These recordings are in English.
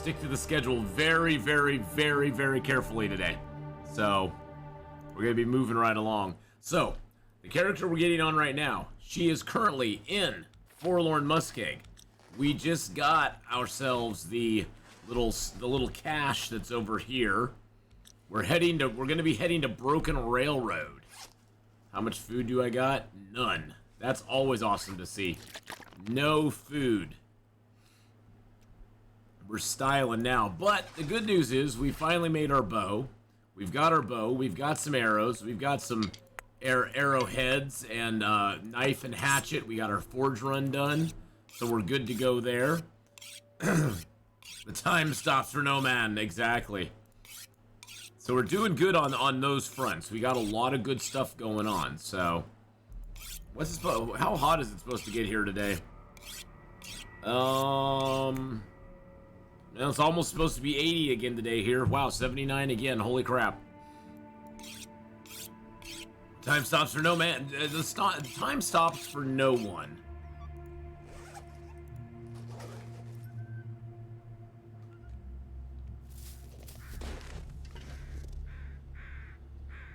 stick to the schedule very, very, very, very carefully today. So, we're going to be moving right along. So, the character we're getting on right now, she is currently in Forlorn Muskeg. We just got ourselves the little cache that's over here. We're going to be heading to Broken Railroad. How much food do I got? None. That's always awesome to see. No food. We're styling now. But the good news is we finally made our bow. We've got our bow. We've got some arrows. We've got some arrowheads and knife and hatchet. We got our forge run done. So we're good to go there. The time stops for no man. Exactly. So we're doing good on those fronts. We got a lot of good stuff going on. So, how hot is it supposed to get here today? It's almost supposed to be 80 again today here. Wow, 79 again. Holy crap. Time stops for no man. Time stops for no one.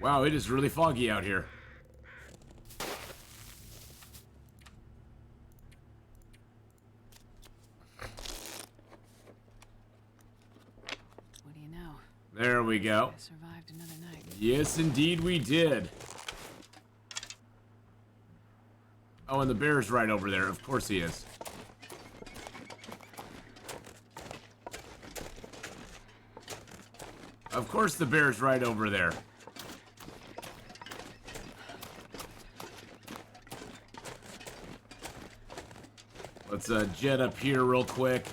Wow, it is really foggy out here. What do you know? There we go. I survived another night. Yes, indeed we did. Oh, and the bear's right over there. Of course he is. Of course the bear's right over there. Let's jet up here real quick.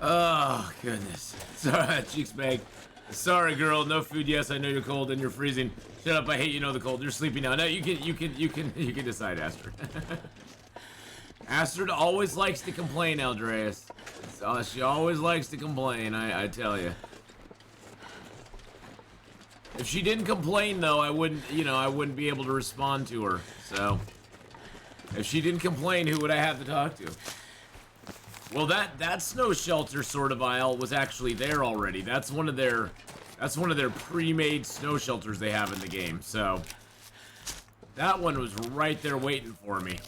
Oh, goodness. Sorry, cheeks bag. Sorry, girl. No food. Yes, I know you're cold and you're freezing. Shut up. I hate you know the cold. You're sleeping now. No, you can decide, Astrid. Astrid always likes to complain, Eldreas. She always likes to complain, I tell you. If she didn't complain, though, I wouldn't be able to respond to her. So, if she didn't complain, who would I have to talk to? Well, that snow shelter sort of aisle was actually there already. That's one of their pre-made snow shelters they have in the game. So, that one was right there waiting for me.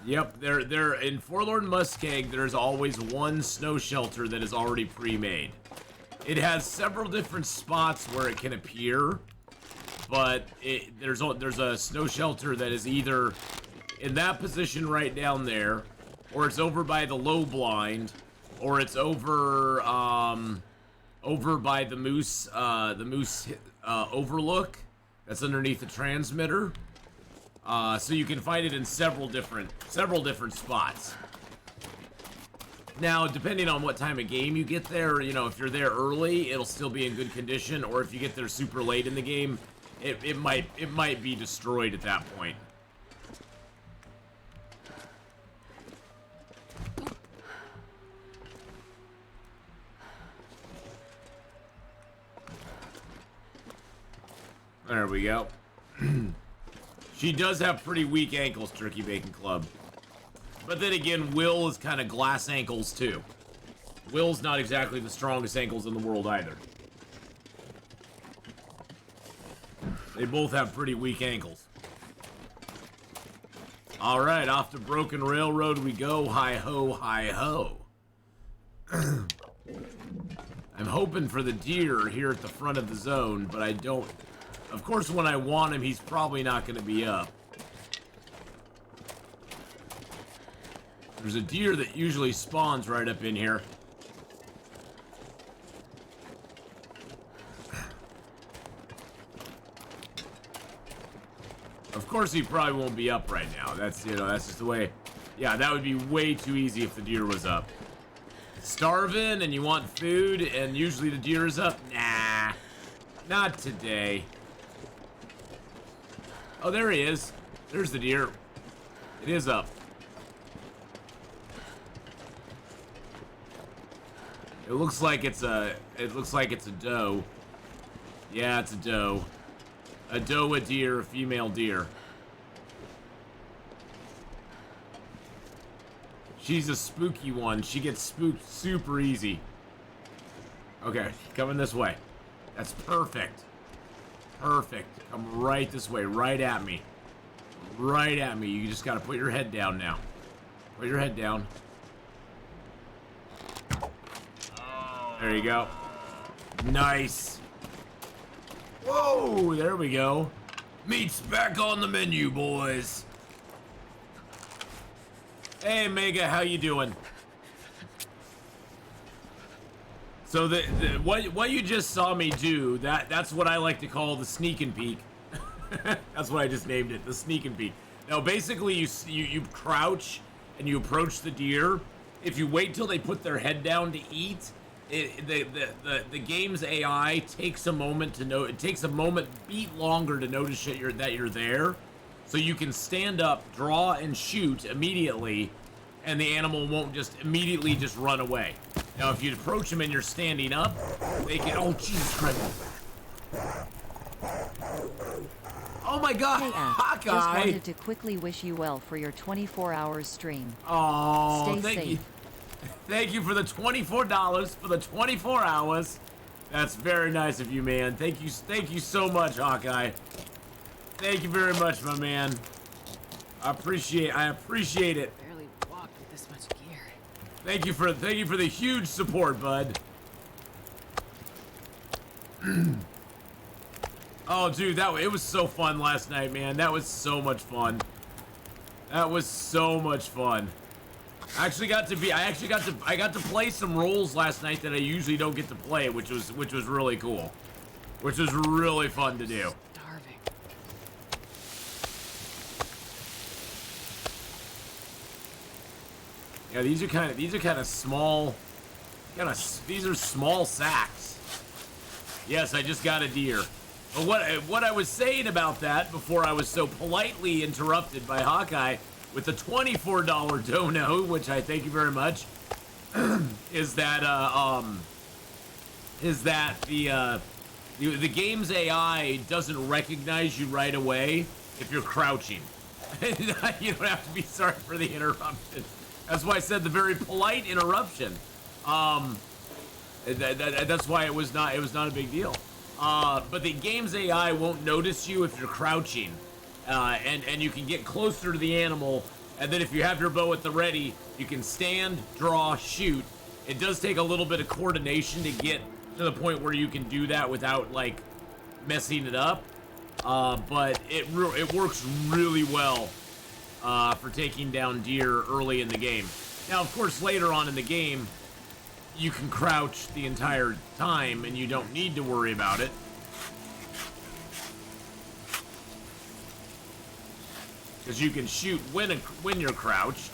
Yep, they're in Forlorn Muskeg. There's always one snow shelter that is already pre-made. It has several different spots where it can appear, but there's a snow shelter that is either in that position right down there, or it's over by the low blind, or it's over by the moose overlook that's underneath the transmitter. So you can find it in several different spots. Now, depending on what time of game you get there, if you're there early, it'll still be in good condition, or if you get there super late in the game, it might be destroyed at that point. There we go. She does have pretty weak ankles, Turkey Bacon Club. But then again, Will is kind of glass ankles, too. Will's not exactly the strongest ankles in the world, either. They both have pretty weak ankles. Alright, off to Broken Railroad we go. Hi-ho, hi-ho. I'm hoping for the deer here at the front of the zone, but I don't... Of course, when I want him, he's probably not going to be up. There's a deer that usually spawns right up in here. Of course, he probably won't be up right now. That's just the way. Yeah, that would be way too easy if the deer was up. Starving and you want food, and usually the deer is up? Nah, not today. Oh, there he is. There's the deer. It is up. It looks like it's a doe. Yeah, it's a doe. A doe, a deer, a female deer. She's a spooky one. She gets spooked super easy. Okay, coming this way. That's perfect. Perfect. Come right this way, right at me. Right at me. You just gotta put your head down now. Put your head down. There you go. Nice. Whoa, there we go. Meat's back on the menu, boys. Hey, Mega, how you doing? So what you just saw me do, that's what I like to call the sneak and peek. That's what I just named it, the sneak and peek. Now, basically, you crouch and you approach the deer. If you wait till they put their head down to eat, the game's AI takes a moment to know. It takes a beat longer to notice that you're there, so you can stand up, draw, and shoot immediately, and the animal won't just immediately just run away. Now, if you approach them and you're standing up, they can. Oh, Jesus Christ! Oh my God, Hey, Hawkeye! just wanted to quickly wish you well for your 24-hour stream. Oh, Stay thank safe. you. Thank you for the $24 for the 24 hours. That's very nice of you, man. Thank you so much, Hawkeye. Thank you very much, my man. I appreciate it. Barely walked with this much gear. Thank you for the huge support, bud. Oh, dude, it was so fun last night, man. That was so much fun. That was so much fun. I got to play some roles last night that I usually don't get to play, which was really cool. Which was really fun to do. Starving. Yeah, these are kind of small. These are small sacks. Yes, I just got a deer. But what I was saying about that before I was so politely interrupted by Hawkeye with the $24 dono, which I thank you very much, is that the game's AI doesn't recognize you right away if you're crouching. You don't have to be sorry for the interruption. That's why I said the very polite interruption. That's why it was not a big deal. But the game's AI won't notice you if you're crouching, and you can get closer to the animal, and then if you have your bow at the ready, you can stand, draw, shoot. It does take a little bit of coordination to get to the point where you can do that without like messing it up, but it works really well for taking down deer early in the game. Now, of course, later on in the game, you can crouch the entire time and you don't need to worry about it. Because you can shoot when you're crouched.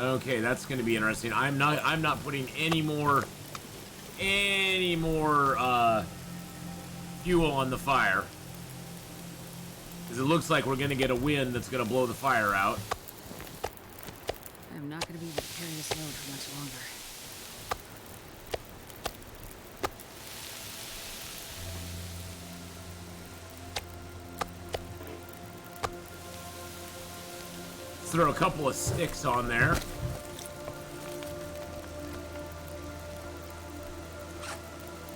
Okay, that's going to be interesting. I'm not putting any more fuel on the fire. Because it looks like we're going to get a wind that's going to blow the fire out. I'm not going to be able to carry this load for much longer. Let's throw a couple of sticks on there.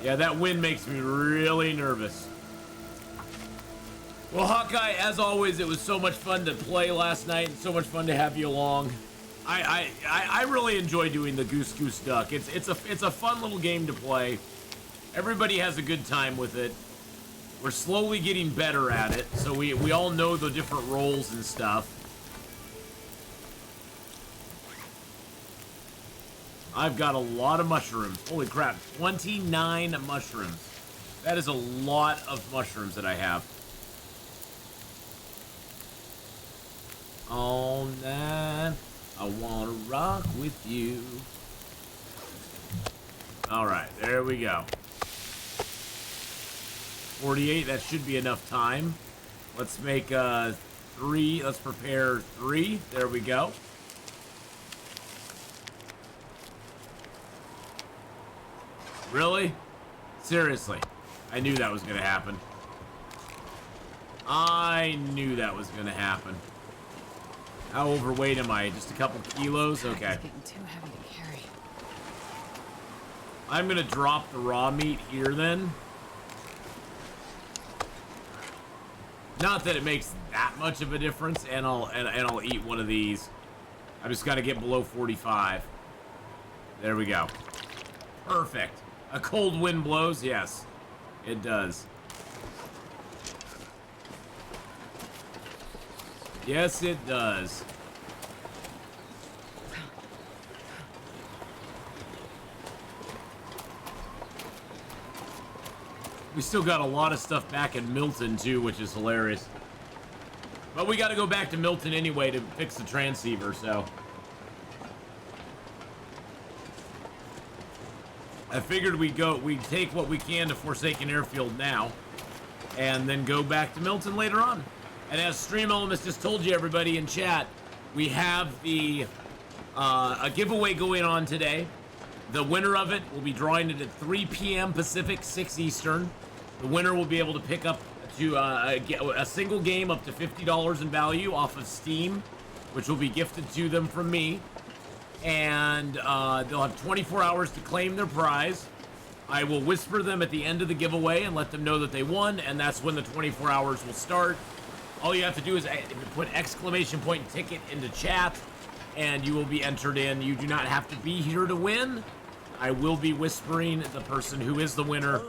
Yeah, that wind makes me really nervous. Well, Hawkeye, as always, it was so much fun to play last night and so much fun to have you along. I really enjoy doing the Goose Goose Duck. It's a fun little game to play. Everybody has a good time with it. We're slowly getting better at it, so we all know the different roles and stuff. I've got a lot of mushrooms. Holy crap, 29 mushrooms. That is a lot of mushrooms that I have. All night, I wanna rock with you. Alright, there we go. 48, that should be enough time. Let's make 3, let's prepare 3. There we go. Really? Seriously. I knew that was gonna happen. I knew that was gonna happen. How overweight am I? Just a couple kilos? Okay. It's getting too heavy to carry. I'm gonna drop the raw meat here then. Not that it makes that much of a difference, and I'll eat one of these. I just gotta get below 45. There we go. Perfect. A cold wind blows? Yes, it does. Yes, it does. We still got a lot of stuff back in Milton, too, which is hilarious. But we got to go back to Milton anyway to fix the transceiver, so. I figured we'd take what we can to Forsaken Airfield now, and then go back to Milton later on. And as Stream Elements just told you, everybody in chat, we have the a giveaway going on today. The winner of it will be drawing it at 3 p.m. Pacific, 6 Eastern. The winner will be able to pick up to a single game up to $50 in value off of Steam, which will be gifted to them from me. And they'll have 24 hours to claim their prize. I will whisper them at the end of the giveaway and let them know that they won, and that's when the 24 hours will start. All you have to do is put exclamation point ticket into chat, and you will be entered in. You do not have to be here to win. I will be whispering the person who is the winner,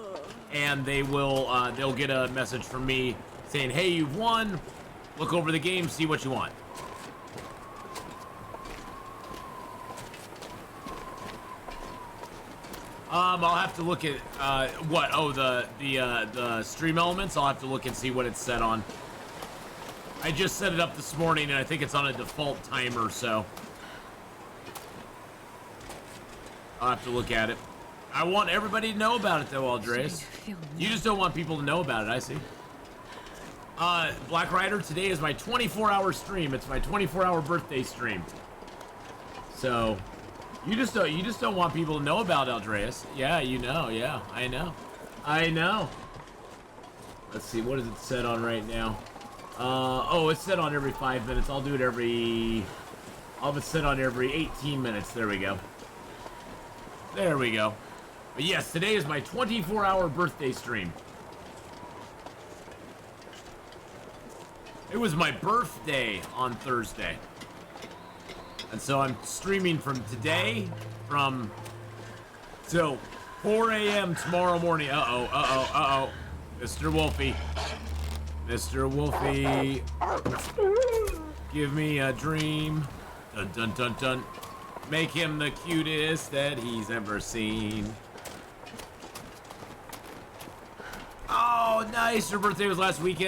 and they'll get a message from me saying, hey, you've won. Look over the game, see what you want. I'll have to look at what? Oh, the stream elements. I'll have to look and see what it's set on. I just set it up this morning, and I think it's on a default timer, so I'll have to look at it. I want everybody to know about it, though, Aldreas. You just don't want people to know about it, I see. Black Rider, today is my 24-hour stream. It's my 24-hour birthday stream. So, you just don't want people to know about Aldreas. Yeah, you know. Yeah, I know. Let's see, what is it set on right now? Oh, it's set on every 5 minutes. I'll do it I'll have it set on every 18 minutes. There we go. There we go. But yes, today is my 24-hour birthday stream. It was my birthday on Thursday. And so I'm streaming from today till 4 a.m. tomorrow morning. Uh-oh. Mr. Wolfie. Mr. Wolfie. Give me a dream. Dun, dun, dun, dun. Make him the cutest that he's ever seen. Oh, nice. Your birthday was last week,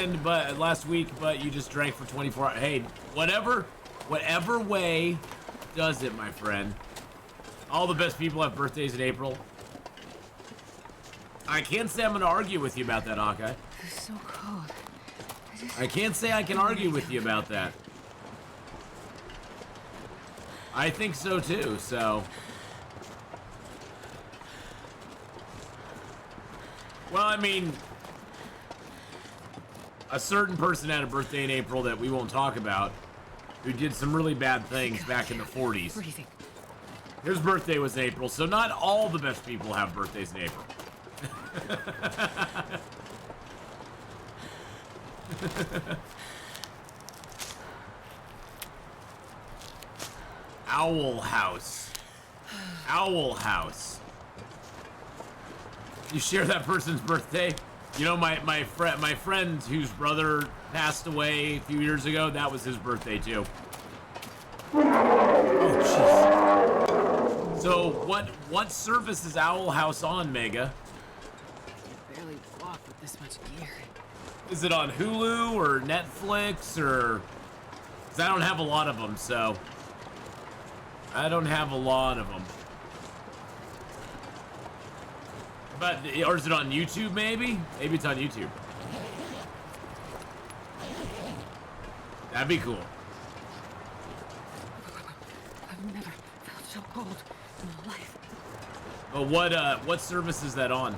but you just drank for 24 hours. Hey, whatever way does it, my friend. All the best people have birthdays in April. I can't say I'm going to argue with you about that, Hawkeye. It's so cold. I can't say I can argue with you about that. I think so too, so. Well, I mean, a certain person had a birthday in April that we won't talk about, who did some really bad things back in the 40s. Breathing. His birthday was in April, so not all the best people have birthdays in April. Owl House. Owl House. You share that person's birthday? You know, my friend whose brother passed away a few years ago, that was his birthday too. Oh, jeez. So what service is Owl House on, Mega? I barely walk with this much gear. Is it on Hulu or Netflix or? Because I don't have a lot of them, so. I don't have a lot of them. But, or is it on YouTube maybe? Maybe it's on YouTube. That'd be cool. I've never felt so cold in my life. But what service is that on?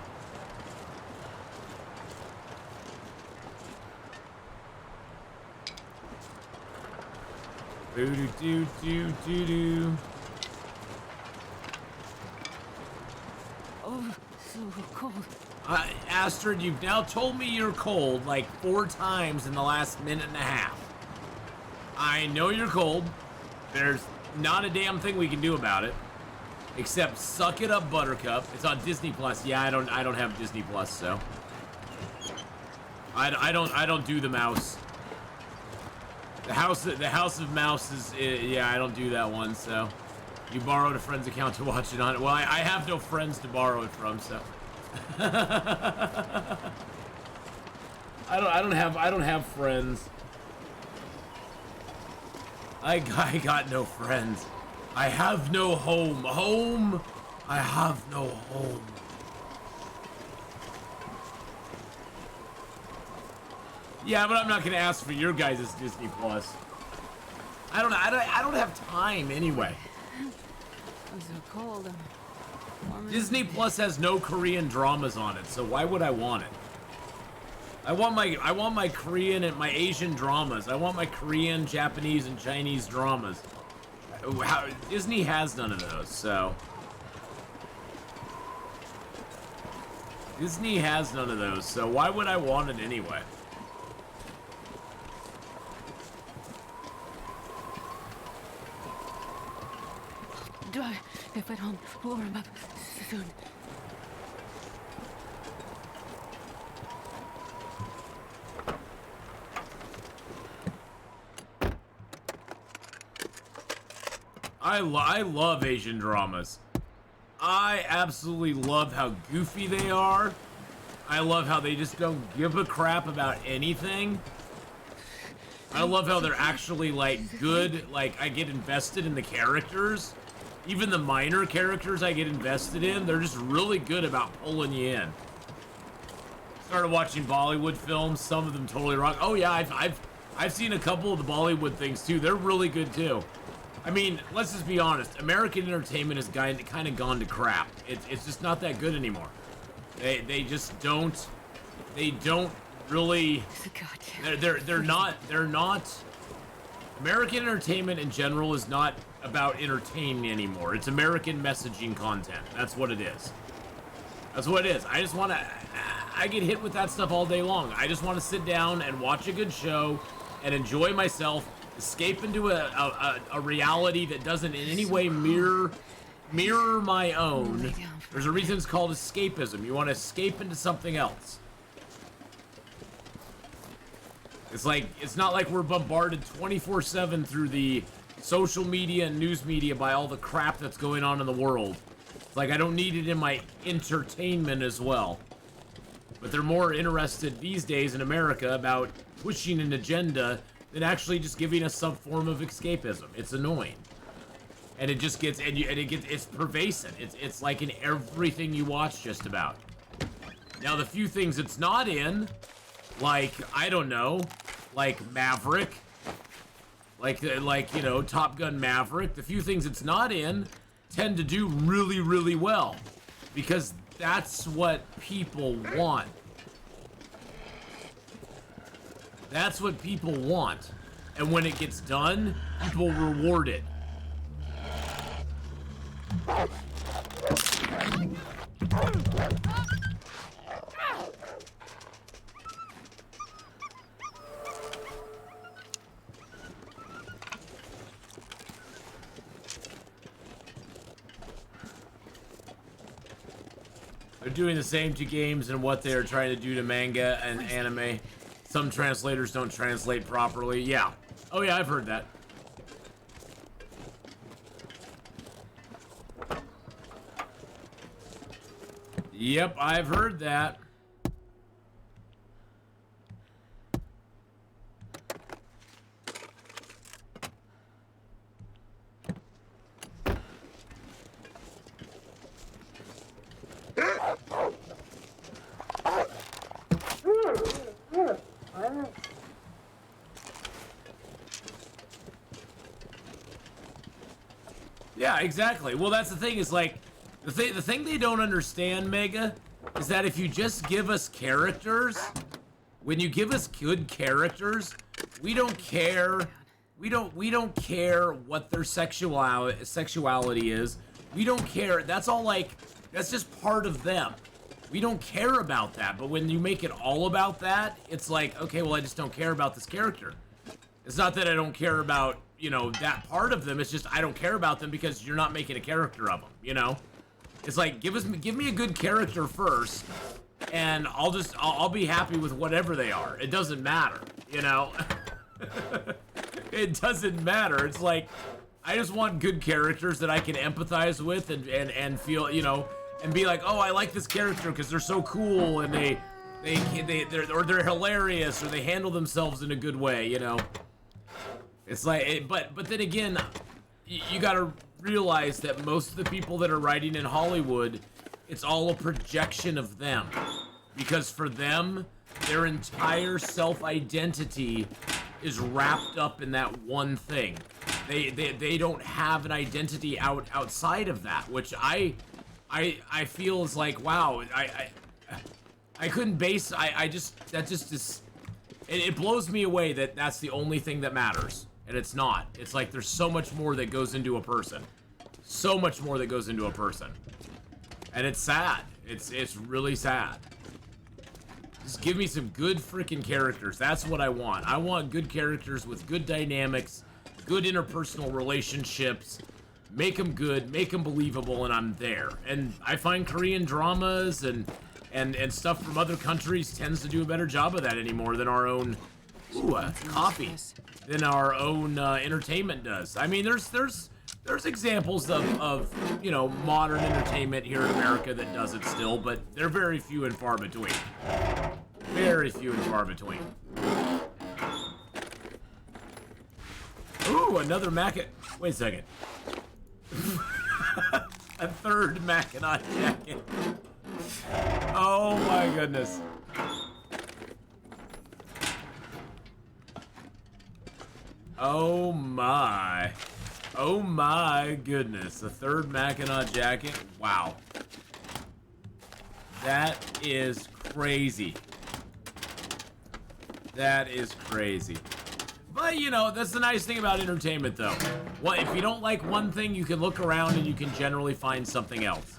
Boo-doo-doo-doo-doo-doo. Oh, so cold. Astrid, you've now told me you're cold like 4 times in the last minute and a half. I know you're cold. There's not a damn thing we can do about it. Except suck it up, Buttercup. It's on Disney Plus. Yeah, I don't have Disney Plus, so I don't do the mouse. The House of Mouse is yeah, I don't do that one. So you borrowed a friend's account to watch it on it. Well, I have no friends to borrow it from, so I don't have friends. I got no friends. I have no home. Home. I have no home. Yeah, but I'm not gonna ask for your guys' Disney Plus. I don't have time anyway. I'm so cold. I'm warm. Disney Plus has no Korean dramas on it, so why would I want it? I want my Korean and my Asian dramas. I want my Korean, Japanese, and Chinese dramas. Disney has none of those, so Disney has none of those, so why would I want it anyway? Die if I don't warm up soon. I love Asian dramas. I absolutely love how goofy they are. I love how they just don't give a crap about anything. I love how they're actually, like, good. Like, I get invested in the characters. Even the minor characters I get invested in, they're just really good about pulling you in. Started watching Bollywood films, some of them totally rock. Oh yeah, I've seen a couple of the Bollywood things too. They're really good too. I mean, let's just be honest. American entertainment has kind of gone to crap. It's just not that good anymore. They just don't. They don't really. They're not. American entertainment in general is not about entertaining anymore. It's American messaging content. That's what it is. That's what it is. I just want to. I get hit with that stuff all day long. I just want to sit down and watch a good show and enjoy myself. Escape into a reality that doesn't in any way mirror my own. There's a reason it's called escapism. You want to escape into something else. It's not like we're bombarded 24/7 through the social media and news media by all the crap that's going on in the world. It's like I don't need it in my entertainment as well. But they're more interested these days in America about pushing an agenda than actually just giving us some form of escapism. It's annoying, and it just gets it's pervasive. It's like in everything you watch, just about. Now the few things it's not in, like I don't know, like Maverick, like you know Top Gun Maverick. The few things it's not in tend to do really, really well because that's what people want. That's what people want. And when it gets done, people reward it. They're doing the same to games and what they're trying to do to manga and anime. Some translators don't translate properly. Yeah. Oh yeah, I've heard that. Yep, I've heard that. Yeah, exactly. Well, that's the thing, is like, the thing they don't understand, Mega, is that if you just give us characters, when you give us good characters, we don't care We don't care what their sexuality is. We don't care. That's all like, that's just part of them. We don't care about that. But when you make it all about that, it's like, okay, well, I just don't care about this character. It's not that I don't care about, you know, that part of them. It's just I don't care about them because you're not making a character of them, you know? It's like, give me a good character first, and I'll be happy with whatever they are. It doesn't matter, you know? It doesn't matter. It's like, I just want good characters that I can empathize with and feel, you know, and be like, oh, I like this character because they're so cool and they're hilarious, or they handle themselves in a good way, you know? It's like, but then again, you gotta realize that most of the people that are writing in Hollywood, it's all a projection of them. Because for them, their entire self-identity is wrapped up in that one thing. They don't have an identity outside of that, which I feel is like, wow, I couldn't base, that just is, it blows me away that that's the only thing that matters. And it's not. It's like there's so much more that goes into a person. So much more that goes into a person. And it's sad. It's really sad. Just give me some good freaking characters. That's what I want. I want good characters with good dynamics, good interpersonal relationships. Make them good, make them believable, and I'm there. And I find Korean dramas and stuff from other countries tends to do a better job of that anymore than our own coffee. Than our own entertainment does. I mean, there's examples of you know, modern entertainment here in America that does it still, but they're very few and far between. Very few and far between. Ooh, another Mackinac. Wait a second. A third Mackinac jacket. Oh my goodness. Oh my. Oh my goodness. A third Mackinac jacket? Wow. That is crazy. That is crazy. But, you know, that's the nice thing about entertainment, though. Well, if you don't like one thing, you can look around and you can generally find something else.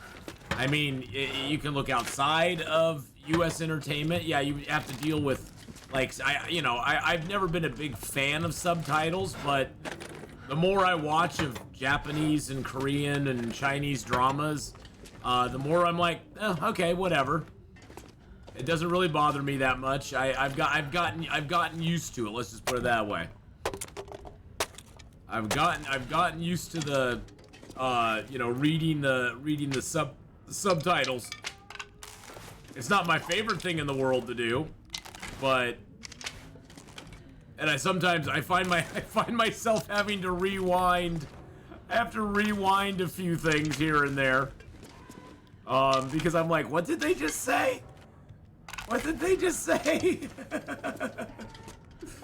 I mean, you can look outside of U.S. entertainment. Yeah, you have to deal with, like, I've never been a big fan of subtitles, but the more I watch of Japanese and Korean and Chinese dramas, the more I'm like, okay, whatever. It doesn't really bother me that much. I've gotten used to it. Let's just put it that way. I've gotten used to the, reading the subtitles. It's not my favorite thing in the world to do, but, and I find myself having to rewind. I have to rewind a few things here and there, because I'm like, what did they just say? What did they just say?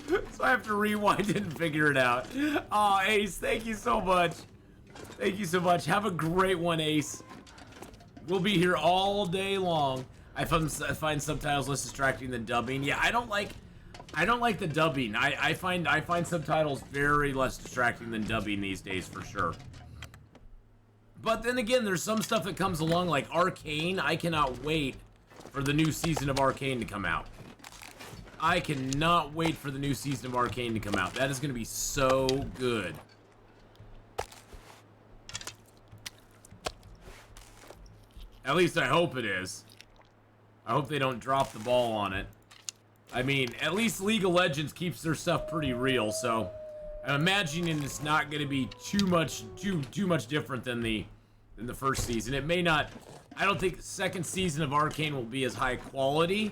So I have to rewind it and figure it out. Oh, Ace, thank you so much. Thank you so much. Have a great one, Ace. We'll be here all day long. I find subtitles less distracting than dubbing. Yeah, I don't like the dubbing. I find subtitles very less distracting than dubbing these days, for sure. But then again, there's some stuff that comes along, like Arcane. I cannot wait for the new season of Arcane to come out. I cannot wait for the new season of Arcane to come out. That is going to be so good. At least I hope it is. I hope they don't drop the ball on it. I mean, at least League of Legends keeps their stuff pretty real, so I'm imagining it's not going to be too much different than the first season. It may not. I don't think the second season of Arcane will be as high quality,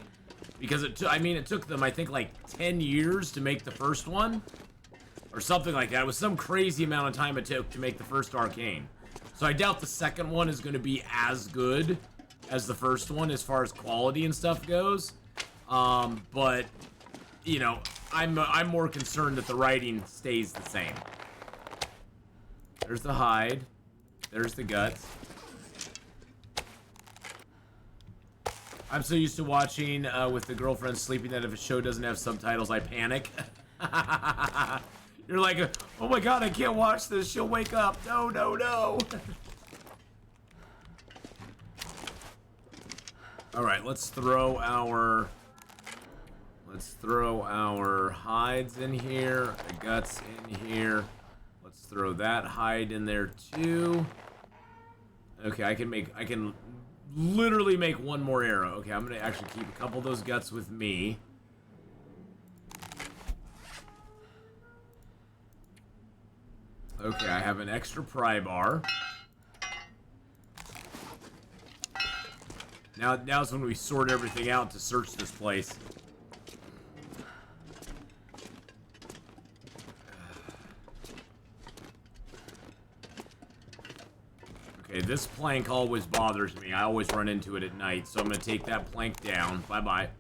because it took them, I think, like 10 years to make the first one, or something like that. It was some crazy amount of time it took to make the first Arcane. So I doubt the second one is going to be as good as the first one as far as quality and stuff goes. But, you know, I'm more concerned that the writing stays the same. There's the hide. There's the guts. I'm so used to watching with the girlfriend sleeping that if a show doesn't have subtitles, I panic. You're like, oh my god, I can't watch this. She'll wake up. No, no, no. All right, let's throw our hides in here, the guts in here. Let's throw that hide in there too. Okay, I can literally make one more arrow. Okay, I'm gonna actually keep a couple of those guts with me. Okay, I have an extra pry bar. Now's when we sort everything out to search this place. Okay, this plank always bothers me. I always run into it at night, so I'm gonna take that plank down. Bye-bye.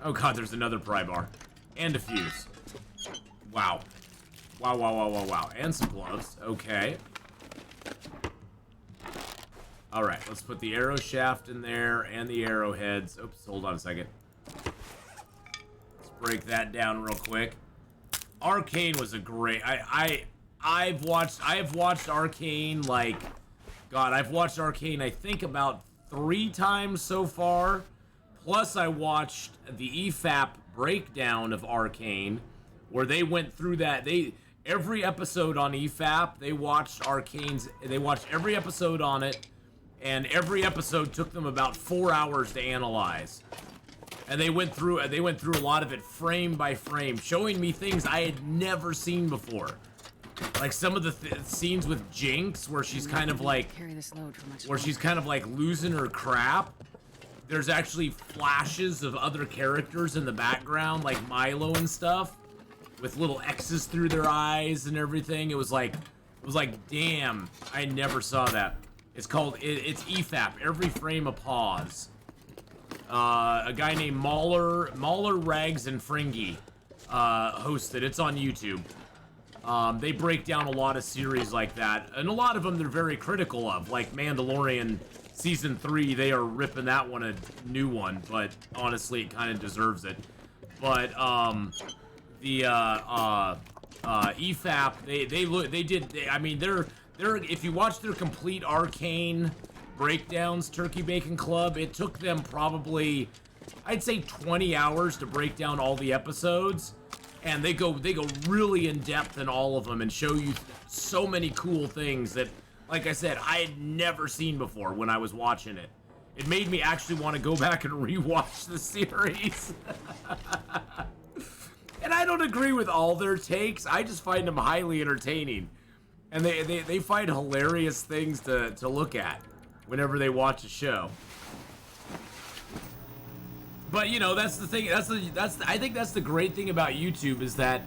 Oh god, there's another pry bar. And a fuse. Wow. Wow, wow, wow, wow, wow. And some gloves. Okay. Alright, let's put the arrow shaft in there and the arrowheads. Oops, hold on a second. Let's break that down real quick. Arcane was a great... I have watched Arcane, like... God, I've watched Arcane, I think, about 3 times so far. Plus, I watched the EFAP breakdown of Arcane, where they went through that. Every episode on EFAP, they watched Arcane's... They watched every episode on it, and every episode took them about 4 hours to analyze. And they went through a lot of it frame by frame, showing me things I had never seen before. Like some of the scenes with Jinx, where she's kind of like, losing her crap. There's actually flashes of other characters in the background, like Milo and stuff, with little X's through their eyes and everything. It was like, damn, I never saw that. It's called, it's EFAP, Every Frame a Pause. A guy named Mahler, Rags, and Fringy hosted. It's on YouTube. They break down a lot of series like that, and a lot of them they're very critical of, like Mandalorian Season 3, they are ripping that one a new one, but honestly, it kind of deserves it. But, EFAP, I mean, they're, if you watch their complete Arcane breakdowns, Turkey Bacon Club, it took them probably, I'd say 20 hours to break down all the episodes. And they go really in depth in all of them and show you so many cool things that, like I said, I had never seen before when I was watching it. It made me actually want to go back and rewatch the series. And I don't agree with all their takes. I just find them highly entertaining. And they find hilarious things to look at whenever they watch a show. But, you know, that's the thing, I think that's the great thing about YouTube is that,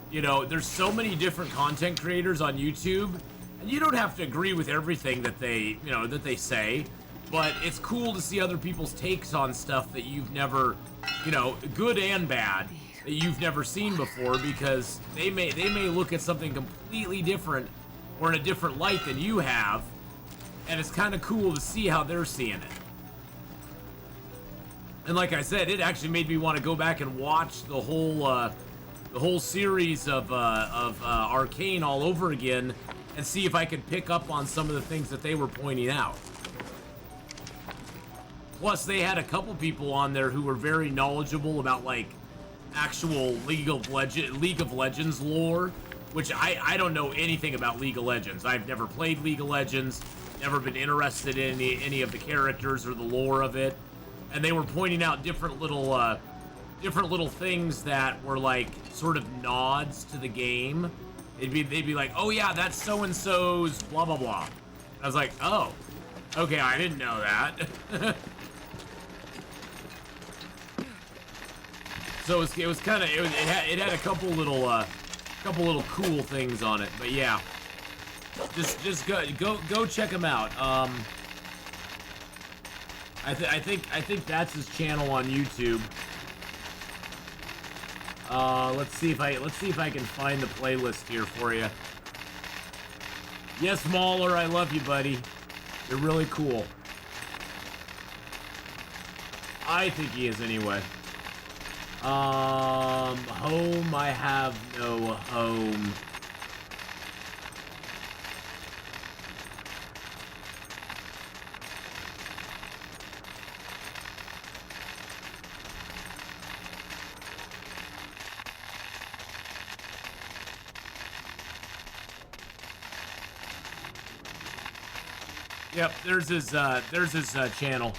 you know, there's so many different content creators on YouTube, and you don't have to agree with everything that they, you know, that they say, but it's cool to see other people's takes on stuff that you've never, you know, good and bad, that you've never seen before, because they may look at something completely different or in a different light than you have, and it's kind of cool to see how they're seeing it. And like I said, it actually made me want to go back and watch the whole series of Arcane all over again and see if I could pick up on some of the things that they were pointing out. Plus, they had a couple people on there who were very knowledgeable about, like, actual League of Legends lore, which I don't know anything about League of Legends. I've never played League of Legends, never been interested in any of the characters or the lore of it. And they were pointing out different little things that were like sort of nods to the game. They'd be like, oh yeah, that's so and so's blah blah blah. And I was like, oh, okay, I didn't know that. So it was kind of it had a couple little cool things on it. But yeah, just go check them out. I think that's his channel on YouTube. Let's see if I can find the playlist here for you. Yes, Mahler, I love you, buddy. You're really cool. I think he is anyway. Home, I have no home. Yep, there's his channel.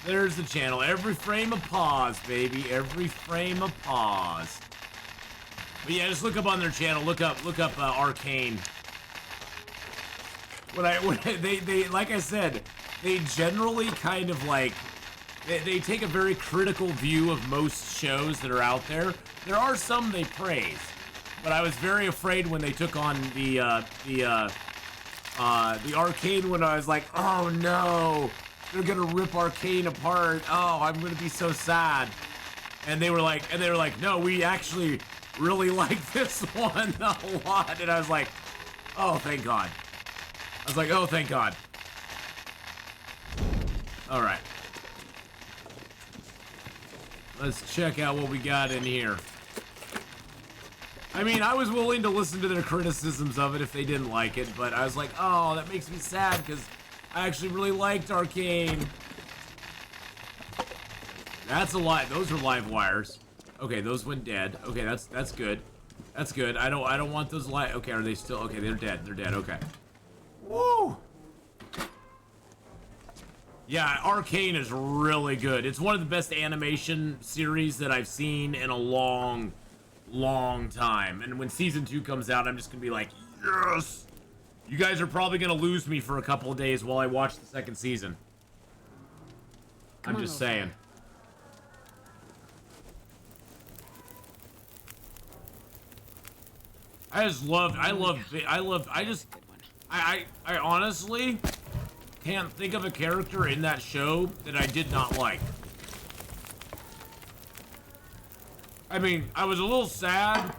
There's the channel. Every frame of pause, baby. Every frame of pause. But yeah, just look up on their channel. Look up Arcane. They like I said, they generally kind of like they take a very critical view of most shows that are out there. There are some they praise, but I was very afraid when they took on the Arcane one. I was like, oh no, they're gonna rip Arcane apart. Oh, I'm gonna be so sad. And they were like, no, we actually really like this one a lot. And I was like, oh, thank God. I was like, oh, thank God. All right. Let's check out what we got in here. I mean, I was willing to listen to their criticisms of it if they didn't like it, but I was like, oh, that makes me sad because I actually really liked Arcane. That's a lie. Those are live wires. Okay, those went dead. Okay, that's good. That's good. I don't want those live. Okay, are they still? Okay, they're dead. They're dead. Okay. Woo! Yeah, Arcane is really good. It's one of the best animation series that I've seen in a long, long time. And when season 2 comes out, I'm just gonna be like, yes! You guys are probably gonna lose me for a couple of days while I watch the second season. I'm just saying. I honestly can't think of a character in that show that I did not like. I mean, I was a little sad.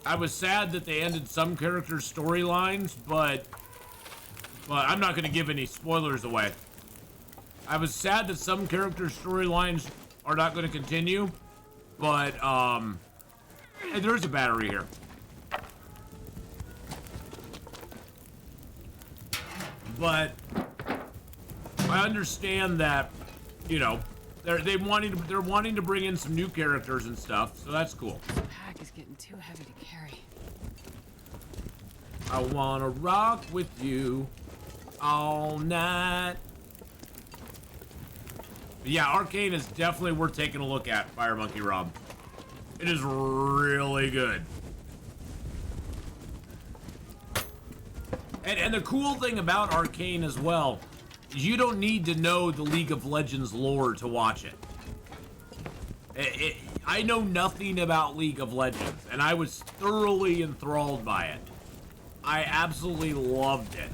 I was sad that they ended some characters' storylines, but I'm not going to give any spoilers away. I was sad that some characters' storylines are not going to continue, but, hey, there's a battery here. But I understand that, you know, they're wanting to bring in some new characters and stuff, so that's cool. This pack is getting too heavy to carry. I wanna rock with you all night. But yeah, Arcane is definitely worth taking a look at, Fire Monkey Rob. It is really good. And the cool thing about Arcane as well is you don't need to know the League of Legends lore to watch it. I know nothing about League of Legends, and I was thoroughly enthralled by it. I absolutely loved it.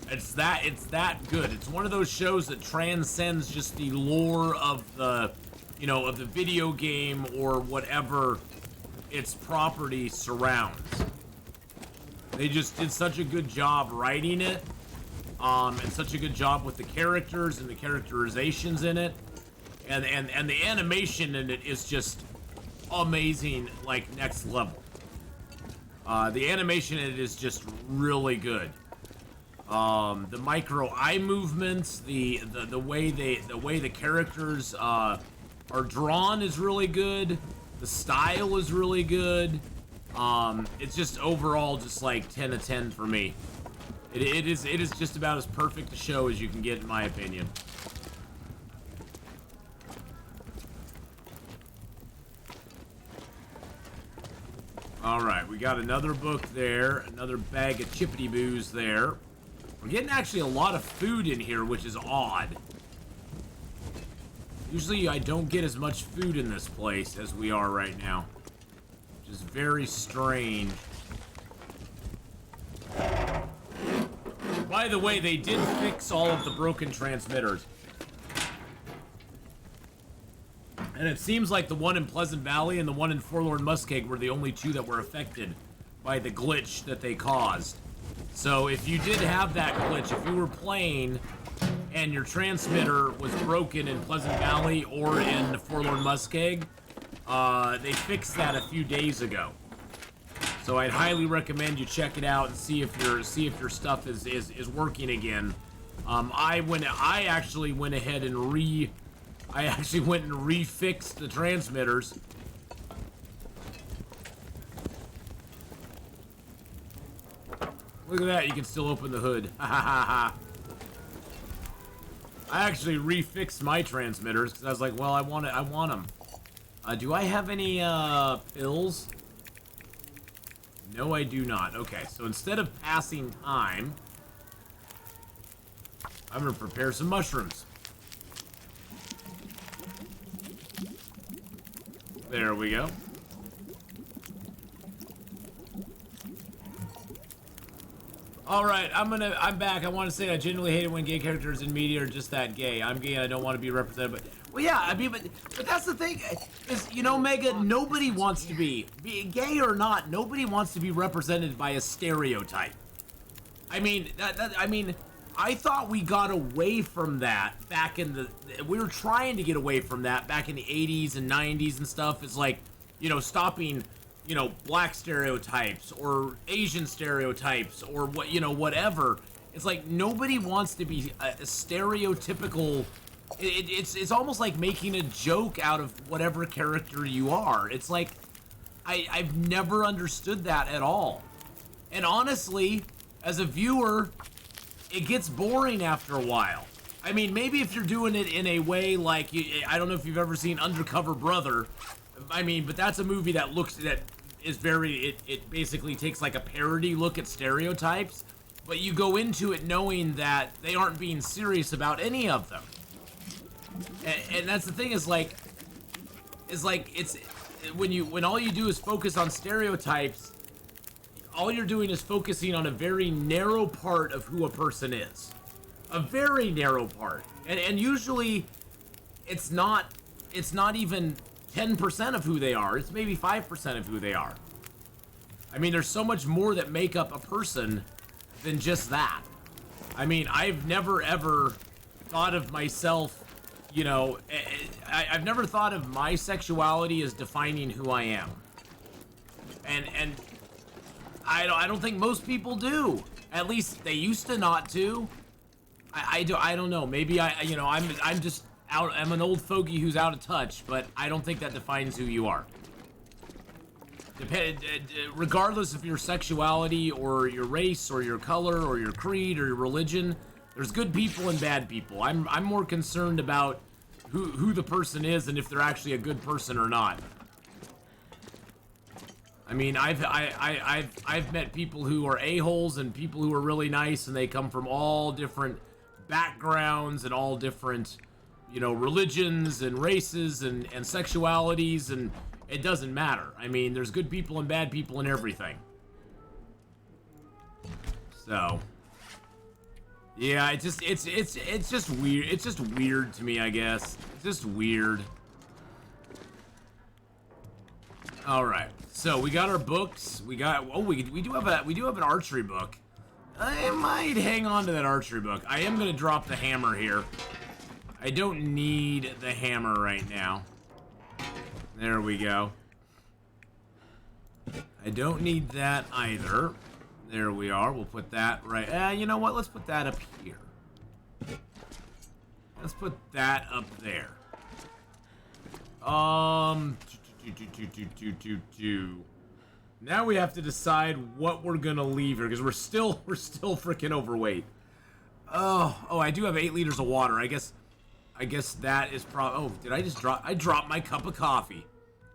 It's that good. It's one of those shows that transcends just the lore of the, you know, of the video game or whatever its property surrounds. They just did such a good job writing it, and such a good job with the characters and the characterizations in it, and the animation in it is just amazing, like next level. The animation in it is just really good. The micro eye movements, the way the characters are drawn is really good. The style is really good. It's just overall just like 10 to 10 for me. It is just about as perfect a show as you can get, in my opinion. All right, we got another book there, another bag of chippity boos there. We're getting actually a lot of food in here, which is odd. Usually I don't get as much food in this place as we are right now, which is very strange. By the way, they did fix all of the broken transmitters. And it seems like the one in Pleasant Valley and the one in Forlorn Muskeg were the only two that were affected by the glitch that they caused. So if you did have that glitch, if you were playing and your transmitter was broken in Pleasant Valley or in Forlorn Muskeg, they fixed that a few days ago. So I'd highly recommend you check it out and see if your stuff is working again. I actually went ahead and refixed the transmitters. Look at that, you can still open the hood. Ha ha ha ha. I actually refixed my transmitters because I was like, well, I want them. Do I have any pills? No, I do not. Okay, so instead of passing time, I'm gonna prepare some mushrooms. There we go. Alright, I'm back. I want to say I genuinely hate it when gay characters in media are just that gay. I'm gay and I don't want to be represented, but... Well, yeah, I mean, but that's the thing, is, you know, Mega, nobody wants to be gay or not, nobody wants to be represented by a stereotype. I mean, I thought we got away from that back in the... We were trying to get away from that back in the 80s and 90s and stuff. It's like, you know, stopping... you know, black stereotypes or Asian stereotypes or what, you know, whatever. It's like nobody wants to be a stereotypical. It's almost like making a joke out of whatever character you are. It's like I've never understood that at all. And honestly, as a viewer, it gets boring after a while. I mean, maybe if you're doing it in a way like I don't know if you've ever seen Undercover Brother. I mean, but that's a movie that is very, it basically takes like a parody look at stereotypes, but you go into it knowing that they aren't being serious about any of them. And that's the thing, is like it's when all you do is focus on stereotypes, all you're doing is focusing on a very narrow part of who a person is. A very narrow part. And usually it's not even 10% of who they are. It's maybe 5% of who they are. I mean, there's so much more that make up a person than just that. I mean, I've never ever thought of myself, you know, I've never thought of my sexuality as defining who I am. And I don't think most people do. At least they used to not to. I don't know. Maybe I'm just out. I'm an old fogey who's out of touch, but I don't think that defines who you are. Regardless of your sexuality or your race or your color or your creed or your religion, there's good people and bad people. I'm more concerned about who the person is and if they're actually a good person or not. I mean, I've met people who are a-holes and people who are really nice, and they come from all different backgrounds and all different, you know, religions and races and sexualities, and it doesn't matter. I mean, there's good people and bad people and everything. So, yeah, it's just weird. It's just weird to me, I guess. It's just weird. All right, so we got our books. We do have an archery book. I might hang on to that archery book. I am gonna drop the hammer here. I don't need the hammer right now. There we go. I don't need that either. There we are. We'll put that right. You know what? Let's put that up here. Let's put that up there. Now we have to decide what we're gonna leave here, because we're still freaking overweight. Oh, I do have 8 liters of water. I guess that is probably... Oh, did I just drop... I dropped my cup of coffee.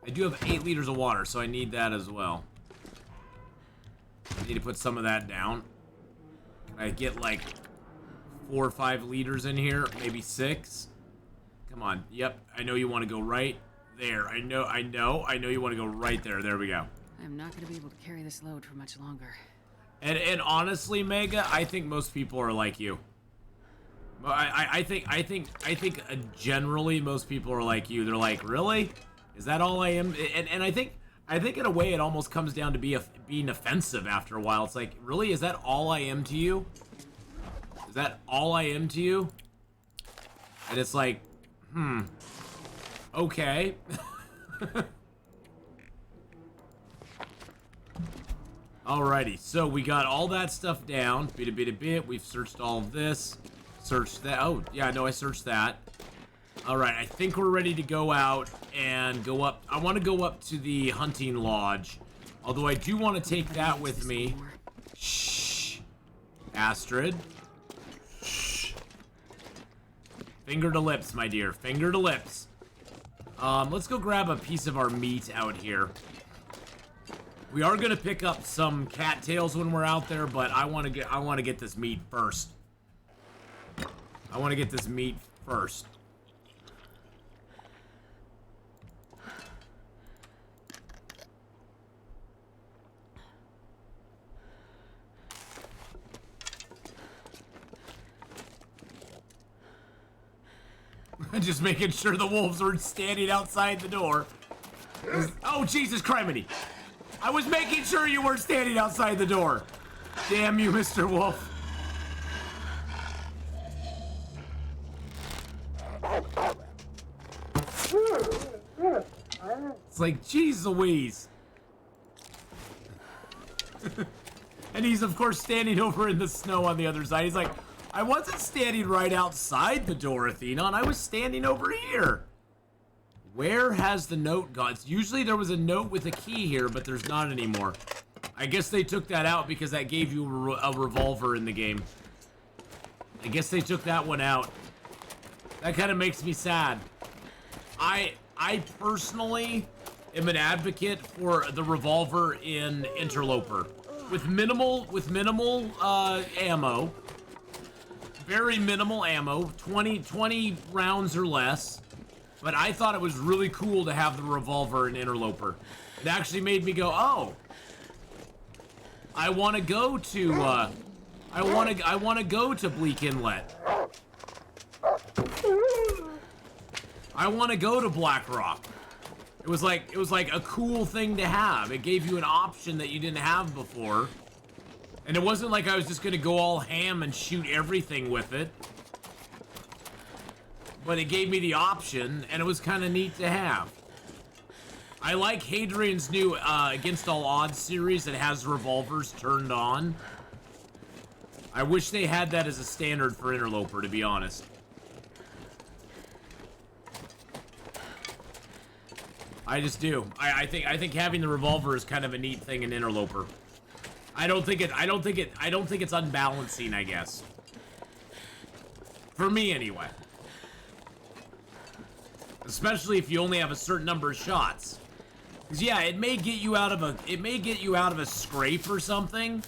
I do have 8 liters of water, so I need that as well. I need to put some of that down. Can I get, like, 4 or 5 liters in here? Maybe 6? Come on. Yep, I know you want to go right there. I know you want to go right there. There we go. I'm not going to be able to carry this load for much longer. And honestly, Mega, I think most people are like you. I think generally most people are like you. They're like, really? Is that all I am? And I think I think in a way it almost comes down to being offensive after a while. It's like, really? Is that all I am to you? Is that all I am to you? And it's like, okay. Alrighty, so we got all that stuff down. Bit a bit. We've searched all of this. Searched that. Oh, yeah, no, I searched that. Alright, I think we're ready to go out and go up. I want to go up to the hunting lodge. Although I do want to take that with me. Shh. Astrid. Shh. Finger to lips, my dear. Finger to lips. Let's go grab a piece of our meat out here. We are gonna pick up some cattails when we're out there, but I want to get this meat first. I want to get this meat first. Just making sure the wolves were standing outside the door. Oh, Jesus criminy! I was making sure you weren't standing outside the door. Damn you, Mr. Wolf. It's like, geez Louise. And he's, of course, standing over in the snow on the other side. He's like, I wasn't standing right outside the door, Atheenon. I was standing over here. Where has the note gone? Usually there was a note with a key here, but there's not anymore. I guess they took that out because that gave you a revolver in the game. I guess they took that one out. That kind of makes me sad. I personally am an advocate for the revolver in Interloper. With minimal ammo. Very minimal ammo, 20 rounds or less. But I thought it was really cool to have the revolver in Interloper. It actually made me go, oh, I want to go to I want to go to Bleak Inlet. I want to go to Black Rock. It was like a cool thing to have. It gave you an option that you didn't have before. And it wasn't like I was just gonna go all ham and shoot everything with it. But it gave me the option, and it was kind of neat to have. I like Hadrian's new Against All Odds series that has revolvers turned on. I wish they had that as a standard for Interloper, to be honest. I just do. I think having the revolver is kind of a neat thing in Interloper. I don't think it's unbalancing, I guess. For me, anyway. Especially if you only have a certain number of shots. Because yeah, it may get you out of a scrape or something,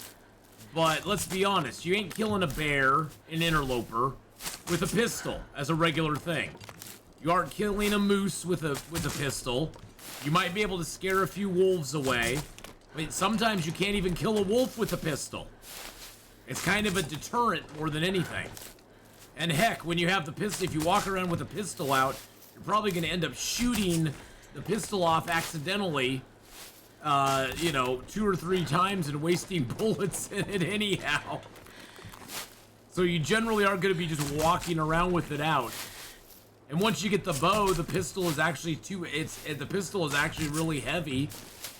but let's be honest, you ain't killing a bear in Interloper with a pistol as a regular thing. You aren't killing a moose with a pistol. You might be able to scare a few wolves away. But sometimes you can't even kill a wolf with a pistol. It's kind of a deterrent more than anything. And heck, when you have the pistol, if you walk around with a pistol out, you're probably going to end up shooting the pistol off accidentally, 2 or 3 times and wasting bullets in it anyhow. So you generally are going to be just walking around with it out. And once you get the bow, the pistol is actually really heavy.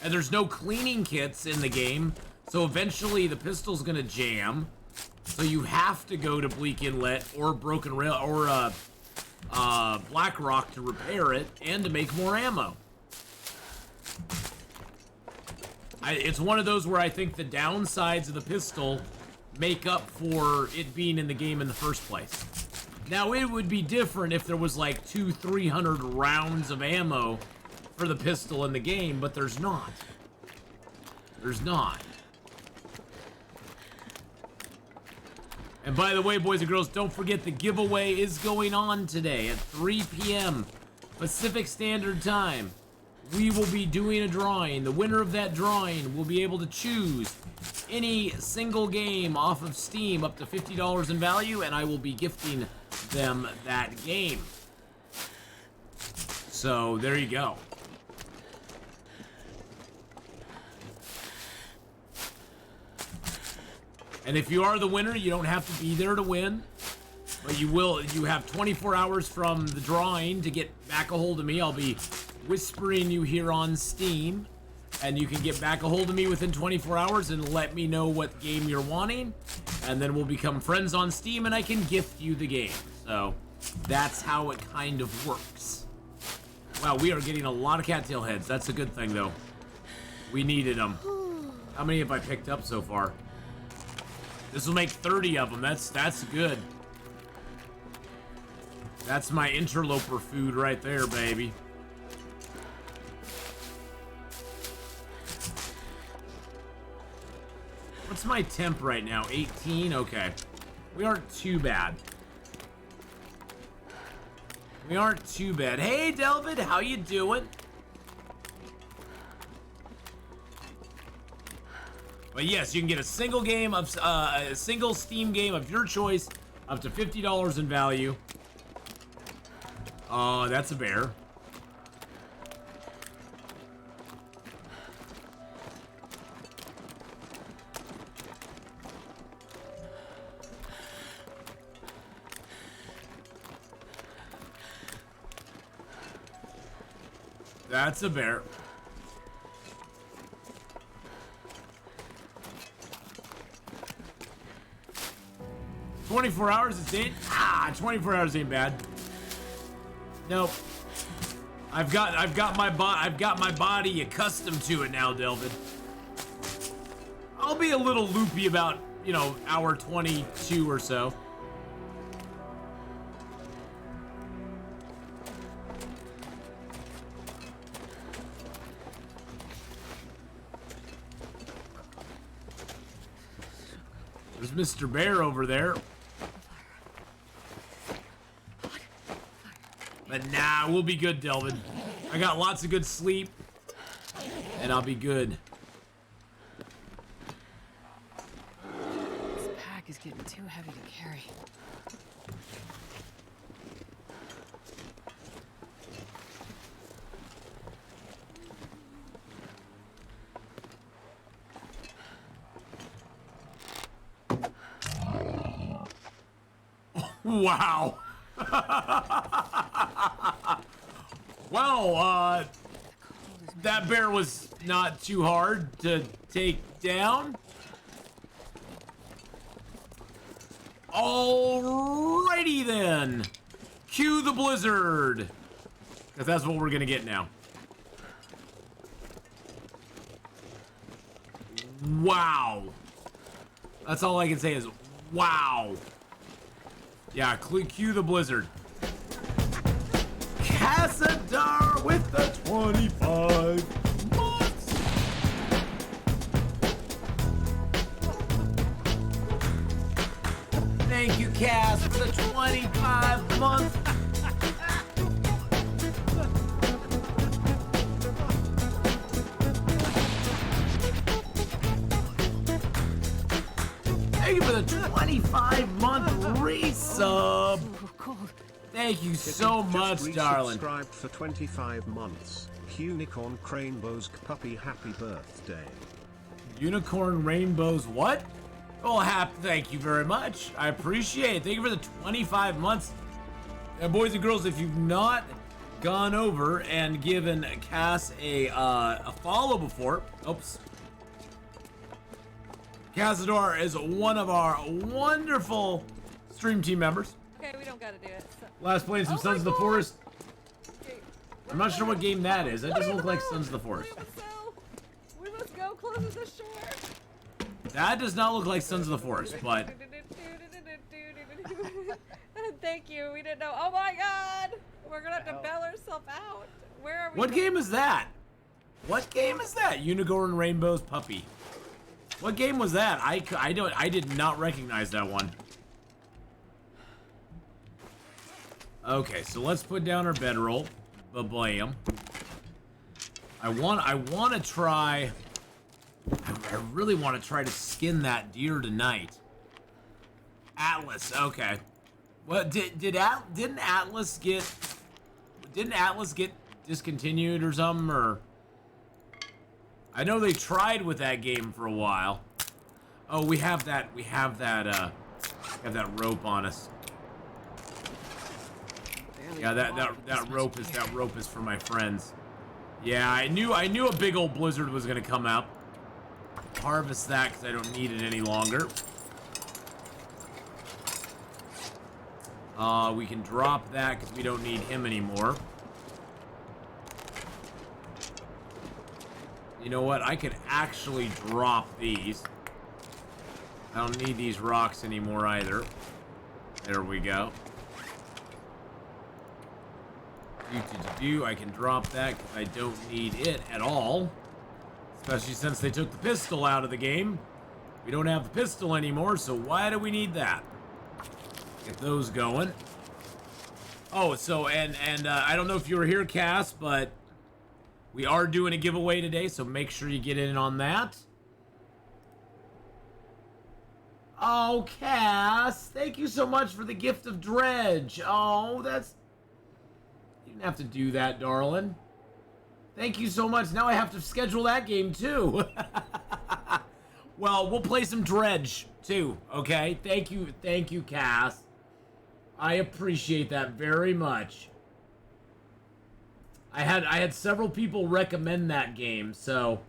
And there's no cleaning kits in the game, so eventually the pistol's gonna jam. So you have to go to Bleak Inlet or Broken Rail or Black Rock to repair it and to make more ammo. It's one of those where I think the downsides of the pistol make up for it being in the game in the first place. Now it would be different if there was like 200-300 rounds of ammo for the pistol in the game, but there's not. There's not. And by the way, boys and girls, don't forget the giveaway is going on today at 3 p.m. Pacific Standard Time. We will be doing a drawing. The winner of that drawing will be able to choose any single game off of Steam up to $50 in value, and I will be gifting them that game. So there you go. And if you are the winner, you don't have to be there to win. But you have 24 hours from the drawing to get back a hold of me. I'll be whispering you here on Steam. And you can get back a hold of me within 24 hours and let me know what game you're wanting. And then we'll become friends on Steam and I can gift you the game. So that's how it kind of works. Wow, we are getting a lot of cattail heads. That's a good thing though. We needed them. How many have I picked up so far? This will make 30 of them. That's good. That's my interloper food right there, baby. What's my temp right now? 18? Okay. We aren't too bad. We aren't too bad. Hey, Delvid, how you doing? But yes, you can get a single game of a single Steam game of your choice, up to $50 in value. That's a bear. That's a bear. $24 hours is 24 hours ain't bad. Nope. I've got my body accustomed to it now, Delvin. I'll be a little loopy about, hour 22 or so. There's Mr. Bear over there. But nah, we'll be good, Delvin. I got lots of good sleep, and I'll be good. This pack is getting too heavy to carry. Wow. Well, that bear was not too hard to take down. Alrighty then. Cue the blizzard. Because that's what we're gonna get now. Wow. That's all I can say is wow. Yeah, cue the blizzard. Cassadar with the 25 months. Thank you, Cass, for the 25 months. Thank you for the 25-month resub. Thank you so much, darling. Subscribed for 25 months. Unicorn Rainbow's puppy, happy birthday. Unicorn Rainbow's what? Oh, thank you very much. I appreciate it. Thank you for the 25 months. And boys and girls, if you've not gone over and given Cass a follow before, oops. Cazador is one of our wonderful stream team members. Okay, we don't gotta do it. So. Last playing some Sons of the Forest. Okay. I'm not sure what game that is. That doesn't look like Sons of the Forest. We must go close to the shore. That does not look like Sons of the Forest, but... Thank you, we didn't know. Oh my god! We're gonna have to bail ourselves out. Where are we? What game is that? What game is that? Unicorn Rainbow's Puppy. What game was that? I did not recognize that one. Okay, so let's put down our bedroll. Ba-blam. I want to try... I really want to try to skin that deer tonight. Atlas, okay. Well, didn't Atlas get discontinued or something, or... I know they tried with that game for a while. Oh, we have that rope on us. Yeah, that rope is for my friends. Yeah, I knew a big old blizzard was gonna come up. Harvest that because I don't need it any longer. We can drop that because we don't need him anymore. You know what? I could actually drop these. I don't need these rocks anymore either. There we go. I can drop that because I don't need it at all. Especially since they took the pistol out of the game. We don't have the pistol anymore, so why do we need that? Get those going. Oh, so, and I don't know if you were here, Cass, but we are doing a giveaway today, so make sure you get in on that. Oh, Cass, thank you so much for the gift of Dredge. Oh, that's... You didn't have to do that, darling. Thank you so much. Now I have to schedule that game, too. Well, we'll play some Dredge, too, okay? Thank you, Cass. I appreciate that very much. I had several people recommend that game, so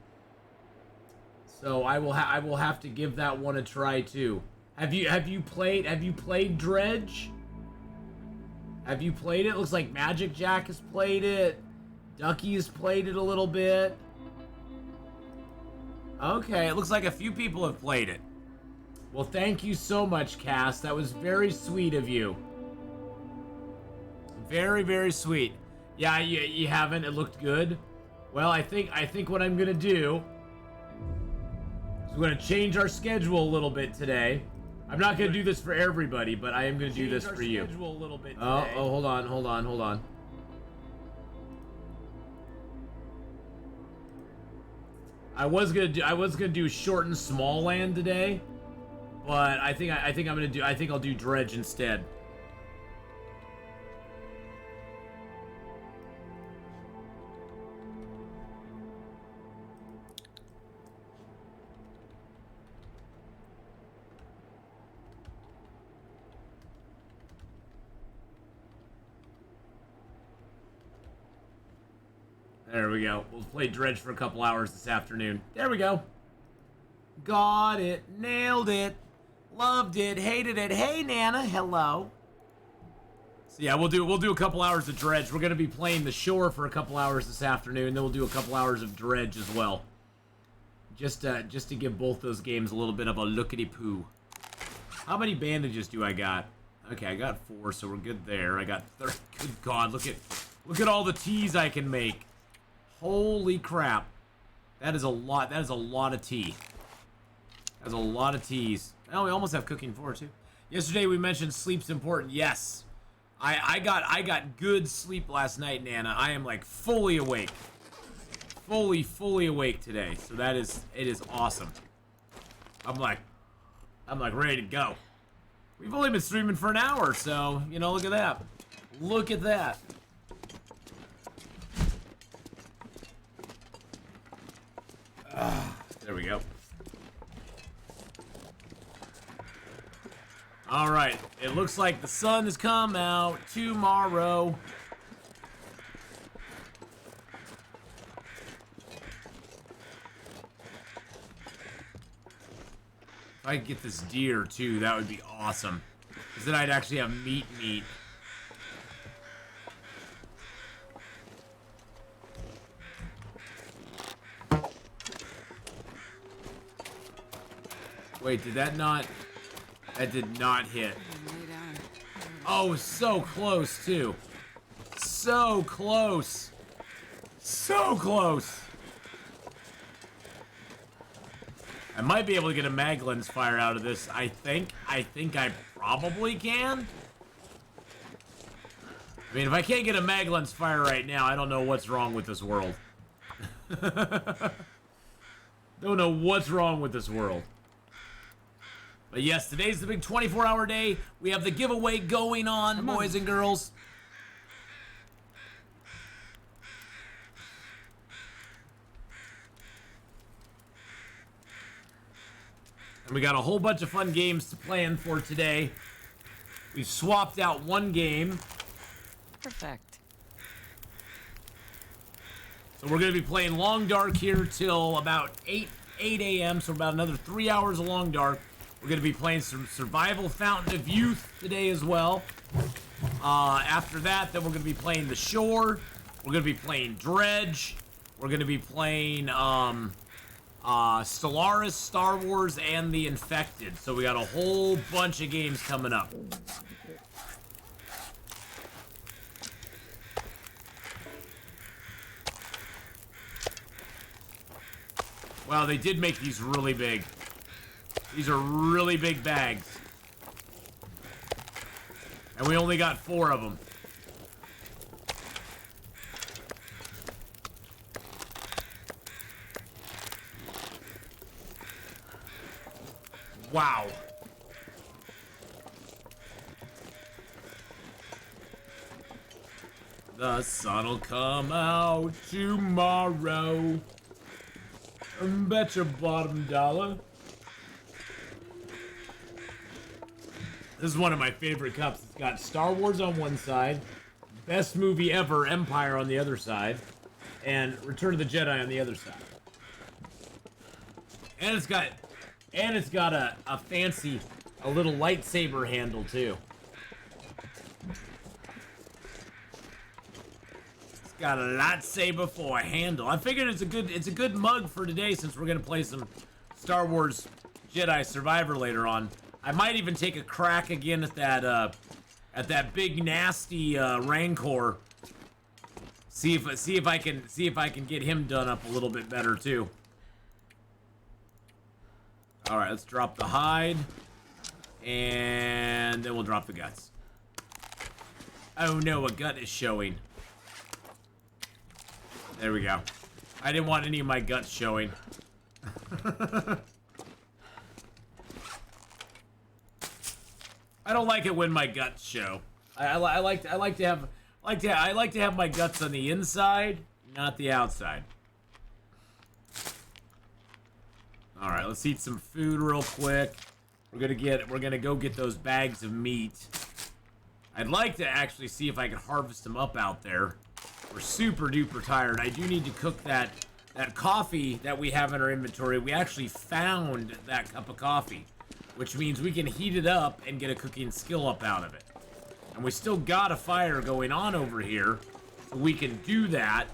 I will have to give that one a try too. Have you played Dredge? Have you played it? Looks like Magic Jack has played it. Ducky has played it a little bit. Okay, it looks like a few people have played it. Well, thank you so much, Cass. That was very sweet of you. Very, very sweet. Yeah, you haven't. It looked good. Well, I think what I'm gonna do is we're gonna change our schedule a little bit today. I'm not gonna do this for everybody, but I am gonna do this for you. A little bit today. Oh, hold on. I was gonna do short and small land today, but I think I'll do Dredge instead. There we go. We'll play Dredge for a couple hours this afternoon. There we go. Got it. Nailed it. Loved it. Hated it. Hey, Nana. Hello. So yeah, we'll do a couple hours of Dredge. We're gonna be playing the shore for a couple hours this afternoon. Then we'll do a couple hours of Dredge as well. Just to give both those games a little bit of a lookity-poo. How many bandages do I got? Okay, I got 4, so we're good there. I got 30. Good God, look at all the teas I can make. Holy crap. That is a lot. That is a lot of tea. That's a lot of teas. Oh, we almost have cooking 4 too. Yesterday we mentioned sleep's important. Yes. I got good sleep last night, Nana. I am like fully awake. Fully awake today. So it is awesome. I'm like ready to go. We've only been streaming for an hour, so, you know, look at that. Look at that. There we go. All right, it looks like the sun has come out tomorrow. If I could get this deer too, that would be awesome. Because then I'd actually have meat. Wait, did that not... That did not hit. Oh, so close, too. So close. So close. I might be able to get a mag lens fire out of this, I think. I probably can. I mean, if I can't get a mag lens fire right now, I don't know what's wrong with this world. Don't know what's wrong with this world. But yes, today's the big 24-hour day. We have the giveaway going on, boys and girls. And we got a whole bunch of fun games to plan for today. We've swapped out one game. Perfect. So we're going to be playing Long Dark here till about 8 a.m. So about another 3 hours of Long Dark. We're going to be playing some Survival Fountain of Youth today as well. After that, then we're going to be playing The Shore. We're going to be playing Dredge. We're going to be playing Stellaris, Star Wars, and The Infected. So we got a whole bunch of games coming up. Wow, they did make these really big. These are really big bags. And we only got 4 of them. Wow. The sun'll come out tomorrow. Bet your bottom dollar. This is one of my favorite cups. It's got Star Wars on one side, best movie ever, Empire on the other side, and Return of the Jedi on the other side. And it's got a fancy, a little lightsaber handle too. It's got a lightsaber for a handle. I figured it's a good mug for today since we're gonna play some Star Wars Jedi Survivor later on. I might even take a crack again at that big nasty Rancor. See if I can get him done up a little bit better too. All right, let's drop the hide, and then we'll drop the guts. Oh no, a gut is showing. There we go. I didn't want any of my guts showing. I don't like it when my guts show. I like to have my guts on the inside, not the outside. All right, let's eat some food real quick. We're gonna go get those bags of meat. I'd like to actually see if I can harvest them up out there. We're super duper tired. I do need to cook that coffee that we have in our inventory. We actually found that cup of coffee, which means we can heat it up and get a cooking skill up out of it. And we still got a fire going on over here, so we can do that,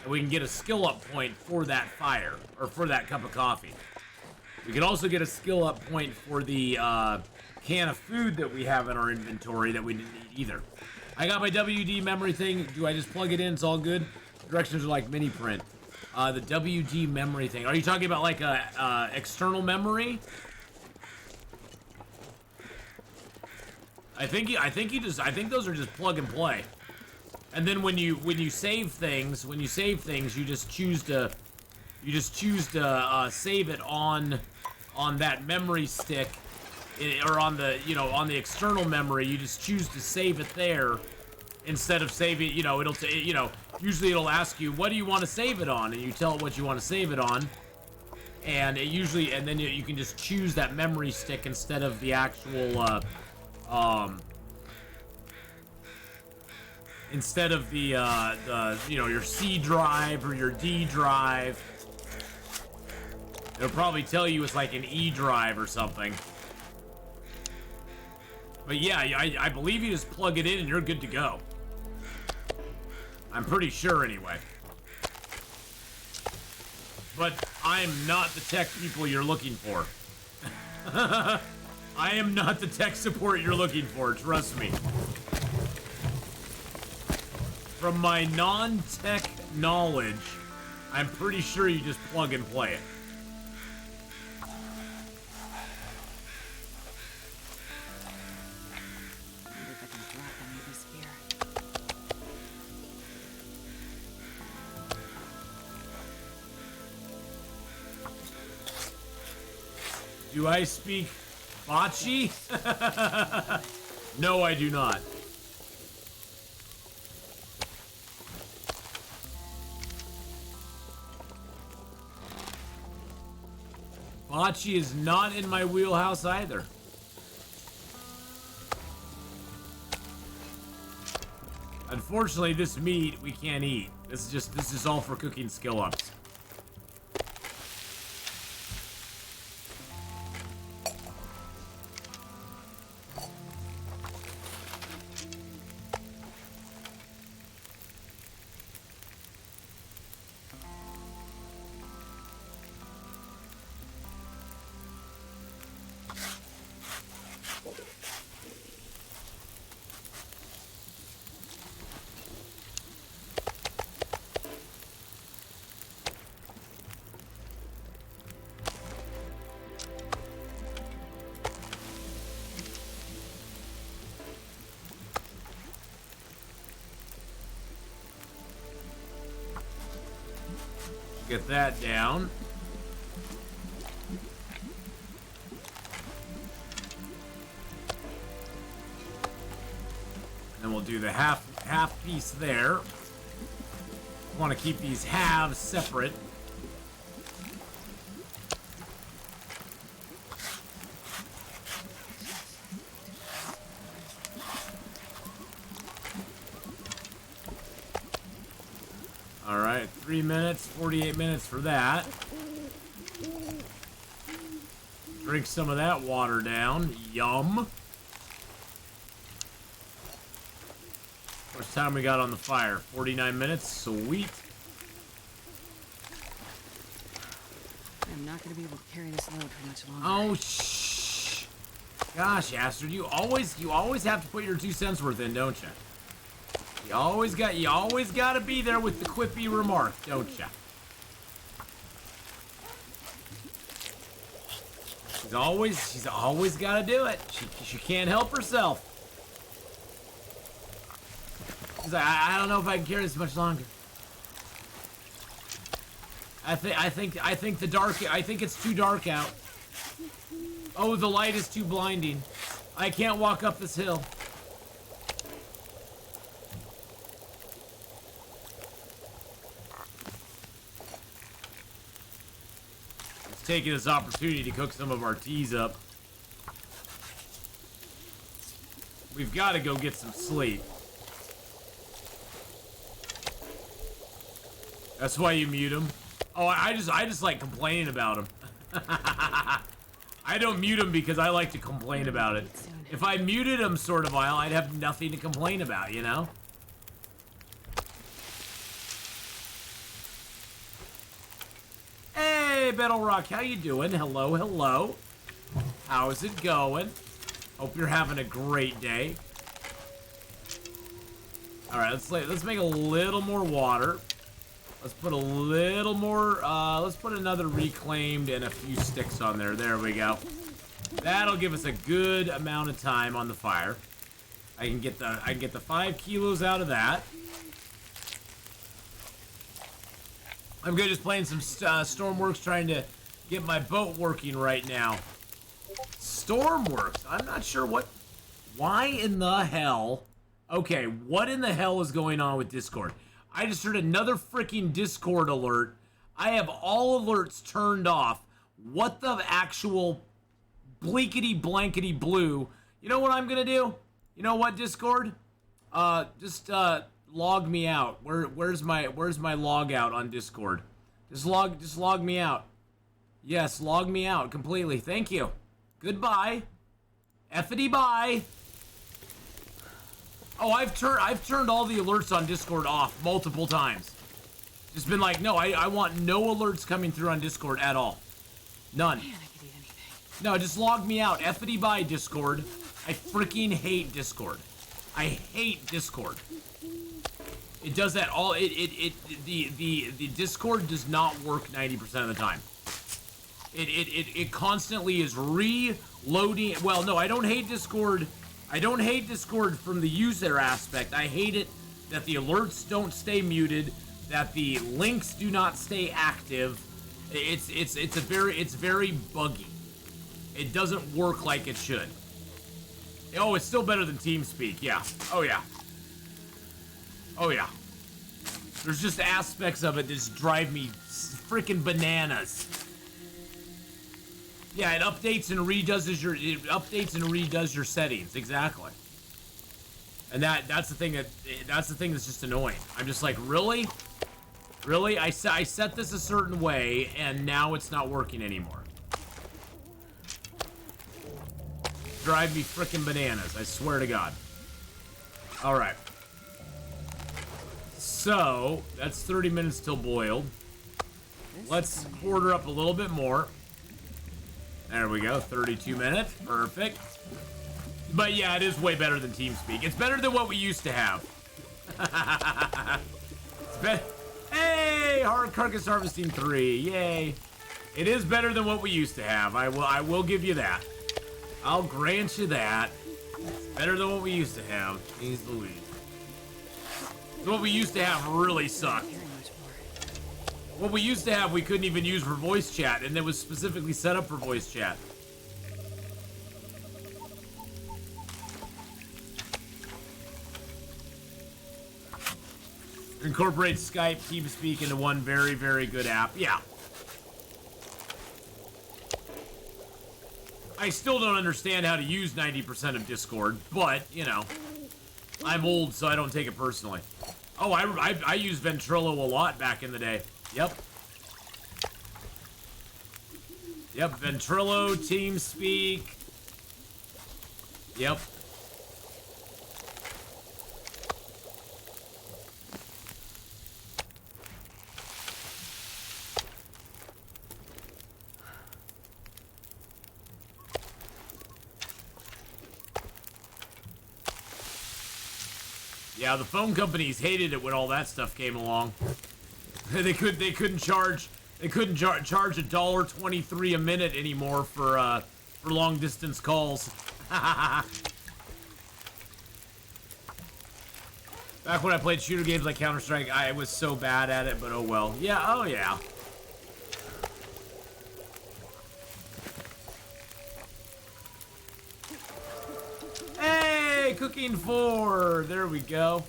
and we can get a skill up point for that fire, or for that cup of coffee. We can also get a skill up point for the can of food that we have in our inventory that we didn't eat either. I got my WD memory thing. Do I just plug it in? It's all good? Directions are like mini print. The WD memory thing. Are you talking about like a external memory? I think those are just plug and play. And then when you save things, you just choose to save it on that memory stick, or on the external memory. You just choose to save it there instead of saving. Usually it'll ask you, what do you want to save it on, and you tell it what you want to save it on, and then you can just choose that memory stick instead of the actual instead of the your C drive or your D drive. It'll probably tell you it's like an E drive or something. But yeah, I believe you just plug it in and you're good to go. I'm pretty sure anyway. But I'm not the tech people you're looking for. I am not the tech support you're looking for, trust me. From my non-tech knowledge, I'm pretty sure you just plug and play it. Wonder if I can drop any of this here. Do I speak bocce? No, I do not. Bocce is not in my wheelhouse either. Unfortunately, this meat we can't eat. This is all for cooking skill ups. Get that down. Then we'll do the half piece there. Want to keep these halves separate. All right, 3 minutes, 48 minutes for that. Drink some of that water down. Yum. How much time we got on the fire? 49 minutes. Sweet. I'm not gonna be able to carry this load for much longer. Oh, shh. Gosh, Astrid, you always have to put your 2 cents worth in, don't you? You always got to be there with the quippy remark, don't you? She's always got to do it. She can't help herself. She's like, I don't know if I can carry this much longer. I think it's too dark out. Oh, the light is too blinding. I can't walk up this hill. Taking this opportunity to cook some of our teas up. We've got to go get some sleep. That's why you mute him. Oh, I just like complaining about him. I don't mute him because I like to complain about it. If I muted him sort of while, I'd have nothing to complain about, you know? Hey, Battle Rock, how you doing? Hello, hello. How's it going? Hope you're having a great day. All right, let's make a little more water. Let's put a little more. Let's put another reclaimed and a few sticks on there. There we go. That'll give us a good amount of time on the fire. I can get the 5 kilos out of that. I'm good just playing some Stormworks, trying to get my boat working right now. Stormworks? I'm not sure what... Why in the hell... Okay, what in the hell is going on with Discord? I just heard another freaking Discord alert. I have all alerts turned off. What the actual bleakety blankety blue? You know what I'm gonna do? You know what, Discord? Just log me out. Where's my log out on Discord? Just log me out. Yes, log me out completely. Thank you. Goodbye. Effity bye. Oh, I've turned all the alerts on Discord off multiple times. Just been like, no, I want no alerts coming through on Discord at all. None. Man, I could eat anything. No, just log me out. Effity bye, Discord. I freaking hate Discord. I hate Discord. It does that all. The Discord does not work 90% of the time. It constantly is reloading. Well, no, I don't hate Discord. I don't hate Discord from the user aspect. I hate it that the alerts don't stay muted, that the links do not stay active. It's very buggy. It doesn't work like it should. Oh, it's still better than TeamSpeak. Yeah. Oh yeah. Oh yeah. There's just aspects of it that just drive me freaking bananas. Yeah, it updates and redoes your settings, exactly. And that's the thing that's just annoying. I'm just like, really? Really? I set this a certain way, and now it's not working anymore. Drive me frickin' bananas, I swear to God. Alright. So, that's 30 minutes till boiled. Let's quarter up a little bit more. There we go, 32 minutes, perfect. But yeah, it is way better than TeamSpeak. It's better than what we used to have. Hey, Hard Carcass Harvesting 3, yay. It is better than what we used to have. I will give you that. I'll grant you that. It's better than what we used to have. Jeez Louise. What we used to have really sucked. What we used to have, we couldn't even use for voice chat, and it was specifically set up for voice chat. Incorporate Skype, TeamSpeak into one very, very good app. Yeah. I still don't understand how to use 90% of Discord, but, you know, I'm old, so I don't take it personally. Oh, I used Ventrilo a lot back in the day. Yep. Yep, Ventrilo, TeamSpeak. Yep. Yeah, the phone companies hated it when all that stuff came along. They couldn't charge $1.23 a minute anymore for long distance calls. Back when I played shooter games like Counter-Strike, I was so bad at it, but oh well. Yeah, oh yeah. Hey, cooking 4. There we go.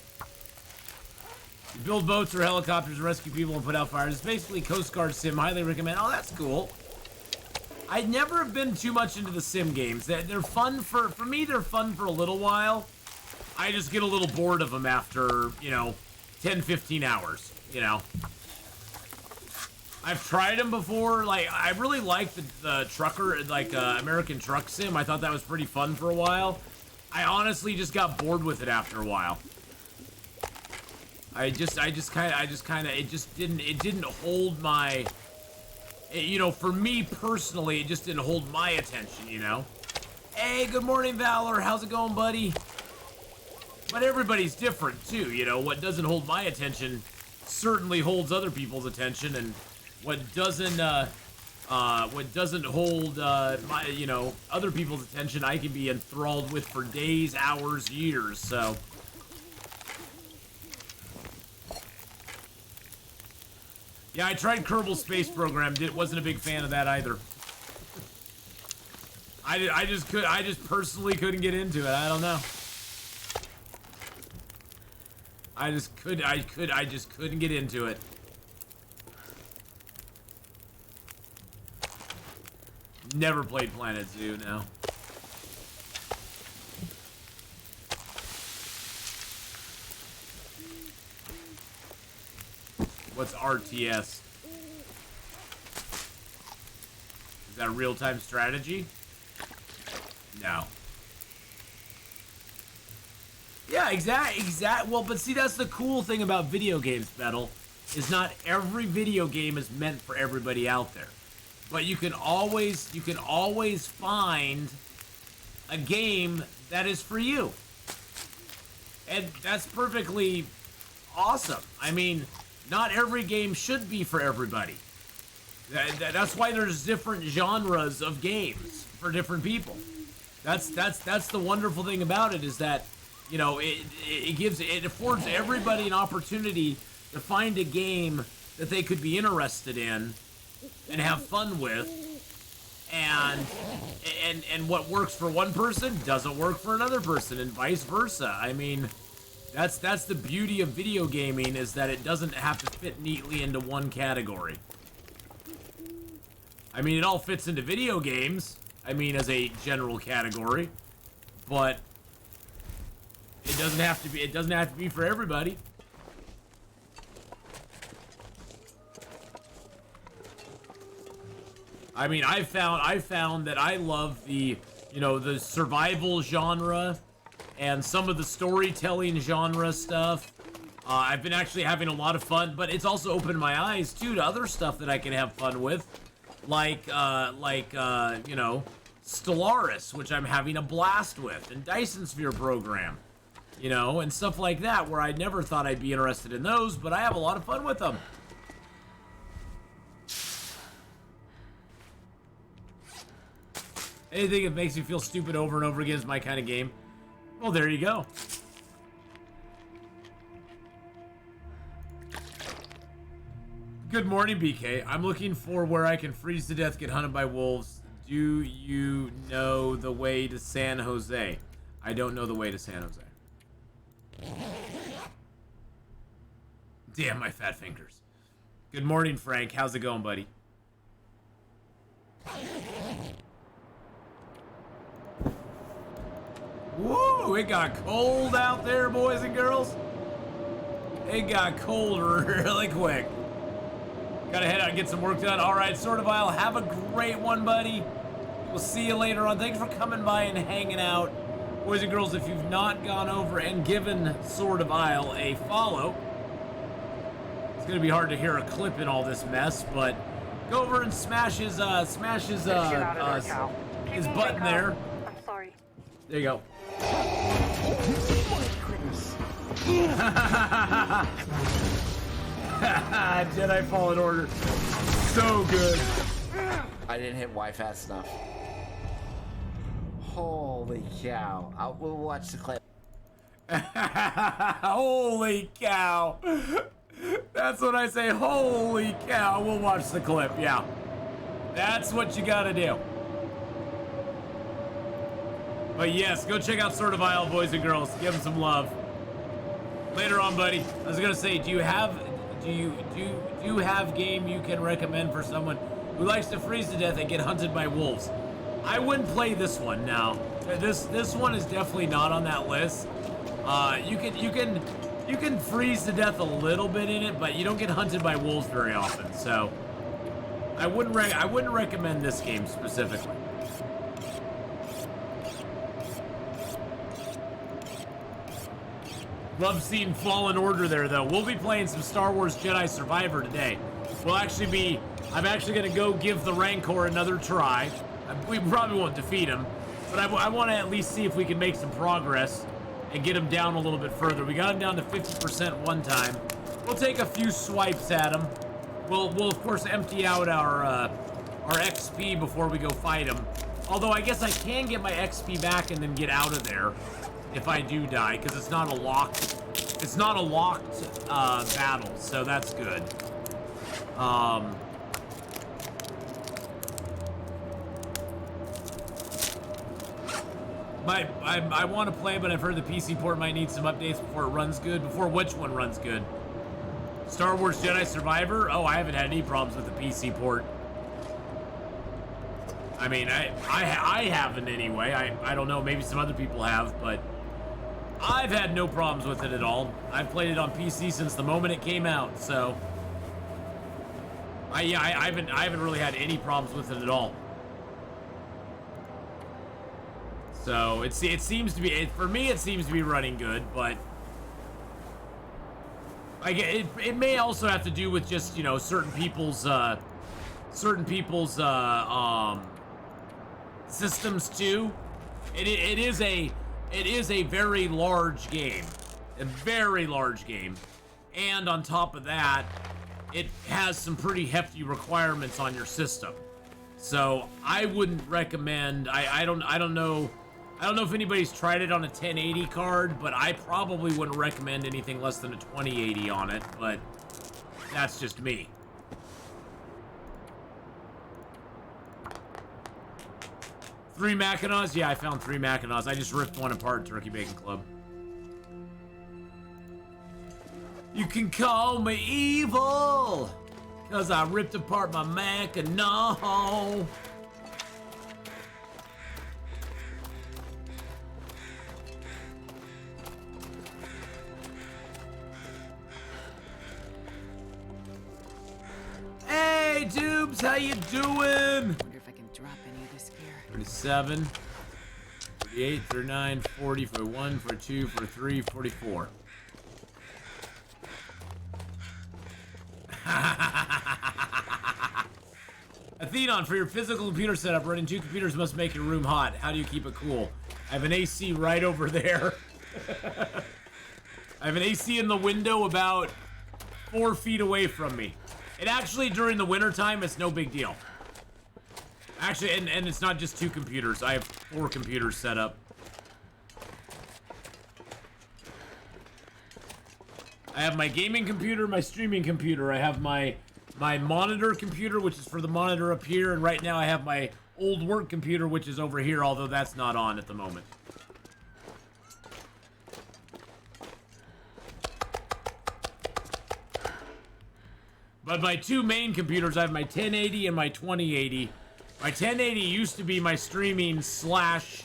You build boats or helicopters, rescue people, and put out fires. It's basically Coast Guard sim. Highly recommend. Oh, that's cool. I never have been too much into the sim games. They're fun for me. They're fun for a little while. I just get a little bored of them after, you know, 10, 15 hours. You know. I've tried them before. Like, I really liked the trucker, like American Truck Sim. I thought that was pretty fun for a while. I honestly just got bored with it after a while. It just didn't hold my, you know, for me personally, it just didn't hold my attention, you know? Hey, good morning, Valor. How's it going, buddy? But everybody's different, too, you know? What doesn't hold my attention certainly holds other people's attention, and what doesn't hold, my, you know, other people's attention, I can be enthralled with for days, hours, years, so... Yeah, I tried Kerbal Space Program. Wasn't a big fan of that either. I just personally couldn't get into it. I don't know. I just couldn't get into it. Never played Planet Zoo, no. What's RTS? Is that real-time strategy? No. Yeah, exact. Well, but see, that's the cool thing about video games, Bettle, is not every video game is meant for everybody out there. But you can always find a game that is for you. And that's perfectly awesome. I mean, not every game should be for everybody. That's why there's different genres of games for different people. That's the wonderful thing about it, is that, you know, it affords everybody an opportunity to find a game that they could be interested in and have fun with, and what works for one person doesn't work for another person, and vice versa. I mean, that's the beauty of video gaming, is that it doesn't have to fit neatly into one category. I mean, it all fits into video games. I mean, as a general category, but it doesn't have to be. It doesn't have to be for everybody. I mean, I found that I love the, you know, the survival genre and some of the storytelling genre stuff. I've been actually having a lot of fun, but it's also opened my eyes too to other stuff that I can have fun with, like you know, Stellaris, which I'm having a blast with, and Dyson Sphere program, you know, and stuff like that, where I never thought I'd be interested in those, but I have a lot of fun with them. Anything that makes me feel stupid over and over again is my kind of game. Well, there you go. Good morning, BK. I'm looking for where I can freeze to death, get hunted by wolves. Do you know the way to San Jose? I don't know the way to San Jose. Damn, my fat fingers. Good morning, Frank. How's it going, buddy? Woo! It got cold out there, boys and girls. It got cold really quick. Gotta head out and get some work done. All right, Sword of Isle, have a great one, buddy. We'll see you later on. Thanks for coming by and hanging out. Boys and girls, if you've not gone over and given Sword of Isle a follow, it's gonna be hard to hear a clip in all this mess, but go over and smash his button there. I'm sorry. There you go. Jedi Fallen Order. So good. I didn't hit Y fast enough. Holy cow. We'll watch the clip. Holy cow. That's what I say. Holy cow. We'll watch the clip. Yeah. That's what you gotta do. But yes, go check out Sword of Isle, boys and girls. Give them some love. Later on, buddy. I was gonna say, do you have game you can recommend for someone who likes to freeze to death and get hunted by wolves? I wouldn't play this one now. This one is definitely not on that list. You can freeze to death a little bit in it, but you don't get hunted by wolves very often. So I wouldn't recommend this game specifically. Love seeing Fallen Order there, though. We'll be playing some Star Wars Jedi Survivor today. I'm actually going to go give the Rancor another try. We probably won't defeat him, but I want to at least see if we can make some progress and get him down a little bit further. We got him down to 50% one time. We'll take a few swipes at him. We'll of course empty out our XP before we go fight him. Although I guess I can get my XP back and then get out of there if I do die, because it's not a locked battle, so that's good. I want to play, but I've heard the PC port might need some updates before it runs good. Before which one runs good? Star Wars Jedi Survivor? Oh, I haven't had any problems with the PC port. I mean, I haven't anyway. I don't know, maybe some other people have, but I've had no problems with it at all. I've played it on PC since the moment it came out, so I haven't really had any problems with it at all. So it seems to be, for me it seems to be running good, but it may also have to do with just, you know, certain people's systems too. It is a very large game, and on top of that, it has some pretty hefty requirements on your system. So I wouldn't recommend. I don't know if anybody's tried it on a 1080 card, but I probably wouldn't recommend anything less than a 2080 on it. But that's just me. Three Mackinaws? Yeah, I found 3 Mackinaws. I just ripped one apart, Turkey Bacon Club. You can call me evil. Cause I ripped apart my Mac and no. Hey, Dubes, how you doing? Wonder if I can drop any of this gear. 37, 38, 39, 40, 41, 42, 43, 44. Atheenon, for your physical computer setup, running 2 computers must make your room hot. How do you keep it cool? I have an AC right over there. I have an AC in the window about 4 feet away from me. And actually, during the wintertime, it's no big deal. Actually, and it's not just 2 computers. I have 4 computers set up. I have my gaming computer, my streaming computer. I have my monitor computer, which is for the monitor up here. And right now I have my old work computer, which is over here, although that's not on at the moment. But my 2 main computers, I have my 1080 and my 2080. My 1080 used to be my streaming slash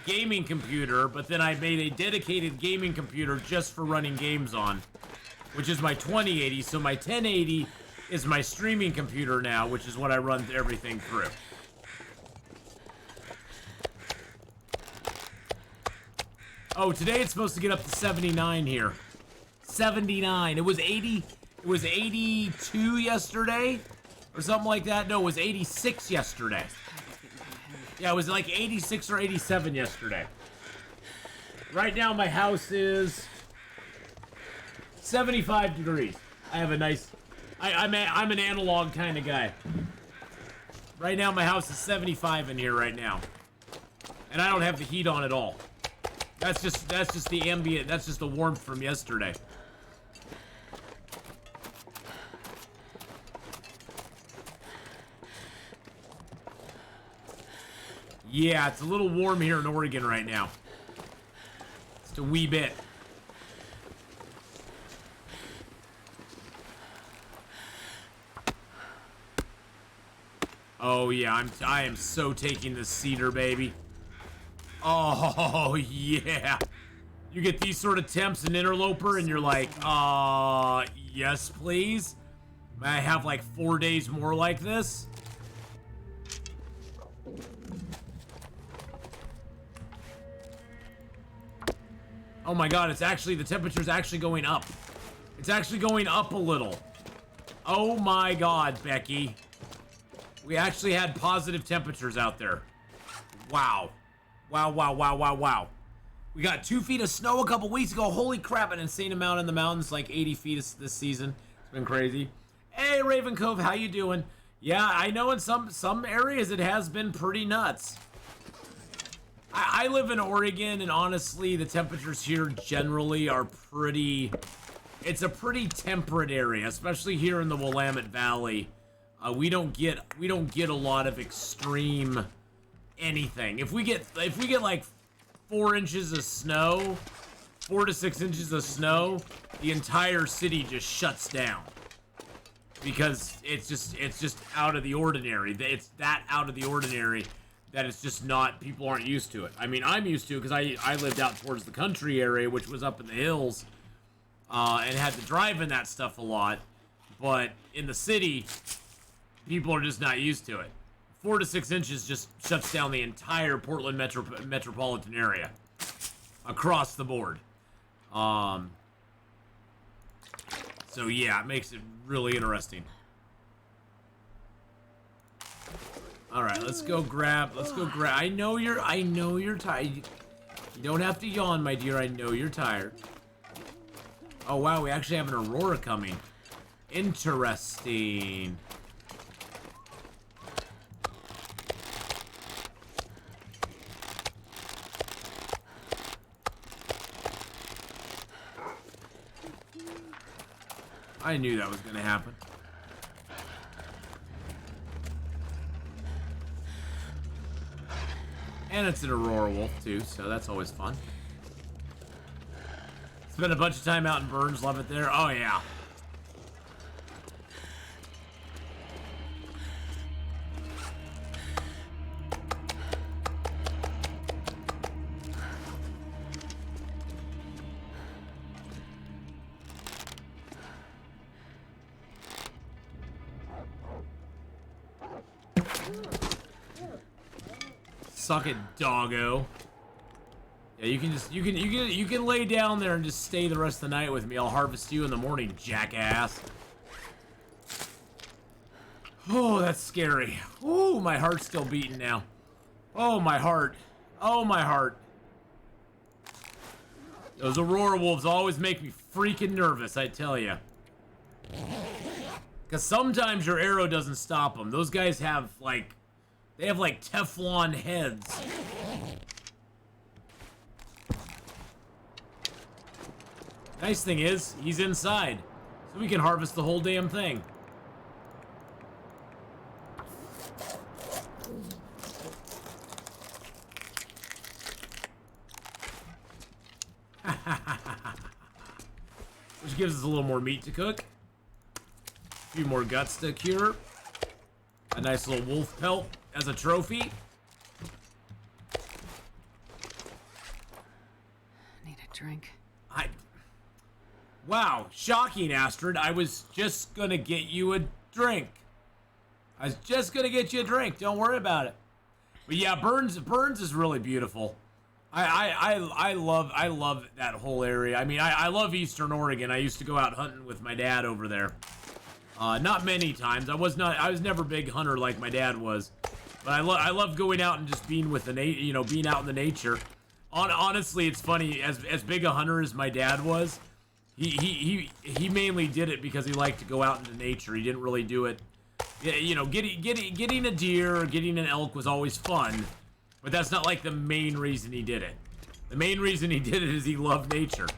gaming computer, but then I made a dedicated gaming computer just for running games on, which is my 2080. So my 1080 is my streaming computer now, which is what I run everything through. Oh, today it's supposed to get up to 79 here. 79. It was 80. It was 82 yesterday, or something like that. No, it was 86 yesterday. Yeah, it was like 86 or 87 yesterday. Right now, my house is 75 degrees. I have a nice... I'm an analog kind of guy. Right now, my house is 75 in here right now. And I don't have the heat on at all. That's just the ambient, that's just the warmth from yesterday. Yeah, it's a little warm here in Oregon right now. Just a wee bit. Oh yeah, I am so taking this cedar, baby. Oh yeah. You get these sort of temps in Interloper and you're like, yes please. May I have like 4 days more like this? Oh my god, it's actually, the temperature's actually going up. It's actually going up a little. Oh my god, Becky. We actually had positive temperatures out there. Wow. Wow, wow, wow, wow, wow. We got 2 feet of snow a couple weeks ago. Holy crap, an insane amount in the mountains, like 80 feet this season. It's been crazy. Hey, Raven Cove, how you doing? Yeah, I know in some areas it has been pretty nuts. I live in Oregon, and honestly, the temperatures here generally are pretty... It's a pretty temperate area, especially here in the Willamette Valley. We don't get a lot of extreme anything. If we get like 4 inches of snow, 4 to 6 inches of snow, the entire city just shuts down because it's just out of the ordinary. It's that out of the ordinary that it's just not, people aren't used to it. I mean, I'm used to it because I lived out towards the country area, which was up in the hills, and had to drive in that stuff a lot. But in the city, people are just not used to it. 4 to 6 inches just shuts down the entire Portland metropolitan area across the board. So yeah, it makes it really interesting. All right, let's go grab. I know you're tired. You don't have to yawn, my dear. I know you're tired. Oh wow, we actually have an aurora coming. Interesting. I knew that was gonna happen. And it's an Aurora Wolf too, so that's always fun. Spent a bunch of time out in Burns, love it there. Oh yeah. Suck it, doggo. Yeah, you can lay down there and just stay the rest of the night with me. I'll harvest you in the morning, jackass. Oh, that's scary. Oh, my heart's still beating now. Oh, my heart. Oh, my heart. Those Aurora Wolves always make me freaking nervous, I tell you. Because sometimes your arrow doesn't stop them. Those guys have, like, they have, like, Teflon heads. Nice thing is, he's inside. So we can harvest the whole damn thing. Which gives us a little more meat to cook. A few more guts to cure. A nice little wolf pelt as a trophy. Need a drink. Wow, shocking, Astrid. I was just gonna get you a drink. I was just gonna get you a drink. Don't worry about it. But yeah, Burns is really beautiful. I love that whole area. I mean, I love Eastern Oregon. I used to go out hunting with my dad over there. Not many times. I was never a big hunter like my dad was. But I love going out and just being with the being out in the nature. Honestly, it's funny, as big a hunter as my dad was, he mainly did it because he liked to go out into nature. He didn't really do it. You know, getting a deer or getting an elk was always fun, but that's not like the main reason he did it. The main reason he did it is he loved nature.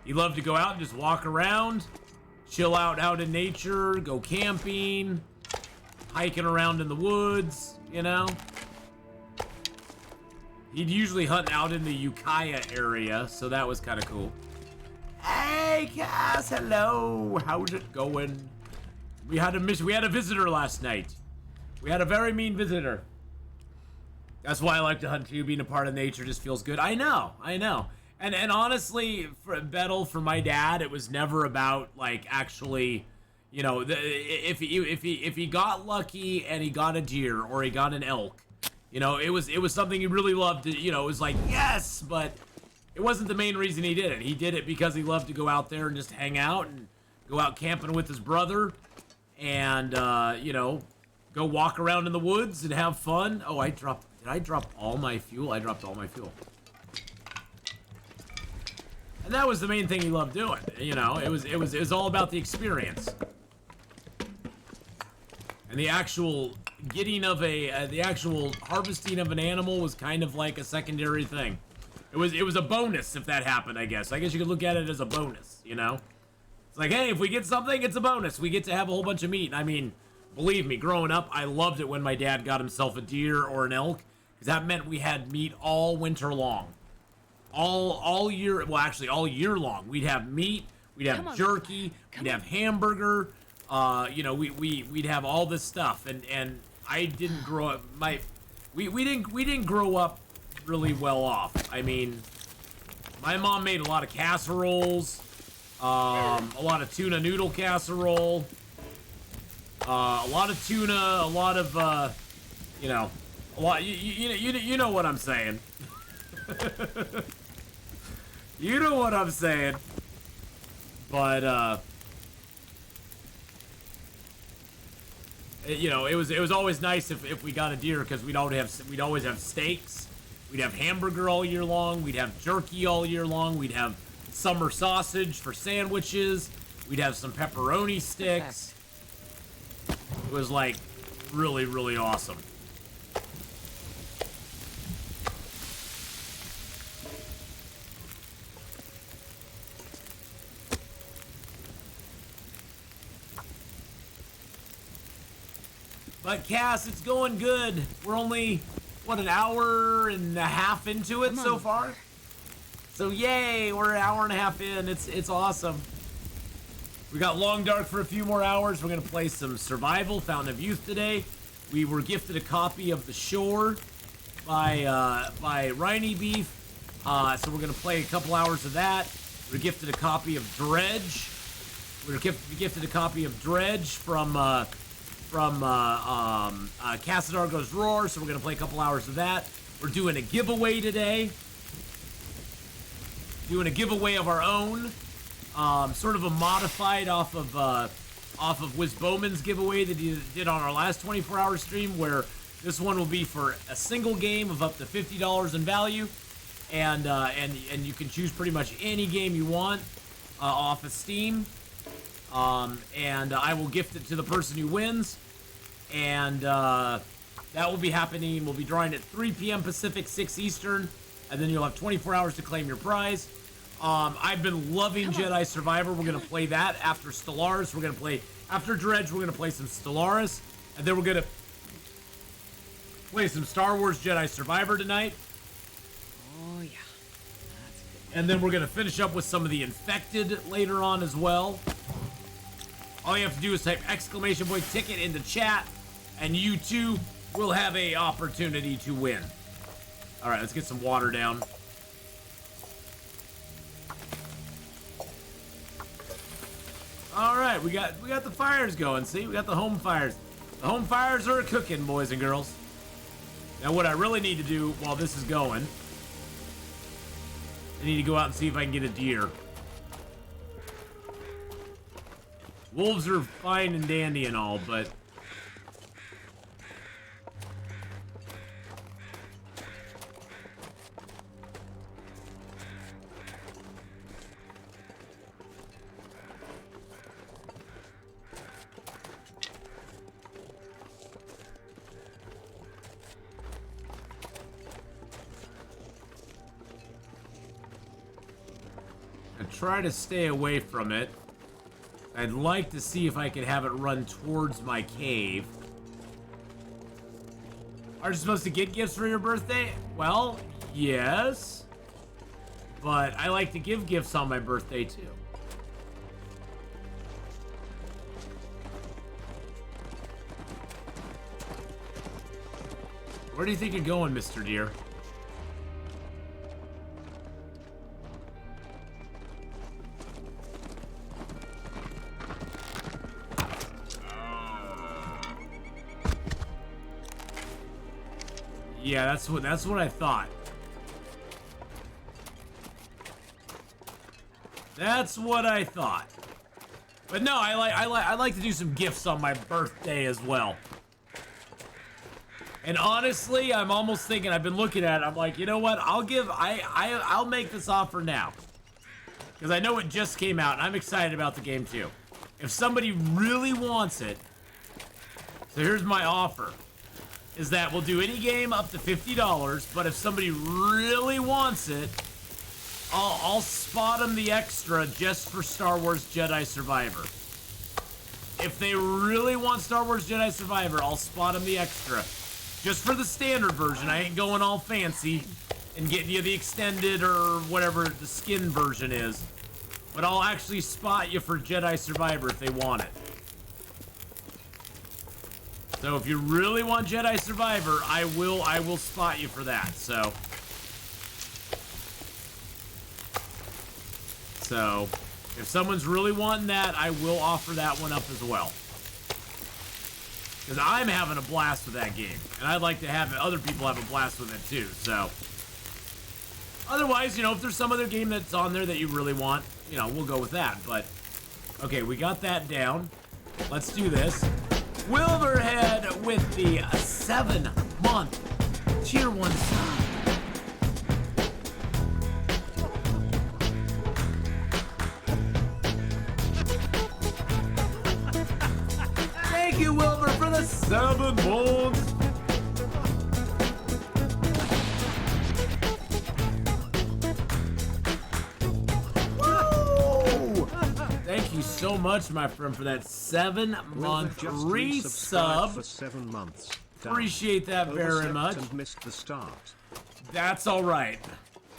He loved to go out and just walk around, chill out in nature, go camping, hiking around in the woods, you know? He'd usually hunt out in the Ukiah area, so that was kind of cool. Hey, Cass, hello. How's it going? We had a visitor last night. We had a very mean visitor. That's why I like to hunt too. Being a part of nature just feels good. I know. And honestly, for Bettel, for my dad, it was never about like actually, you know, if he got lucky and he got a deer or he got an elk, you know, it was something he really loved. You know, it was like yes, but it wasn't the main reason he did it. He did it because he loved to go out there and just hang out and go out camping with his brother and, you know, go walk around in the woods and have fun. Oh, did I drop all my fuel? I dropped all my fuel. And that was the main thing he loved doing. You know, it was all about the experience. And the actual getting of the actual harvesting of an animal was kind of like a secondary thing. It was a bonus if that happened, I guess. I guess you could look at it as a bonus, you know? It's like, hey, if we get something, it's a bonus. We get to have a whole bunch of meat. I mean, believe me, growing up, I loved it when my dad got himself a deer or an elk, because that meant we had meat all winter long. All year, well, actually, all year long. We'd have meat, we'd have jerky, we'd have hamburger, you know, we'd have all this stuff, and I didn't grow up, we didn't grow up really well off. I mean, my mom made a lot of casseroles, a lot of tuna noodle casserole, a lot of tuna, a lot of, you know, a lot, you know what I'm saying. You know what I'm saying. But, you know, it was always nice if we got a deer because we'd always have steaks. We'd have hamburger all year long. We'd have jerky all year long. We'd have summer sausage for sandwiches. We'd have some pepperoni sticks. It was like really, really awesome. But Cass, it's going good. We're only, what, an hour and a half into it so far? So yay, we're an hour and a half in. It's awesome. We got Long Dark for a few more hours. We're gonna play some Survival, Fountain of Youth today. We were gifted a copy of The Shore by Rhiney Beef. So we're gonna play a couple hours of that. We're gifted a copy of Dredge. We're gifted a copy of Dredge from from Casadargo's Roar, so we're gonna play a couple hours of that. We're doing a giveaway today. Doing a giveaway of our own, sort of a modified off of Wiz Bowman's giveaway that he did on our last 24-hour stream, where this one will be for a single game of up to $50 in value, and you can choose pretty much any game you want off of Steam, and I will gift it to the person who wins, and that will be happening. We'll be drawing at 3 p.m. Pacific, 6 Eastern, and then you'll have 24 hours to claim your prize. I've been loving Jedi Survivor. We're gonna play that after Stellaris. We're gonna play after Dredge. We're gonna play some Stellaris, and then we're gonna play some Star Wars Jedi Survivor tonight. Oh, yeah. That's good. And then we're gonna finish up with some of the Infected later on as well. All you have to do is type !ticket into chat, and you too will have a opportunity to win. All right, let's get some water down. All right, we got the fires going. See, we got the home fires. The home fires are cooking, boys and girls. Now, what I really need to do while this is going, I need to go out and see if I can get a deer. Wolves are fine and dandy and all, but try to stay away from it. I'd like to see if I could have it run towards my cave. Are you supposed to get gifts for your birthday? Well, yes. But I like to give gifts on my birthday too. Where do you think you're going, Mr. Deer? Yeah, that's what I thought. That's what I thought. But no, I like to do some gifts on my birthday as well. And honestly, I'm almost thinking, I've been looking at it, I'm like, you know what? I'll make this offer now. Because I know it just came out and I'm excited about the game too. If somebody really wants it, so here's my offer. Is that we'll do any game up to $50, but if somebody really wants it, I'll spot them the extra just for Star Wars Jedi Survivor. If they really want Star Wars Jedi Survivor, I'll spot them the extra. Just for the standard version. I ain't going all fancy and getting you the extended or whatever the skin version is. But I'll actually spot you for Jedi Survivor if they want it. So if you really want Jedi Survivor, I will spot you for that. So if someone's really wanting that, I will offer that one up as well. Because I'm having a blast with that game, and I'd like to have other people have a blast with it too. So otherwise, you know, if there's some other game that's on there that you really want, you know, we'll go with that. But okay, we got that down. Let's do this. Wilburhead with the 7-month Tier 1 sub. Thank you, Wilbur, for the 7 months. Woo! Thank you so much, my friend, for that 7-month resub. For 7 months. Appreciate that very much. And missed the start. That's all right.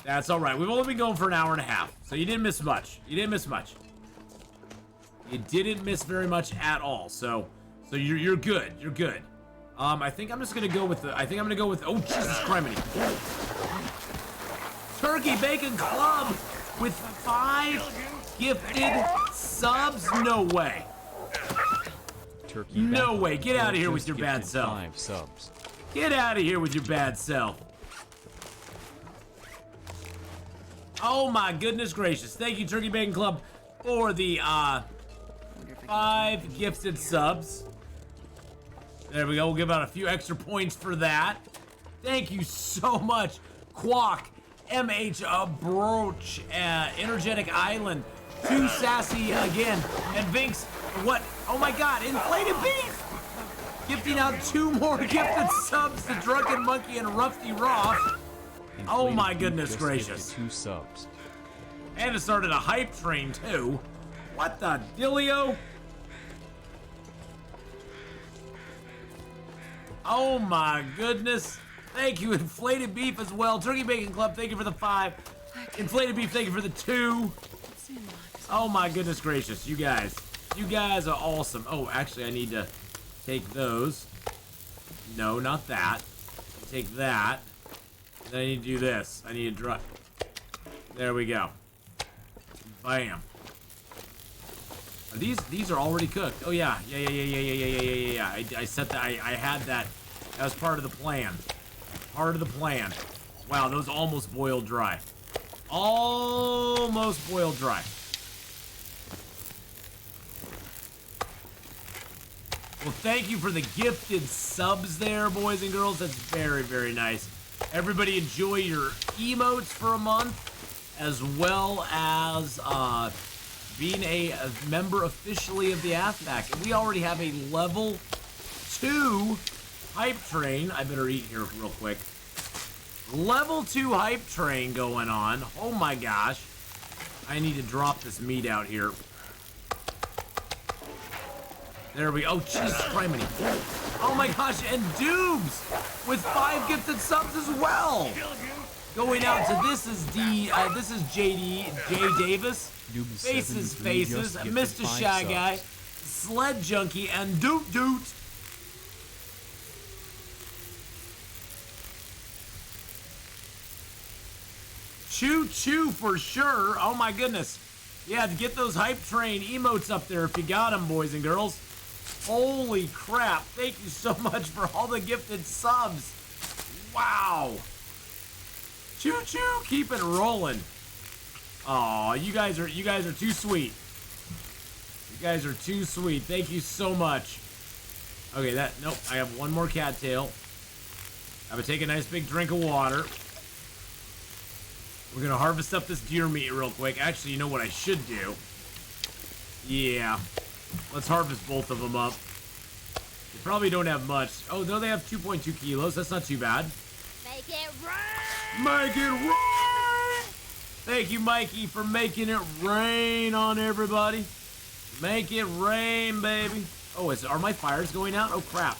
That's all right. We've only been going for an hour and a half, so you didn't miss much. You didn't miss much. You didn't miss very much at all. So you're good. You're good. I think I'm just gonna go with oh, Jesus criminy. Turkey Bacon Club with 5 gifted subs. No way. Turkey. No way. Get out of here Just with your bad gifted self. 5 subs. Get out of here with your bad self. Oh my goodness gracious. Thank you, Turkey Bacon Club, for the 5 gifted subs. There we go. We'll give out a few extra points for that. Thank you so much. Quack, MH Broach, Energetic Island, Too Sassy again, and Vinx. What? Oh my god, Inflated Beef! Gifting out 2 more gifted subs to Drunken Monkey and Rufty Roth. Oh my goodness gracious. 2 subs. And it started a hype train too. What the dealio? Oh my goodness. Thank you, Inflated Beef as well. Turkey Bacon Club, thank you for the 5. Inflated Beef, thank you for the 2. Oh my goodness gracious, you guys. You guys are awesome. Oh, actually I need to take those. No, not that. Take that. Then I need to do this. I need to drop. There we go. Bam. These are already cooked. Oh yeah. Yeah. I set that. I had that. That was part of the plan. Part of the plan. Wow, those almost boiled dry. Almost boiled dry. Well, thank you for the gifted subs there, boys and girls. That's very, very nice. Everybody enjoy your emotes for a month, as well as being a member officially of the Athpack. And we already have a level 2 hype train. I better eat here real quick. Level 2 hype train going on. Oh my gosh. I need to drop this meat out here. There we go. Oh, Jesus Criminy. Oh my gosh, and Doobs with 5 gifted subs as well. Going out to this is JD, J Davis, Faces, Mr. Shy Guy, Sled Junkie, and Doot Doot. Choo choo for sure. Oh my goodness. Yeah, to get those hype train emotes up there if you got them, boys and girls. Holy crap. Thank you so much for all the gifted subs. Wow. Choo choo. Keep it rolling. Aw, you guys are too sweet. You guys are too sweet. Thank you so much. Okay, nope, I have one more cattail. I'm gonna take a nice big drink of water. We're gonna harvest up this deer meat real quick. Actually, you know what I should do? Yeah. Let's harvest both of them up. They probably don't have much. Oh, no, they have 2.2 kilos. That's not too bad. Make it rain! Make it rain! Thank you, Mikey, for making it rain on everybody. Make it rain, baby. Oh, are my fires going out? Oh, crap.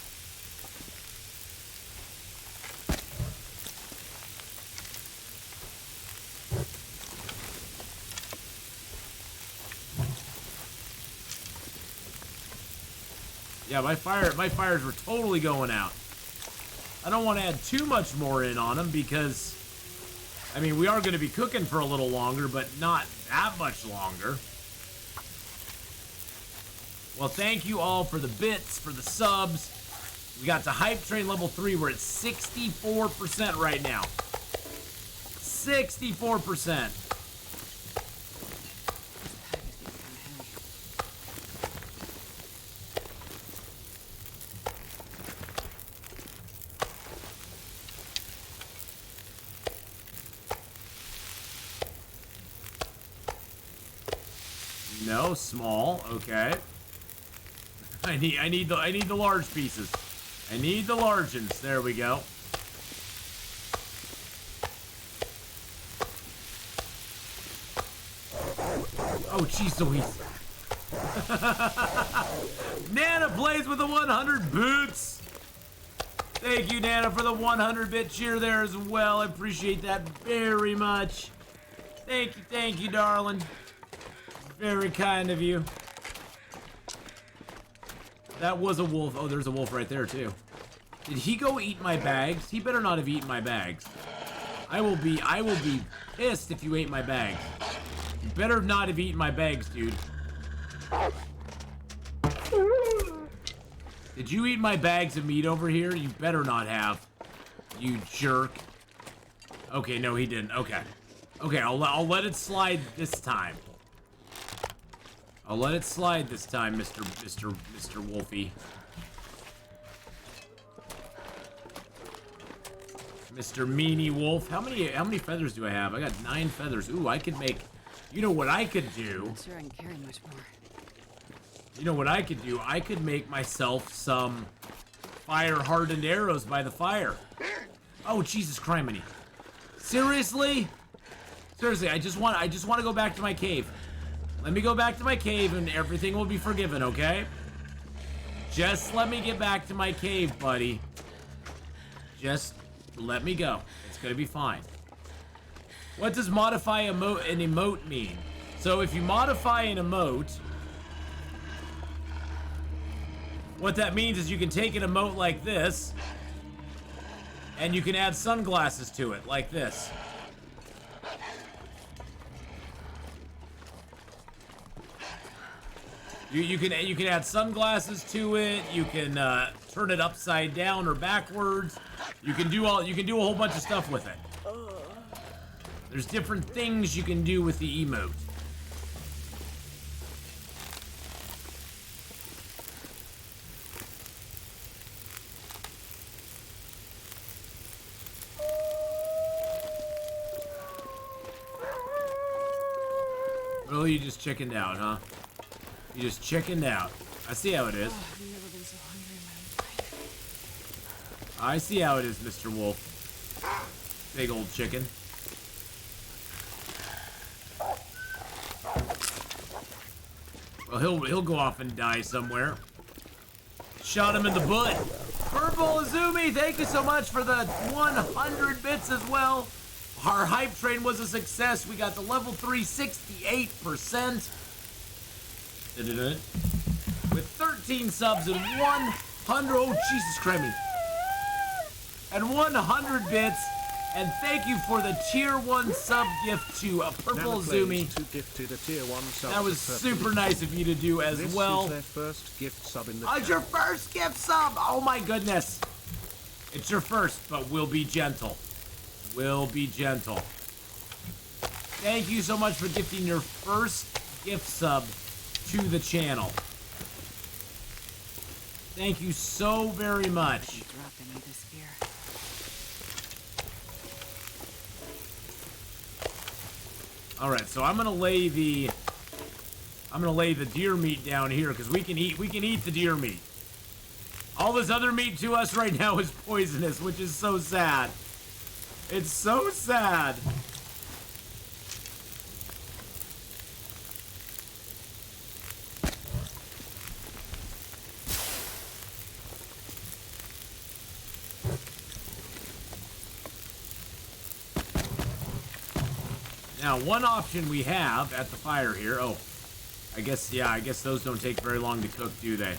Yeah, my fires were totally going out. I don't want to add too much more in on them because, I mean, we are going to be cooking for a little longer, but not that much longer. Well, thank you all for the bits, for the subs. We got to Hype Train level 3. We're at 64% right now. 64%. No, small. Okay. I need the large pieces. I need the large ones. There we go. Oh, jeez Louise. Nana plays with the 100 boots. Thank you, Nana, for the 100-bit cheer there as well. I appreciate that very much. Thank you, darling. Very kind of you. That was a wolf. Oh, there's a wolf right there, too. Did he go eat my bags? He better not have eaten my bags. I will be pissed if you ate my bags. You better not have eaten my bags, dude. Did you eat my bags of meat over here? You better not have. You jerk. Okay, no, he didn't. Okay. Okay, I'll let it slide this time. I'll let it slide this time, Mr. Wolfie. Mr. Meanie Wolf. How many feathers do I have? I got 9 feathers. Ooh, I could make... You know what I could do? Not sure I can carry much more. You know what I could do? I could make myself some fire-hardened arrows by the fire. Oh, Jesus criminy. Seriously? Seriously, I just want to go back to my cave. Let me go back to my cave and everything will be forgiven, okay? Just let me get back to my cave, buddy. Just let me go. It's gonna be fine. What does modify an emote mean? So if you modify an emote, what that means is you can take an emote like this, and you can add sunglasses to it, like this. You can add sunglasses to it. You can turn it upside down or backwards. You can do a whole bunch of stuff with it. There's different things you can do with the emote. Oh, you just chickened out, huh? You just chickened out. I see how it is. Oh, I've never been so hungry in my life. I see how it is, Mr. Wolf. Big old chicken. Well, he'll go off and die somewhere. Shot him in the butt. Purple Azumi, thank you so much for the 100 bits as well. Our hype train was a success. We got to level 3, 68%. With 13 subs and 100, oh Jesus Christ. And 100 bits. And thank you for the tier 1 sub gift to Purple Azumi. That was super nice of you to do as well. This is their first gift sub in the it's your first gift sub! Oh my goodness. It's your first, but we'll be gentle. We'll be gentle. Thank you so much for gifting your first gift sub to the channel. Thank you so very much. Dropping me this year. All right, so I'm gonna lay the deer meat down here because we can eat the deer meat. All this other meat to us right now is poisonous, which is so sad. It's so sad. Now, one option we have at the fire here. Oh, I guess those don't take very long to cook, do they?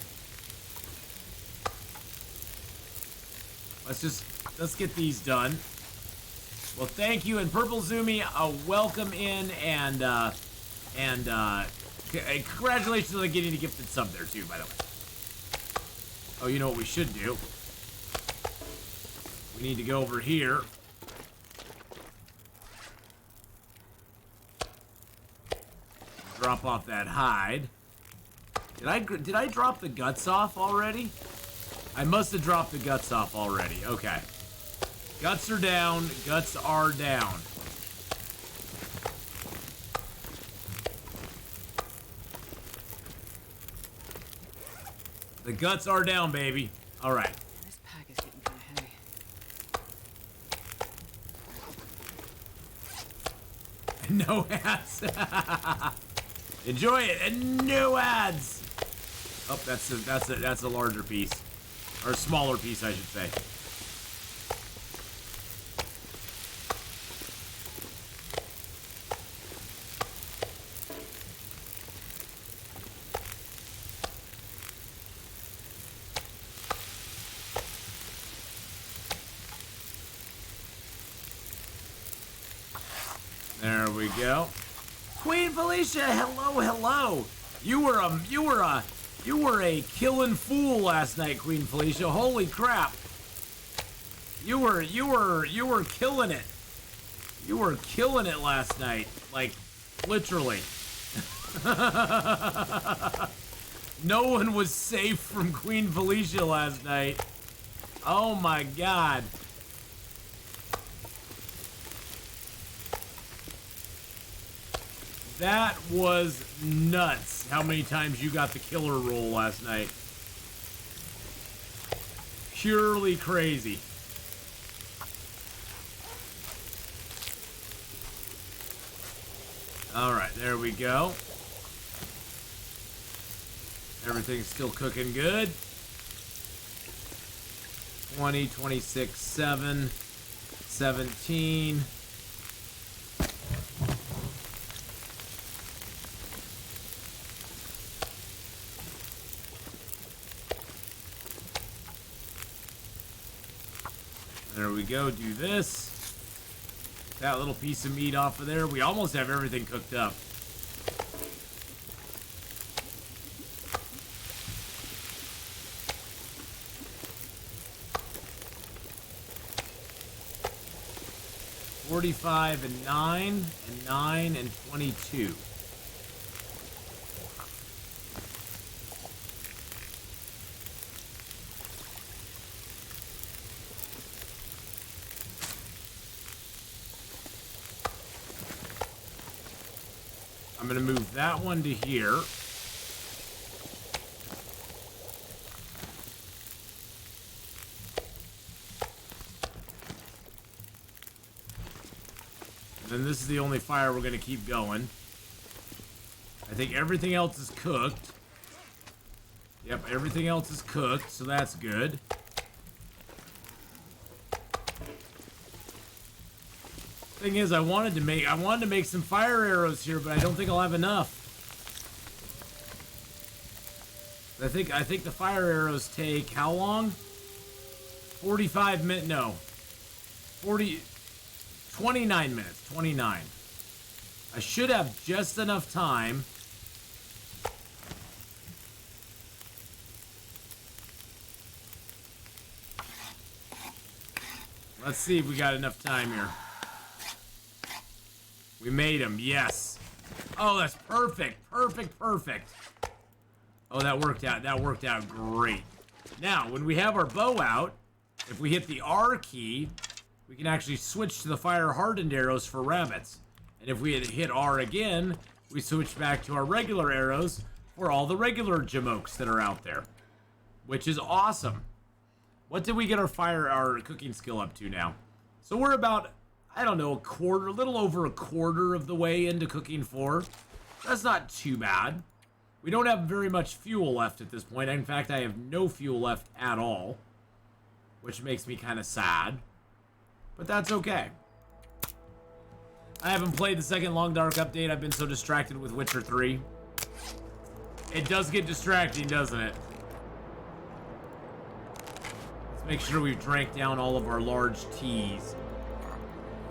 Let's get these done. Well, thank you, and Purple Zumi, welcome in, and congratulations on getting a gifted sub there too, by the way. Oh, you know what we should do? We need to go over here. Drop off that hide. Did I drop the guts off already? I must have dropped the guts off already. Okay. Guts are down. Guts are down. The guts are down, baby. All right. This pack is getting kind of heavy. No ads. Enjoy it, and no ads. Oh, that's a larger piece, or a smaller piece, I should say. There we go. Queen Felicia, hello, hello. You were a You were a killing fool last night, Queen Felicia. Holy crap. You were killing it. You were killing it last night. Like, literally. No one was safe from Queen Felicia last night. Oh my god. That was nuts how many times you got the killer roll last night. Purely crazy. Alright, there we go. Everything's still cooking good. 20, 26, 7, 17. There we go, do this. That little piece of meat off of there. We almost have everything cooked up. $45 and 9 and 9 and 22. I'm going to move that one to here. And then this is the only fire we're going to keep going. I think everything else is cooked. Yep, everything else is cooked, so that's good. Thing is, I wanted to make some fire arrows here, but I don't think I'll have enough. I think the fire arrows take how long? 45 minutes. No, 29 minutes. 29. I should have just enough time. Let's see if we got enough time here. We made him, yes. Oh, that's perfect, perfect, perfect. Oh, that worked out great. Now, when we have our bow out, if we hit the R key, we can actually switch to the fire-hardened arrows for rabbits. And if we hit R again, we switch back to our regular arrows for all the regular jamokes that are out there. Which is awesome. What did we get our cooking skill up to now? So we're about, I don't know, a little over a quarter of the way into cooking 4. That's not too bad. We don't have very much fuel left at this point. In fact, I have no fuel left at all, which makes me kind of sad, but that's okay. I haven't played the second Long Dark update. I've been so distracted with Witcher 3. It does get distracting, doesn't it? Let's make sure we've drank down all of our large teas.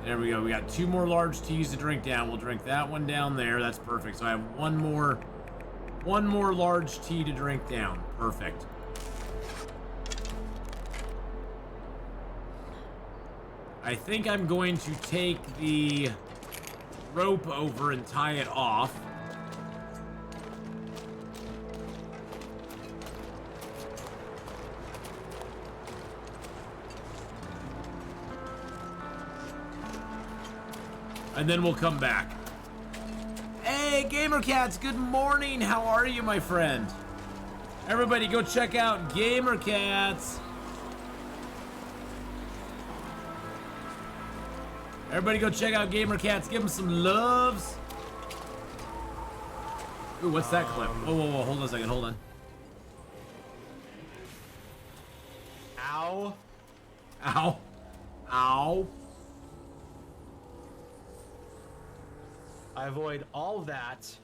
There we go. We got 2 more large teas to drink down. We'll drink that one down there. That's perfect. So I have one more large tea to drink down. Perfect. I think I'm going to take the rope over and tie it off. And then we'll come back. Hey, GamerCats, good morning. How are you, my friend? Everybody go check out GamerCats. Everybody go check out GamerCats. Give them some loves. Ooh, what's that clip? Whoa, whoa, whoa. Hold on a second. Hold on. Ow. Ow. Ow. I avoid all that.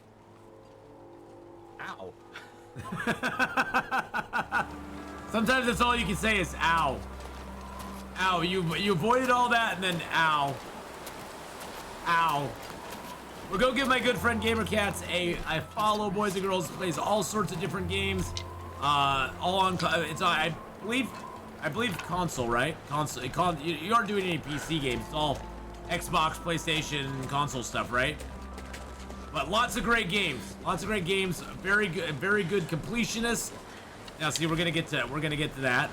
Ow. Sometimes that's all you can say is ow. Ow. You avoided all that and then ow. Ow. Well, go give my good friend GamerCats a follow, boys and girls. Plays all sorts of different games. All on it's I believe console, right? Console. You aren't doing any PC games. It's all Xbox, PlayStation, console stuff, right? But lots of great games. Lots of great games. Very good completionists. Now, see, we're gonna get to that.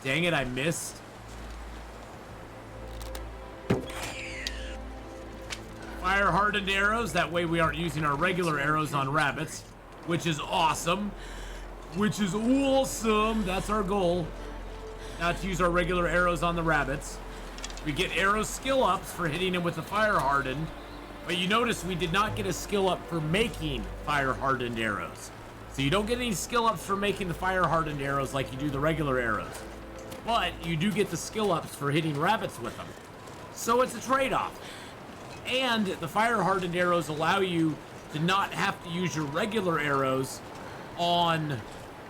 Dang it, I missed. Fire hardened arrows. That way we aren't using our regular arrows on rabbits, which is awesome. That's our goal. Not to use our regular arrows on the rabbits. We get arrow skill ups for hitting them with the fire hardened, but you notice we did not get a skill up for making fire hardened arrows. So you don't get any skill ups for making the fire hardened arrows like you do the regular arrows, but you do get the skill ups for hitting rabbits with them. So it's a trade-off. And the fire hardened arrows allow you to not have to use your regular arrows on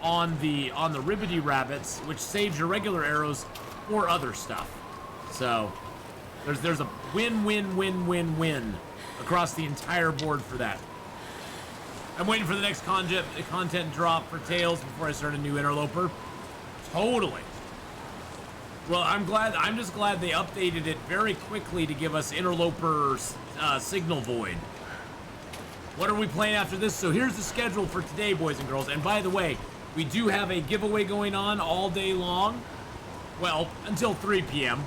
the ribbity rabbits, which saves your regular arrows for other stuff. So there's a win across the entire board for that. I'm waiting for the next content drop for Tails before I start a new Interloper. Totally. Well, I'm just glad they updated it very quickly to give us Interloper Signal Void. What are we playing after this? So here's the schedule for today, boys and girls. And by the way, we do have a giveaway going on all day long. Well, until 3 p.m.,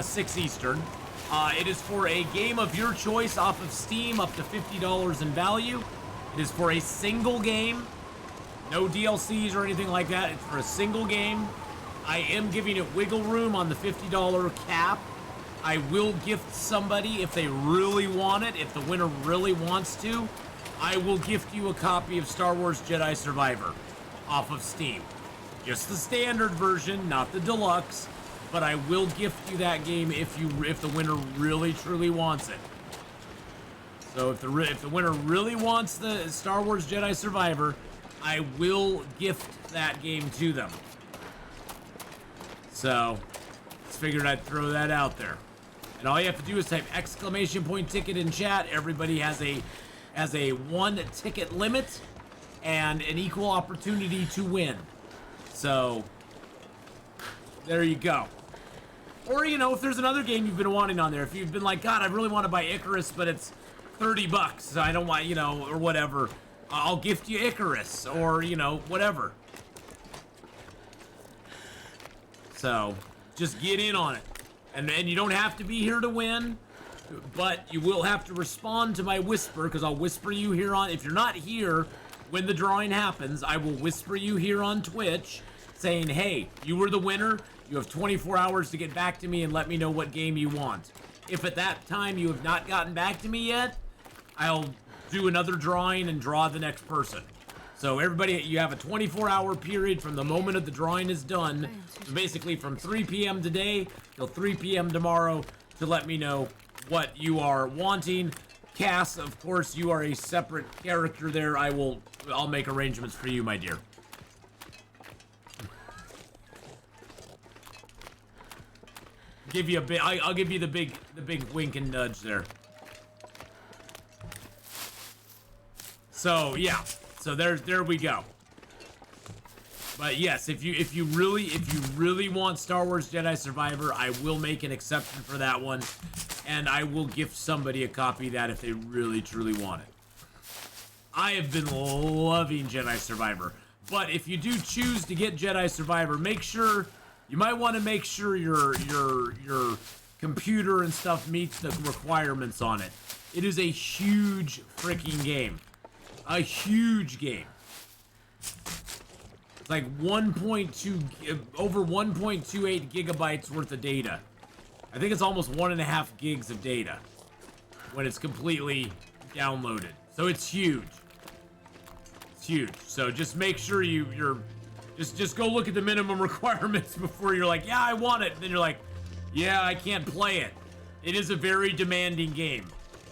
6 Eastern. It is for a game of your choice off of Steam, up to $50 in value. It is for a single game. No DLCs or anything like that. It's for a single game. I am giving it wiggle room on the $50 cap. I will gift somebody if they really want it, if the winner really wants to. I will gift you a copy of Star Wars Jedi Survivor off of Steam. Just the standard version, not the deluxe, but I will gift you that game if the winner really truly wants it. So if the winner really wants the Star Wars Jedi Survivor, I will gift that game to them. So, just figured I'd throw that out there. And all you have to do is type !ticket in chat. Everybody has a 1 ticket limit and an equal opportunity to win. So, there you go. Or, you know, if there's another game you've been wanting on there, if you've been like, God, I really want to buy Icarus, but it's $30, so I don't want, you know, or whatever, I'll gift you Icarus, or, you know, whatever. So, just get in on it. And you don't have to be here to win, but you will have to respond to my whisper, because I'll whisper you here on, if you're not here when the drawing happens, I will whisper you here on Twitch, saying, hey, you were the winner, you have 24 hours to get back to me and let me know what game you want. If at that time you have not gotten back to me yet, I'll do another drawing and draw the next person. So everybody, you have a 24-hour period from the moment of the drawing is done. So basically from 3 p.m. today till 3 p.m. tomorrow to let me know what you are wanting. Cass, of course, you are a separate character there. I'll make arrangements for you, my dear. Give you a bit. I'll give you the big wink and nudge there. So yeah. So there we go. But yes, if you really want Star Wars Jedi Survivor, I will make an exception for that one, and I will gift somebody a copy of that if they really truly want it. I have been loving Jedi Survivor, but if you do choose to get Jedi Survivor, you might want to make sure your computer and stuff meets the requirements on it. It is a huge freaking game. A huge game. It's like over 1.28 gigabytes worth of data. I think it's almost 1.5 gigs of data when it's completely downloaded. So it's huge. It's huge. So just make sure you're just go look at the minimum requirements before you're like, yeah, I want it. Then you're like, yeah, I can't play it. It is a very demanding game.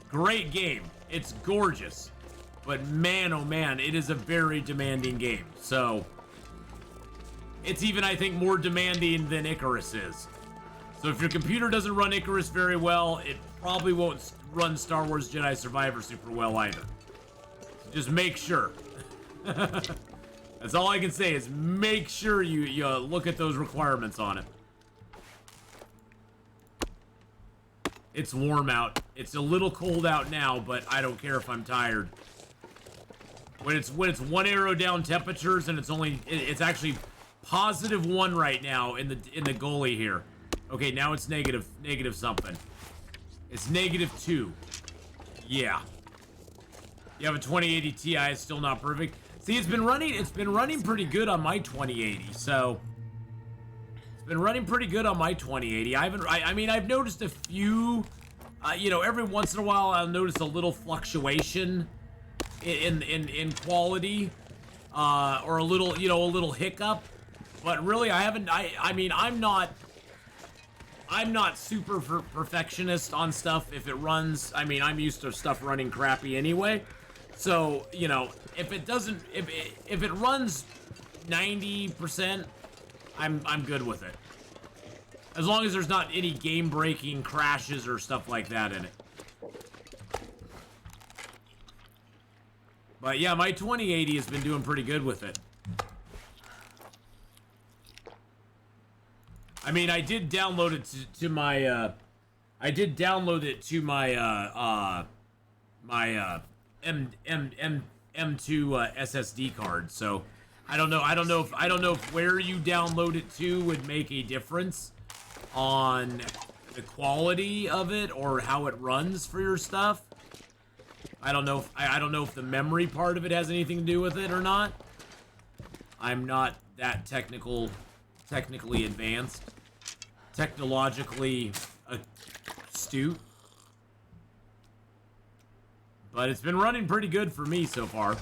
Great game. It's gorgeous. But man, oh man, it is a very demanding game. So, it's even, I think, more demanding than Icarus is. So if your computer doesn't run Icarus very well, it probably won't run Star Wars Jedi Survivor super well either. So just make sure. That's all I can say is make sure you look at those requirements on it. It's warm out. It's a little cold out now, but I don't care if I'm tired. When it's 1 arrow down temperatures and it's actually +1 right now in the goalie here. Okay, now it's negative something. It's -2. Yeah. You have a 2080 Ti, it's still not perfect. See, it's been running pretty good on my 2080, so it's been running pretty good on my 2080. I mean, I've noticed a few, you know, every once in a while I'll notice a little fluctuation in quality, or a little hiccup, but really I mean, I'm not super perfectionist on stuff. If it runs, I mean, I'm used to stuff running crappy anyway. So, you know, if it runs 90%, I'm good with it. As long as there's not any game-breaking crashes or stuff like that in it. But yeah, my 2080 has been doing pretty good with it. I mean, I did download it to my, my M2 SSD card. So I don't know if where you download it to would make a difference on the quality of it or how it runs for your stuff. I don't know if the memory part of it has anything to do with it or not. I'm not that technically advanced, technologically astute. But it's been running pretty good for me so far.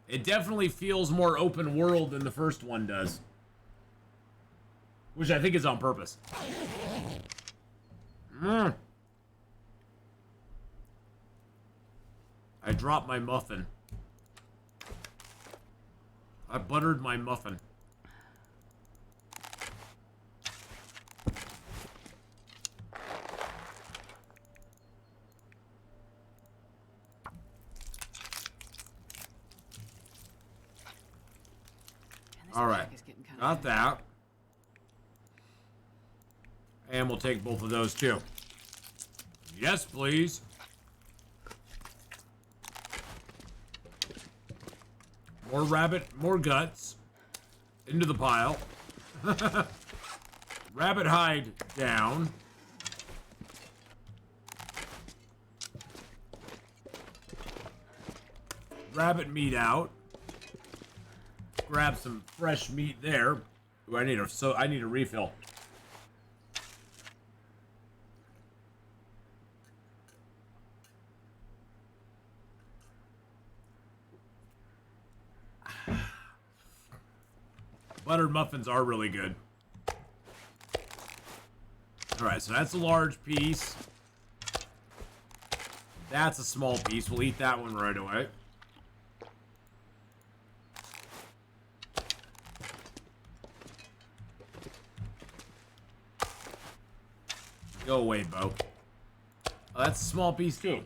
It definitely feels more open world than the first one does. Which I think is on purpose. I dropped my muffin. I buttered my muffin. All right, got that. And we'll take both of those too. Yes, please. More rabbit, more guts. Into the pile. Rabbit hide down. Rabbit meat out. Grab some fresh meat there. Ooh, I need a refill. Buttered muffins are really good. Alright, so that's a large piece. That's a small piece. We'll eat that one right away. Go away, Bo. Oh, that's a small piece, too.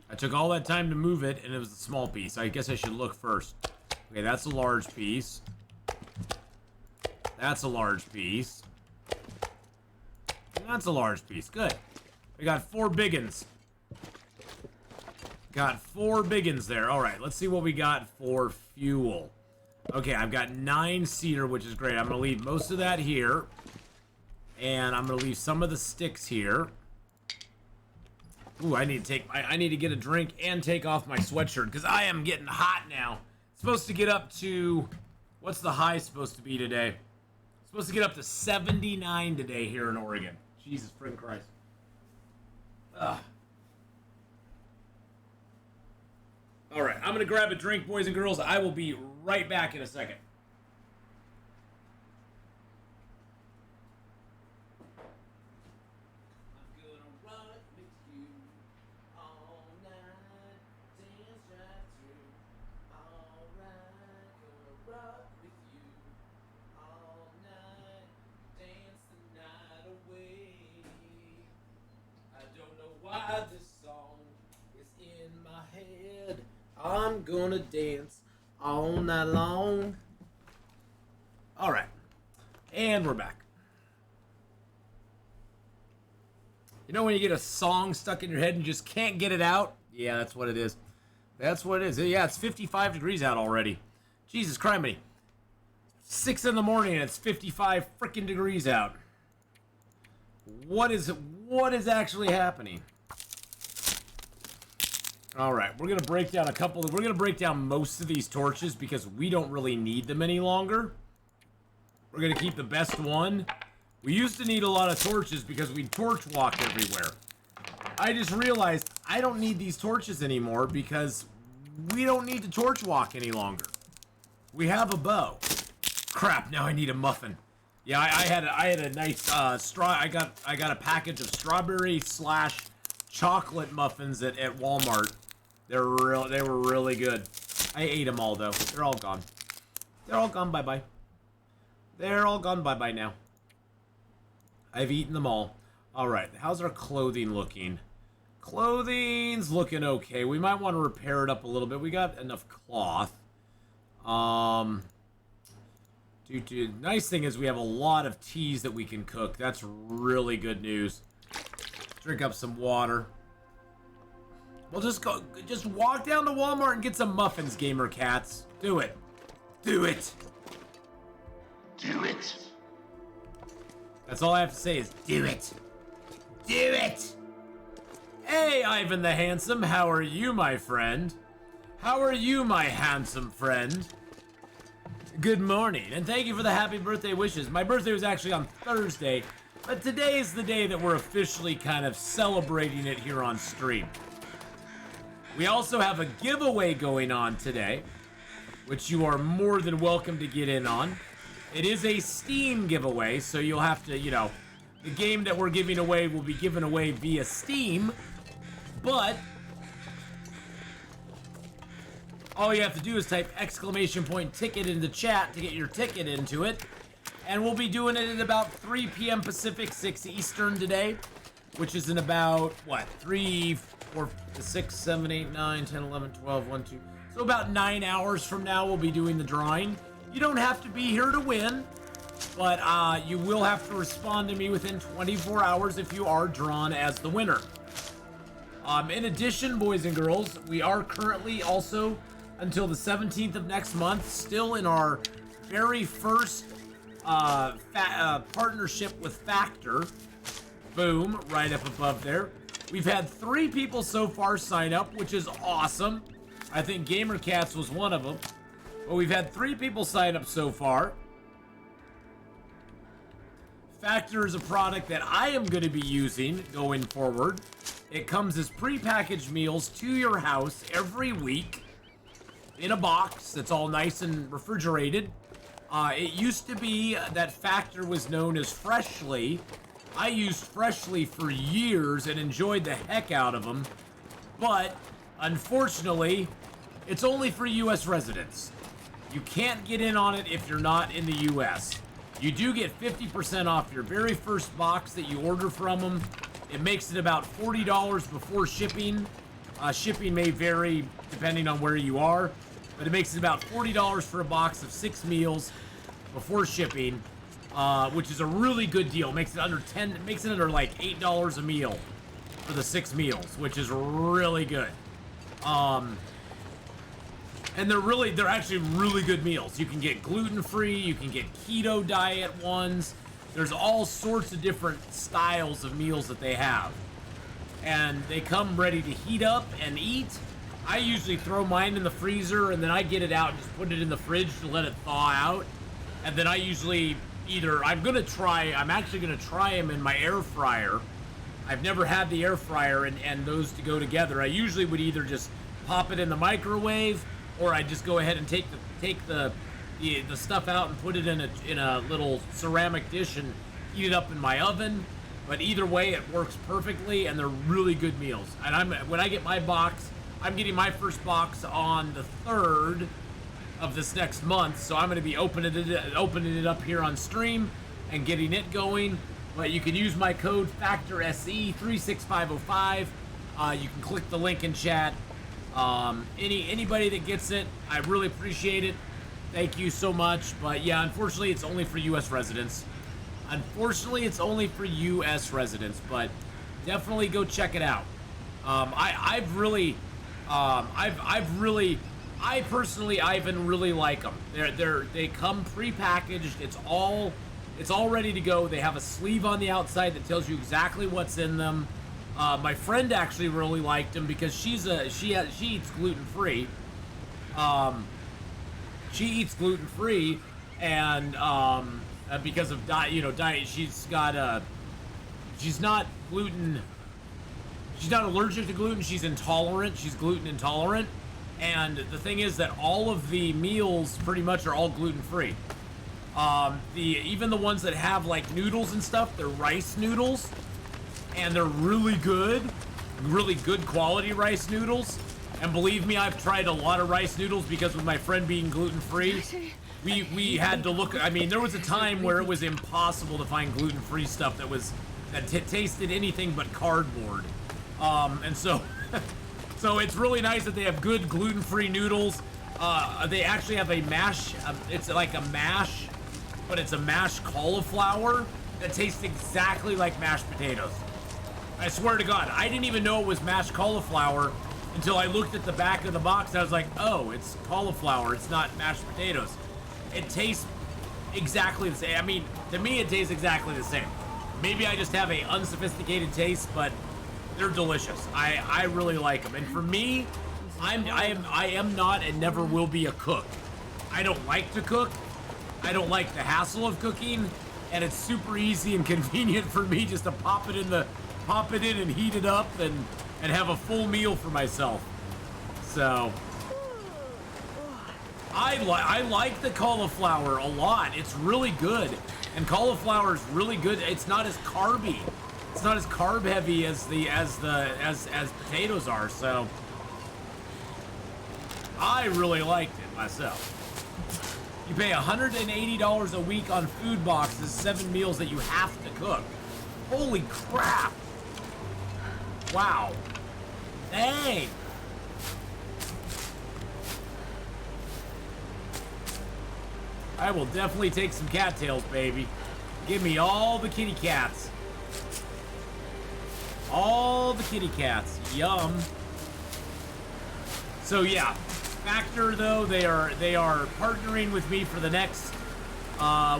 I took all that time to move it, and it was a small piece. I guess I should look first. Okay, that's a large piece. That's a large piece. That's a large piece. Good. We got 4 biggins. Got 4 biggins there. All right, let's see what we got for fuel. Okay, I've got 9 cedar, which is great. I'm going to leave most of that here. And I'm going to leave some of the sticks here. Ooh, I need to get a drink and take off my sweatshirt because I am getting hot now. It's supposed to get up to, what's the high supposed to be today? It's supposed to get up to 79 today here in Oregon. Jesus freaking Christ. Ugh. All right, I'm going to grab a drink, boys and girls. I will be right back in a second. God, this song is in my head. I'm gonna dance all night long. All right, and we're back. You know when you get a song stuck in your head and you just can't get it out? Yeah, that's what it is. That's what it is. Yeah, it's 55 degrees out already. Jesus Christ. 6 in the morning and it's 55 freaking degrees out. What is actually happening? All right, we're gonna break down we're gonna break down most of these torches because we don't really need them any longer. We're gonna keep the best one. We used to need a lot of torches because we torch walked everywhere. I just realized I don't need these torches anymore because we don't need to torch walk any longer. We have a bow. Crap, now I need a muffin. Yeah, I had a nice I got a package of strawberry / chocolate muffins at Walmart. They were really good. I ate them all though. They're all gone. They're all gone bye-bye. They're all gone bye-bye now. I've eaten them all. All right, how's our clothing looking? Clothing's looking okay. We might want to repair it up a little bit. We got enough cloth. Nice thing is we have a lot of teas that we can cook. That's really good news. Drink up some water. We'll just walk down to Walmart and get some muffins, gamer cats. Do it. Do it. Do it. That's all I have to say is do it. Do it. Hey, Ivan the Handsome, how are you, my friend? How are you, my handsome friend? Good morning, and thank you for the happy birthday wishes. My birthday was actually on Thursday, but today is the day that we're officially kind of celebrating it here on stream. We also have a giveaway going on today, which you are more than welcome to get in on. It is a Steam giveaway, so you'll have to, the game that we're giving away will be given away via Steam, but all you have to do is type !ticket into chat to get your ticket into it. And we'll be doing it at about 3 p.m. Pacific, 6 Eastern today, which is in about, 3, 4, 6, 7, 8, 9, 10, 11, 12, 1, 2. So about 9 hours from now, we'll be doing the drawing. You don't have to be here to win, but you will have to respond to me within 24 hours if you are drawn as the winner. In addition, boys and girls, we are currently also, until the 17th of next month, still in our very first partnership with Factor. Boom, right up above there. We've had 3 people so far sign up, which is awesome. I think GamerCats was one of them. But we've had 3 people sign up so far. Factor is a product that I am going to be using going forward. It comes as prepackaged meals to your house every week in a box that's all nice and refrigerated. It used to be that Factor was known as Freshly. I used Freshly for years and enjoyed the heck out of them. But, unfortunately, it's only for U.S. residents. You can't get in on it if you're not in the U.S. You do get 50% off your very first box that you order from them. It makes it about $40 before shipping. Shipping may vary depending on where you are, but it makes it about $40 for a box of 6 meals before shipping, which is a really good deal. Makes it under like $8 a meal for the 6 meals, which is really good. And they're actually really good meals. You can get gluten-free, you can get keto diet ones. There's all sorts of different styles of meals that they have. And they come ready to heat up and eat. I usually throw mine in the freezer and then I get it out and just put it in the fridge to let it thaw out. And then I usually I'm actually gonna try them in my air fryer. I've never had the air fryer and those to go together. I usually would either just pop it in the microwave, or I just go ahead and take the stuff out and put it in a little ceramic dish and heat it up in my oven. But either way, it works perfectly, and they're really good meals. And when I get my box, I'm getting my first box on the 3rd of this next month, so I'm going to be opening it up here on stream and getting it going. But you can use my code FACTORSE36505 You can click the link in chat. Anybody that gets it, I really appreciate it. Thank you so much. But yeah, unfortunately, it's only for U.S. residents. Unfortunately, it's only for U.S. residents, but definitely go check it out. I personally, Ivan, really like them. They come pre-packaged. It's all ready to go. They have a sleeve on the outside that tells you exactly what's in them. My friend actually really liked them because she eats gluten-free. She eats gluten-free, and because of diet, she's not allergic to gluten. She's intolerant. She's gluten intolerant. And the thing is that all of the meals pretty much are all gluten-free. Even the ones that have like noodles and stuff, they're rice noodles, and they're really good quality rice noodles. And believe me, I've tried a lot of rice noodles because with my friend being gluten-free, we had to look. I mean, there was a time where it was impossible to find gluten-free stuff that tasted anything but cardboard. And so, so it's really nice that they have good gluten-free noodles. They actually have a mash. It's like a mash, but it's a mashed cauliflower that tastes exactly like mashed potatoes. I swear to God, I didn't even know it was mashed cauliflower until I looked at the back of the box. I was like, oh, it's cauliflower. It's not mashed potatoes. It tastes exactly the same. I mean, to me, it tastes exactly the same. Maybe I just have a unsophisticated taste, but they're delicious. I really like them. And for me, I am not and never will be a cook. I don't like to cook. I don't like the hassle of cooking, and it's super easy and convenient for me just to pop it in and heat it up and have a full meal for myself. So I like the cauliflower a lot. It's really good, and cauliflower is really good. It's not as carby. It's not as carb heavy as potatoes are. So I really liked it myself. You pay $180 a week on food boxes, 7 meals that you have to cook. Holy crap! Wow. Dang. I will definitely take some cattails, baby. Give me all the kitty cats. All the kitty cats. Yum. So yeah, Factor though, they are partnering with me for the next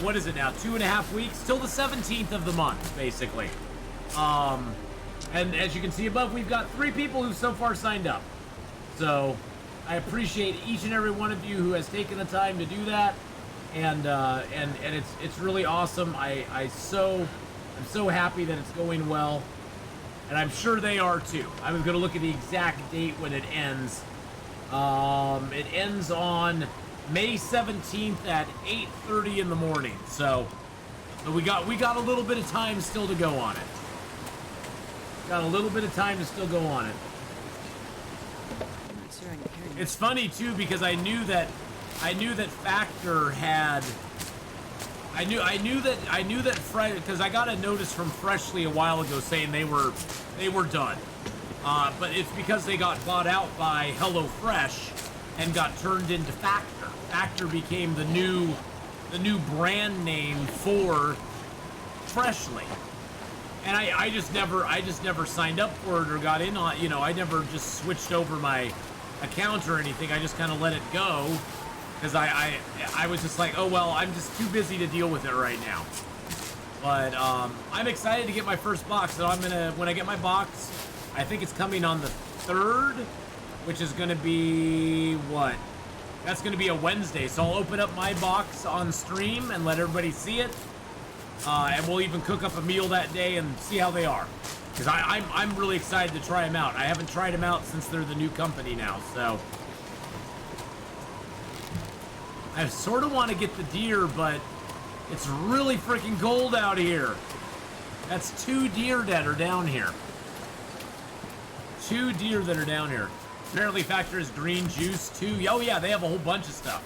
what is it now, 2.5 weeks till the 17th of the month, basically. And as you can see above, we've got 3 people who so far signed up. So I appreciate each and every one of you who has taken the time to do that, and it's really awesome. I'm so happy that it's going well, and I'm sure they are too. I was going to look at the exact date when it ends. It ends on May 17th at 8:30 in the morning. So we got a little bit of time still to go on it. Got a little bit of time to still go on it. It's funny too because I knew that Factor had. I knew that Fresh, because I got a notice from Freshly a while ago saying they were done. But it's because they got bought out by HelloFresh and got turned into Factor. Factor became the new brand name for Freshly. And I just never signed up for it or got in on, I never just switched over my account or anything. I just kind of let it go because I was just like, oh well, I'm just too busy to deal with it right now. But I'm excited to get my first box. So when I get my box, I think it's coming on the 3rd, which is gonna be what? That's gonna be a Wednesday. So I'll open up my box on stream and let everybody see it. And we'll even cook up a meal that day and see how they are. Because I'm really excited to try them out. I haven't tried them out since they're the new company now, so. I sort of want to get the deer, but it's really freaking cold out here. That's 2 deer that are down here. 2 deer that are down here. Apparently Factor is green juice too. Oh yeah, they have a whole bunch of stuff.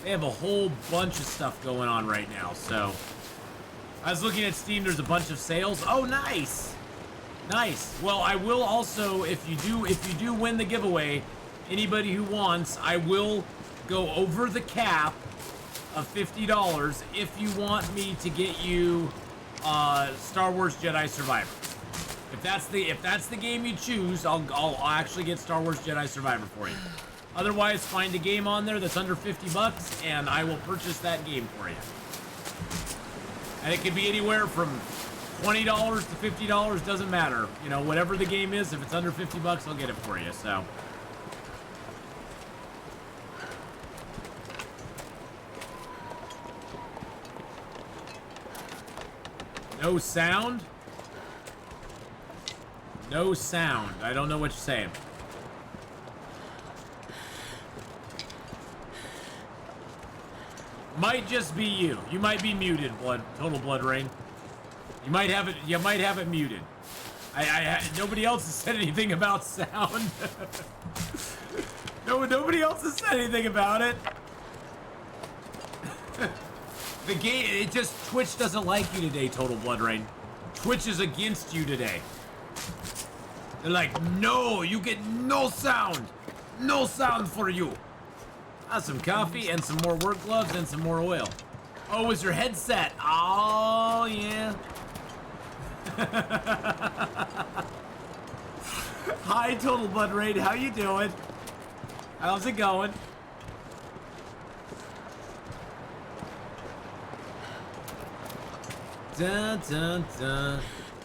They have a whole bunch of stuff going on right now, so. I was looking at Steam, there's a bunch of sales. Oh, nice! Nice. Well, I will also, if you do win the giveaway, anybody who wants, I will go over the cap of $50 if you want me to get you Star Wars Jedi Survivor. If that's the game you choose, I'll actually get Star Wars Jedi Survivor for you. Otherwise, find a game on there that's under $50 and I will purchase that game for you. And it could be anywhere from $20 to $50, doesn't matter. You know, whatever the game is, if it's under $50, I'll get it for you, so. No sound? No sound. I don't know what you're saying. Might just be you. You might be muted, Total Blood Rain. You might have it muted. Nobody else has said anything about sound. Nobody else has said anything about it. The game, it just, Twitch doesn't like you today, Total Blood Rain. Twitch is against you today. They're like, no, you get no sound. No sound for you. Some coffee and some more work gloves and some more oil. Oh, was your headset? Oh, yeah. Hi, Total Blood Raid. How you doing? How's it going? Dun, dun, dun.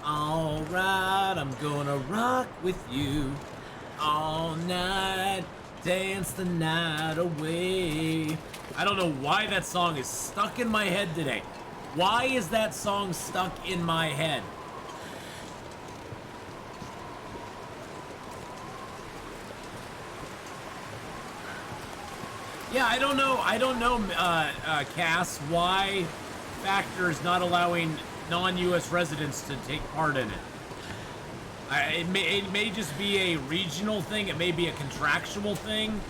All right, I'm gonna rock with you all night. Dance the night away. I don't know why that song is stuck in my head today. Why is that song stuck in my head? Yeah, I don't know, Cass, why Factor is not allowing non-US residents to take part in it. It may just be a regional thing. It may be a contractual thing.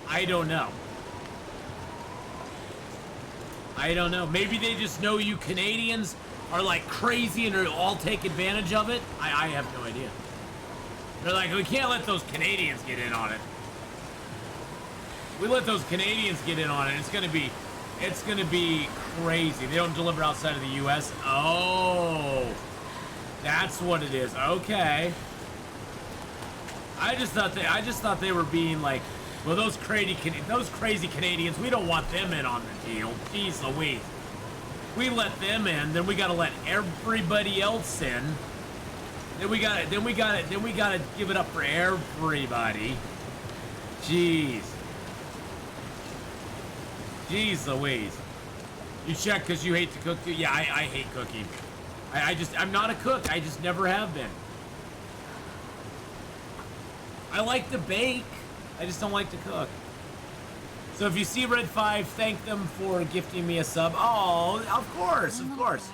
I don't know. Maybe they just know you Canadians are like crazy and are all take advantage of it. I have no idea. They're like, we can't let those Canadians get in on it. We let those Canadians get in on it. It's gonna be crazy. They don't deliver outside of the U.S. Oh. That's what it is. Okay. I just thought they were being like, well, those crazy Canadians, we don't want them in on the deal. Jeez Louise. We let them in, then we gotta let everybody else in. Then we gotta give it up for everybody. Jeez. Jeez Louise. You check because you hate to cook too? Yeah, I hate cooking. I'm not a cook. I just never have been. I like to bake. I just don't like to cook. So if you see Red 5, thank them for gifting me a sub. Oh, of course, of course.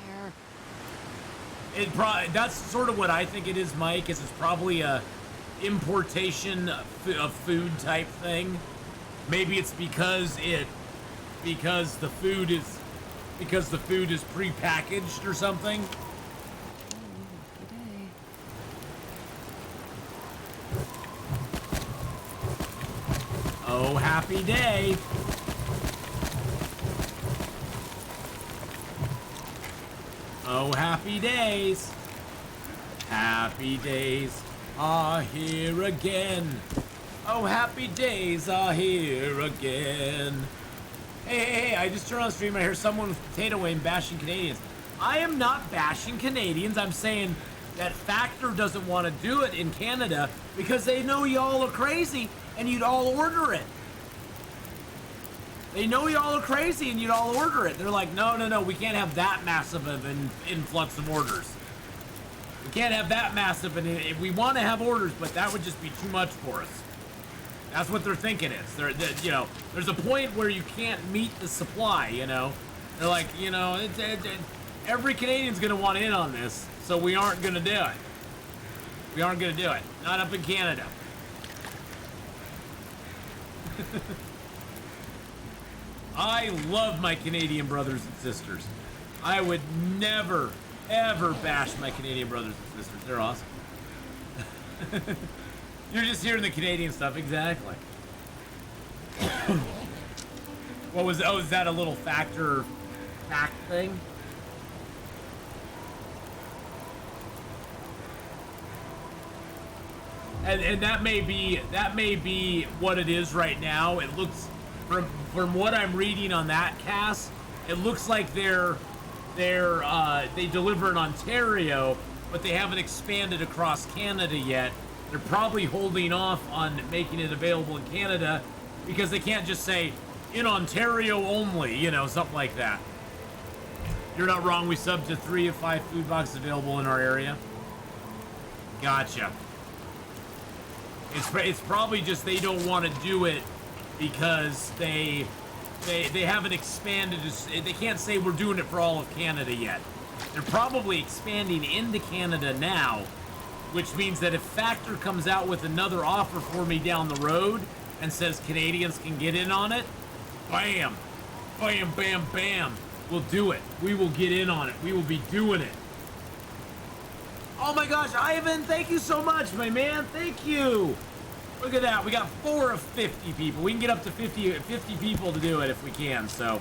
That's sort of what I think it is, Mike, is it's probably a importation of food type thing. Maybe it's because the food is prepackaged or something. Oh, happy day. Oh, happy days. Happy days are here again. Oh, happy days are here again. Hey, I just turned on the stream and I hear someone with Potato Wayne bashing Canadians. I am not bashing Canadians. I'm saying that Factor doesn't want to do it in Canada because they know y'all are crazy and you'd all order it. They know y'all are crazy and you'd all order it. They're like, no, we can't have that massive of an influx of orders. We can't have that massive, and we want to have orders, but that would just be too much for us. That's what they're thinking is. There's a point where you can't meet the supply, you know. They're like, every Canadian's going to want in on this, so we aren't going to do it. We aren't going to do it. Not up in Canada. I love my Canadian brothers and sisters. I would never, ever bash my Canadian brothers and sisters. They're awesome. You're just hearing the Canadian stuff, exactly. What was? Oh, is that a little fact thing? And that may be what it is right now. It looks from what I'm reading on that cast, it looks like they deliver in Ontario, but they haven't expanded across Canada yet. They're probably holding off on making it available in Canada because they can't just say in Ontario only, you know, something like that. You're not wrong. We subbed to 3 of 5 food boxes available in our area. Gotcha. It's probably just they don't want to do it because they haven't expanded. They can't say we're doing it for all of Canada yet. They're probably expanding into Canada now, which means that if Factor comes out with another offer for me down the road and says Canadians can get in on it, bam, bam, bam, bam, we'll do it. We will get in on it. We will be doing it. Oh my gosh, Ivan, thank you so much, my man. Thank you. Look at that. We got 4 of 50 people. We can get up to 50 people to do it if we can. So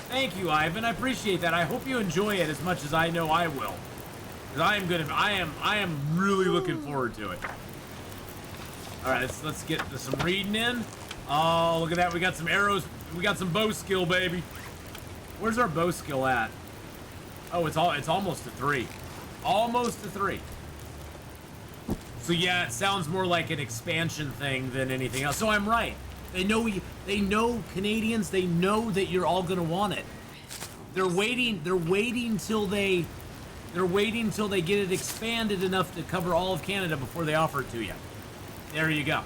thank you, Ivan. I appreciate that. I hope you enjoy it as much as I know I will. Because I am really looking forward to it. All right, let's get some reading in. Oh, look at that. We got some arrows. We got some bow skill, baby. Where's our bow skill at? Oh, it's almost a 3. Almost a 3. So yeah, it sounds more like an expansion thing than anything else. So I'm right. They know Canadians. They know that you're all gonna want it. They're waiting till they get it expanded enough to cover all of Canada before they offer it to you. There you go.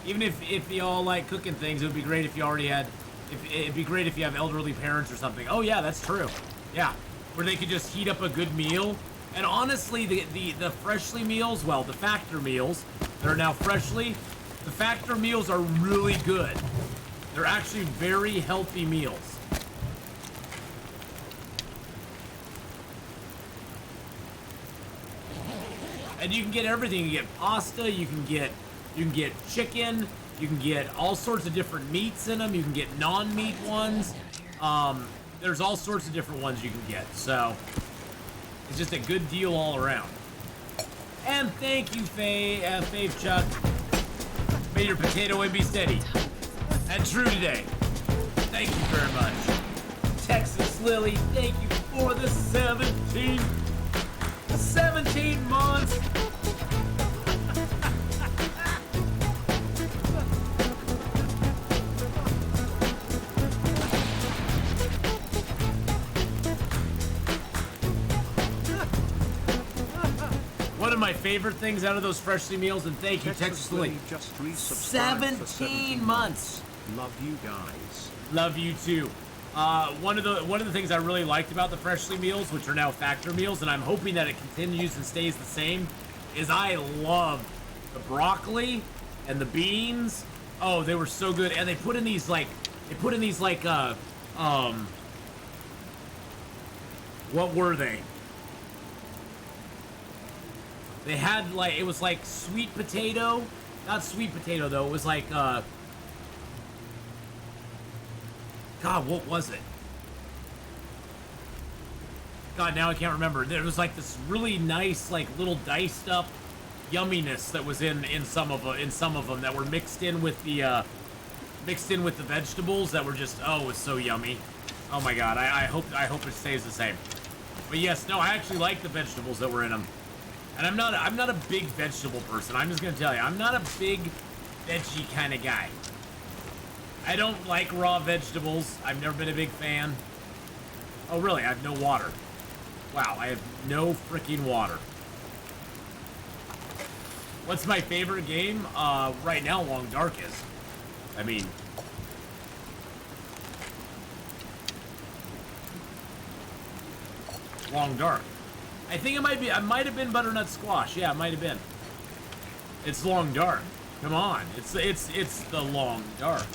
Even if you all like cooking things, it would be great if you already had. It'd be great if you have elderly parents or something. Oh yeah, that's true. Yeah, where they could just heat up a good meal. And honestly, the freshly meals, well, the Factor meals, they're now freshly. The Factor meals are really good. They're actually very healthy meals. And you can get everything. You can get pasta. You can get chicken. You can get all sorts of different meats in them. You can get non-meat ones. There's all sorts of different ones you can get. So it's just a good deal all around. And thank you, Fave Chuck. May your potato and be steady and true today. Thank you very much. Texas Lily, thank you for the 17 months. One of my favorite things out of those freshly meals, and thank you, Texas Lily. 17 months. Love you guys. Love you too. One of the things I really liked about the freshly meals, which are now Factor meals, and I'm hoping that it continues and stays the same, is I love the broccoli and the beans. Oh, they were so good, and they put in these what were they? They had it was like sweet potato, not sweet potato though. It was like God, what was it? God, now I can't remember. There was like this really nice, little diced up yumminess that was in some of them that were mixed in with the vegetables that were just, oh, it was so yummy. Oh my God, I hope it stays the same. But yes, no, I actually like the vegetables that were in them. And I'm not a big vegetable person. I'm just gonna tell you, I'm not a big veggie kind of guy. I don't like raw vegetables. I've never been a big fan. Oh really? I have no water. Wow, I have no freaking water. What's my favorite game? Right now, Long Dark is. I mean, Long Dark. I think it might be. I might have been Butternut Squash. Yeah, it might have been. It's Long Dark. Come on, it's the Long Dark.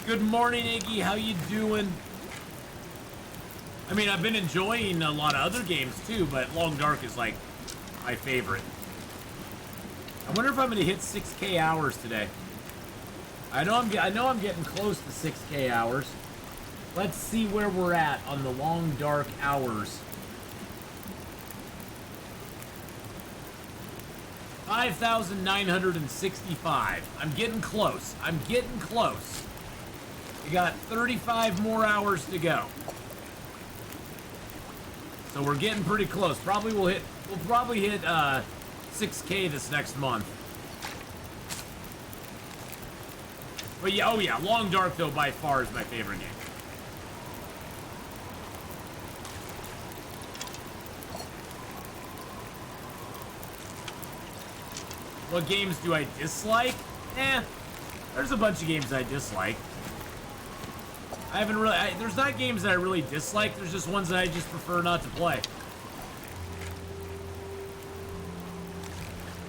Good morning, Iggy. How you doing? I mean, I've been enjoying a lot of other games too, but Long Dark is like my favorite. I wonder if I'm gonna hit 6K hours today. I know I'm getting close to 6K hours. Let's see where we're at on the long dark hours. 5,965. I'm getting close. I'm getting close. We got 35 more hours to go. So we're getting pretty close. We'll probably hit 6K this next month. But yeah, oh yeah, Long Dark though by far is my favorite game. What games do I dislike? There's a bunch of games I dislike. I haven't really, there's not games that I really dislike, there's just ones that I just prefer not to play.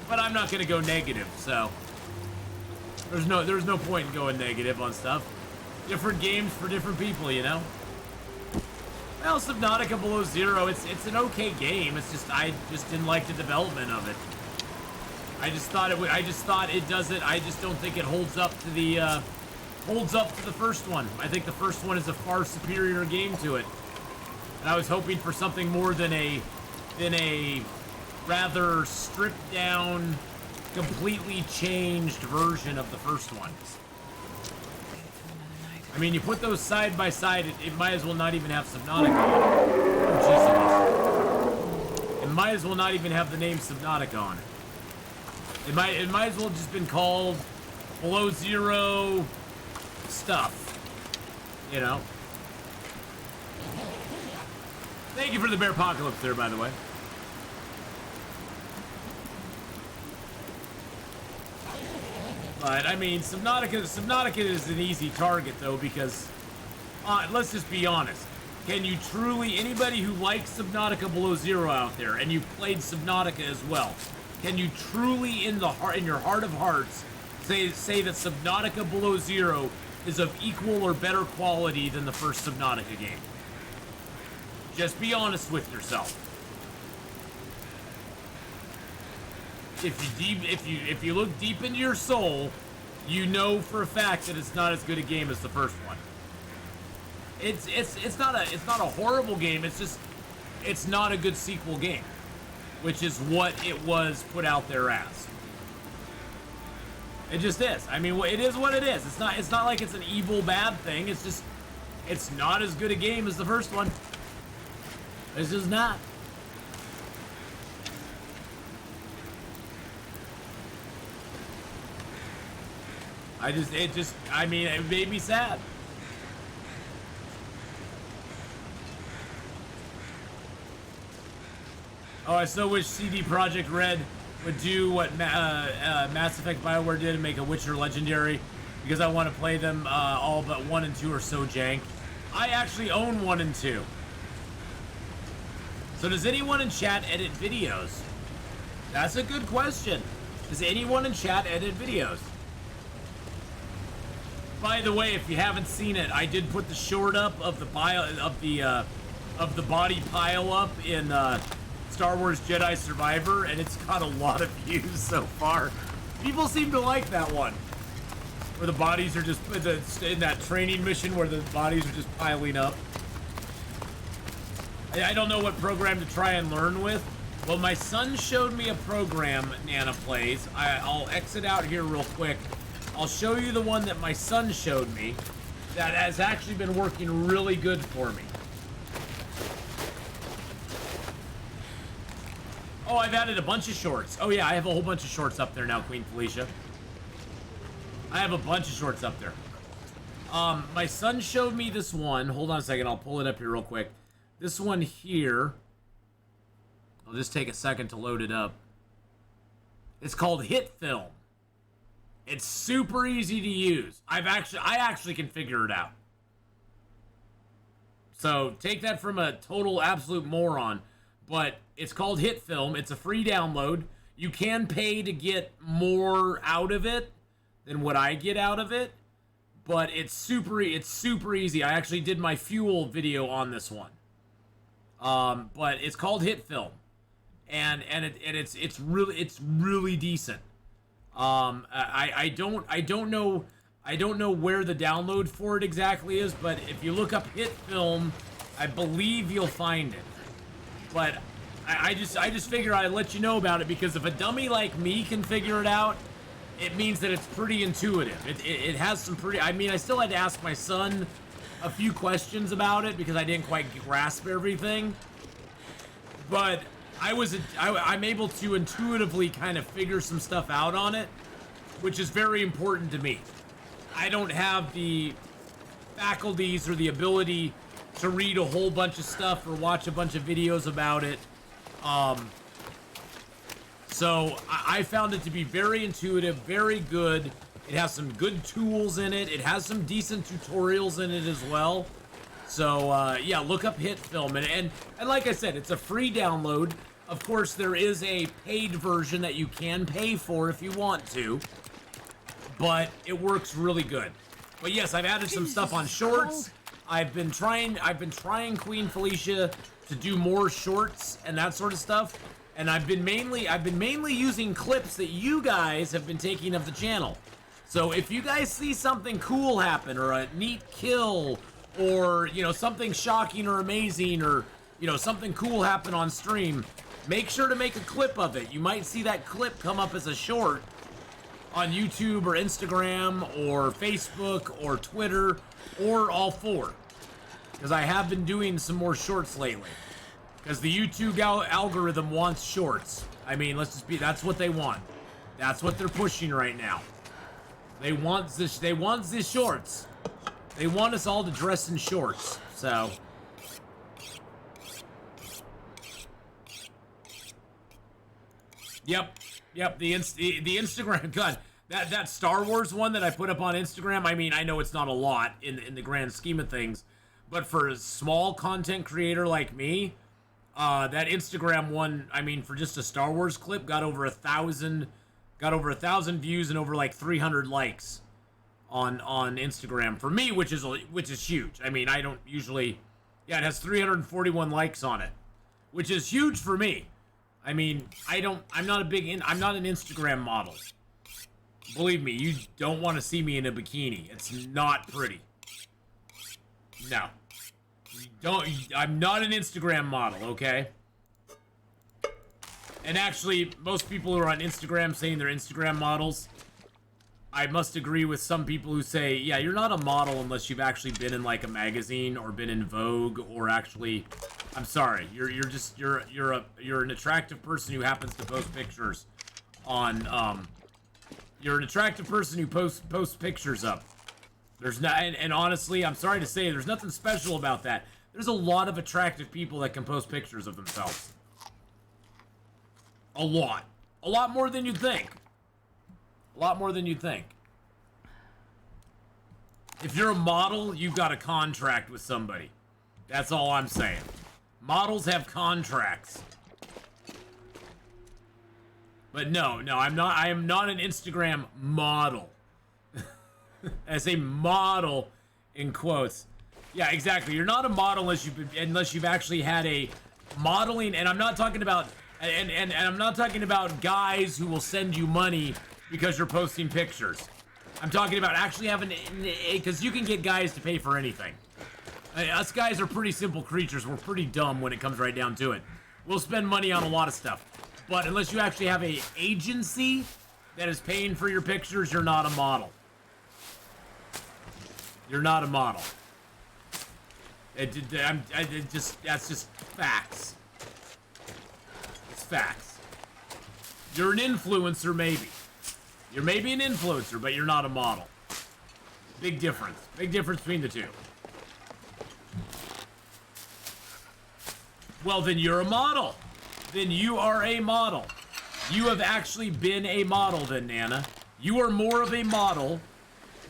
But I'm not gonna go negative, so there's no point in going negative on stuff. Different games for different people, you know? Well, Subnautica Below Zero, it's an okay game, it's just, I just didn't like the development of it. I just thought it doesn't, I just don't think it holds up to the first one. I think the first one is a far superior game to it. And I was hoping for something more than a rather stripped down, completely changed version of the first one. I mean, you put those side by side, it might as well not even have Subnautica on it. Oh, jeez. It might as well not even have the name Subnautica on it. It might as well just been called Below Zero stuff, you know? Thank you for the Bear Apocalypse there, by the way. But, I mean, Subnautica is an easy target, though, because, let's just be honest. Can you truly, anybody who likes Subnautica Below Zero out there, and you've played Subnautica as well, can you truly, in your heart of hearts, say that Subnautica Below Zero is of equal or better quality than the first Subnautica game? Just be honest with yourself. If you look deep into your soul, you know for a fact that it's not as good a game as the first one. It's not a horrible game. It's just it's not a good sequel game, which is what it was put out there as. It just is. I mean, it is what it is. It's not like it's an evil bad thing. It's just it's not as good a game as the first one. It's just not. I mean, it made me sad. Oh, I so wish CD Projekt Red would do what Mass Effect BioWare did and make a Witcher Legendary, because I want to play them all but 1 and 2 are so jank. I actually own 1 and 2. So does anyone in chat edit videos? That's a good question. Does anyone in chat edit videos? By the way, if you haven't seen it, I did put the short up of the body pile up in Star Wars Jedi Survivor, and it's got a lot of views so far. People seem to like that one, where the bodies are just in that training mission where the bodies are just piling up. I don't know what program to try and learn with. Well, my son showed me a program Nana plays. I'll exit out here real quick. I'll show you the one that my son showed me that has actually been working really good for me. Oh, I've added a bunch of shorts. Oh yeah, I have a whole bunch of shorts up there now, Queen Felicia. I have a bunch of shorts up there. My son showed me this one. Hold on a second, I'll pull it up here real quick. This one here. I'll just take a second to load it up. It's called Hit Film. It's super easy to use. I actually can figure it out. So take that from a total absolute moron, but it's called Hit Film. It's a free download. You can pay to get more out of it than what I get out of it, but it's super easy. I actually did my fuel video on this one. But it's called Hit Film, and it's really decent. I don't know where the download for it exactly is, but if you look up Hit Film, I believe you'll find it. But I just figure I'd let you know about it, because if a dummy like me can figure it out, it means that it's pretty intuitive. It has some pretty, I mean, I still had to ask my son a few questions about it because I didn't quite grasp everything. But I'm able to intuitively kind of figure some stuff out on it, which is very important to me. I don't have the faculties or the ability to read a whole bunch of stuff or watch a bunch of videos about it. So I found it to be very intuitive, very good. It has some good tools in it. It has some decent tutorials in it as well. So yeah, look up Hit Film, and like I said, it's a free download. Of course, there is a paid version that you can pay for if you want to, but it works really good. But yes, I've added some stuff on shorts. I've been trying Queen Felicia to do more shorts and that sort of stuff. And I've been mainly using clips that you guys have been taking of the channel. So if you guys see something cool happen, or a neat kill, or, you know, something shocking or amazing, or, you know, something cool happen on stream, make sure to make a clip of it. You might see that clip come up as a short on YouTube or Instagram or Facebook or Twitter, or all four. Because I have been doing some more shorts lately. Because the YouTube algorithm wants shorts. I mean, let's just be, that's what they want. That's what they're pushing right now. They want this shorts. They want us all to dress in shorts. So Yep, the Instagram, God, that Star Wars one that I put up on Instagram, I mean, I know it's not a lot in the grand scheme of things, but for a small content creator like me, that Instagram one, I mean, for just a Star Wars clip, got over 1,000 views and over like 300 likes on Instagram for me, which is huge. I mean, I don't usually, yeah, it has 341 likes on it, which is huge for me. I mean, I'm not an Instagram model. Believe me, you don't want to see me in a bikini. It's not pretty. No. I'm not an Instagram model, okay? And actually, most people who are on Instagram saying they're Instagram models, I must agree with some people who say, yeah, you're not a model unless you've actually been in like a magazine or been in Vogue, or actually, I'm sorry, you're an attractive person who happens to post pictures on you're an attractive person who posts pictures up. There's not, and honestly, I'm sorry to say, there's nothing special about that. There's a lot of attractive people that can post pictures of themselves. A lot more than you'd think. A lot more than you'd think. If you're a model, you've got a contract with somebody. That's all I'm saying. Models have contracts. But no, I am not an Instagram model. I say model in quotes. Yeah, exactly. You're not a model unless you've actually had a modeling, and I'm not talking about and I'm not talking about guys who will send you money because you're posting pictures. I'm talking about actually having, because you can get guys to pay for anything. Us guys are pretty simple creatures. We're pretty dumb when it comes right down to it. We'll spend money on a lot of stuff. But unless you actually have a agency that is paying for your pictures, you're not a model. You're not a model. That's just facts. It's facts. You're an influencer, maybe. You're maybe an influencer, but you're not a model. Big difference. Big difference between the two. Well, then you're a model. Then you are a model. You have actually been a model then, Nana. You are more of a model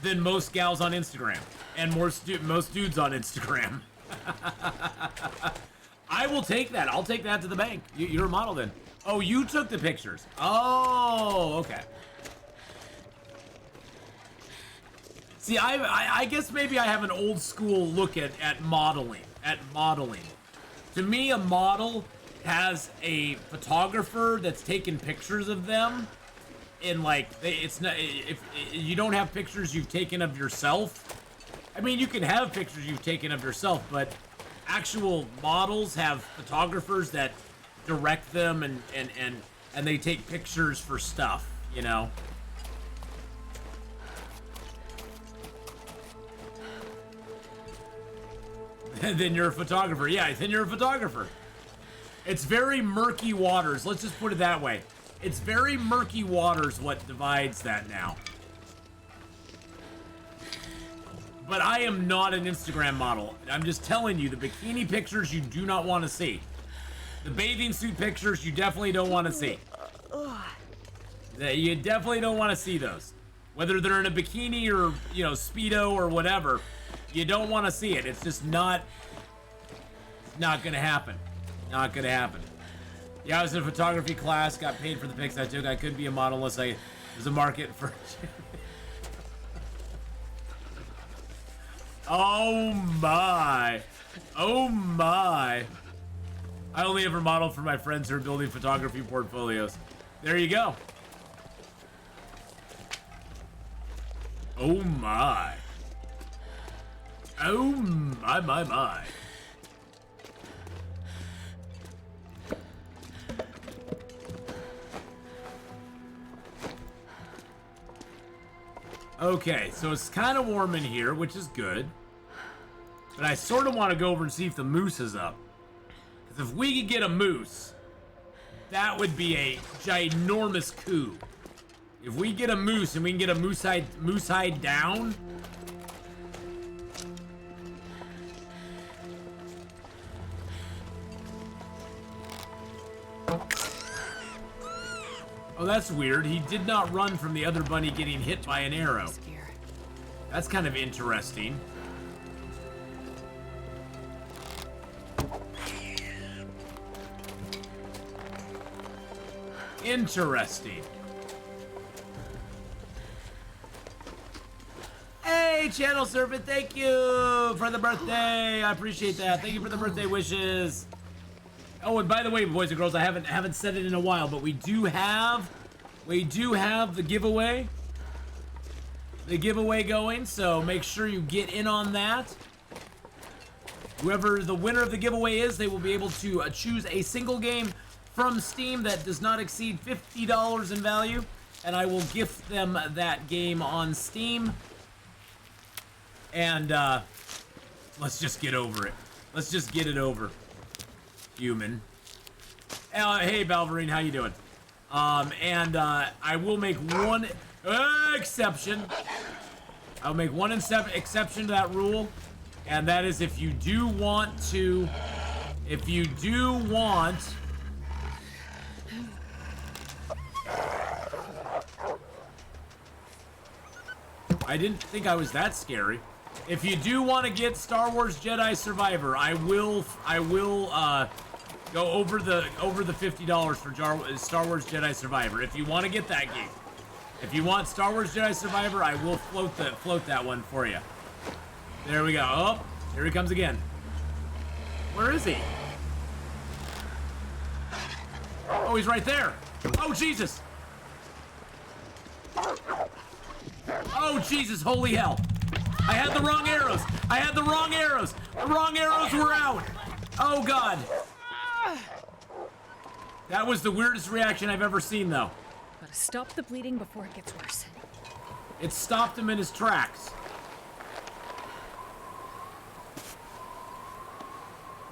than most gals on Instagram. And most dudes on Instagram. I will take that. I'll take that to the bank. You're a model then. Oh, you took the pictures. Oh, okay. See, I guess maybe I have an old school look at modeling. To me, a model has a photographer that's taking pictures of them, in like, it's not, if you don't have pictures you've taken of yourself. I mean, you can have pictures you've taken of yourself, but actual models have photographers that direct them and they take pictures for stuff, you know? Then you're a photographer. Yeah, then you're a photographer. It's very murky waters. Let's just put it that way. It's very murky waters what divides that now. But I am not an Instagram model. I'm just telling you, the bikini pictures you do not want to see. The bathing suit pictures you definitely don't want to see. You definitely don't want to see those. Whether they're in a bikini or, you know, Speedo or whatever, you don't want to see it. It's just not gonna happen. Not gonna happen. Yeah, I was in a photography class, got paid for the pics I took. I couldn't be a model unless there's a market for... Oh my. Oh my. I only ever model for my friends who are building photography portfolios. There you go. Oh my. Oh my. Okay, so it's kind of warm in here, which is good. But I sort of want to go over and see if the moose is up. Because if we could get a moose, that would be a ginormous coup. If we get a moose and we can get a moose hide down... Oh, that's weird. He did not run from the other bunny getting hit by an arrow. That's kind of interesting. Interesting. Hey, Channel Serpent, thank you for the birthday. I appreciate that. Thank you for the birthday wishes. Oh, and by the way, boys and girls, I haven't said it in a while, but we do have the giveaway. The giveaway going, so make sure you get in on that. Whoever the winner of the giveaway is, they will be able to choose a single game from Steam that does not exceed $50 in value, and I will gift them that game on Steam. And let's just get over it. Let's just get it over. Human. Hey, Balverine, how you doing? I will make one exception. I'll make one exception to that rule, and that is if you do want to, I didn't think I was that scary. If you do want to get Star Wars Jedi Survivor, I will go over the $50 for Star Wars Jedi Survivor. If you want to get that game, if you want Star Wars Jedi Survivor, I will float that one for you. There we go. Oh, here he comes again. Where is he? Oh, he's right there. Oh, Jesus. Oh, Jesus, holy hell. I had the wrong arrows. The wrong arrows were out. Oh, God. That was the weirdest reaction I've ever seen, though. Gotta stop the bleeding before it gets worse. It stopped him in his tracks.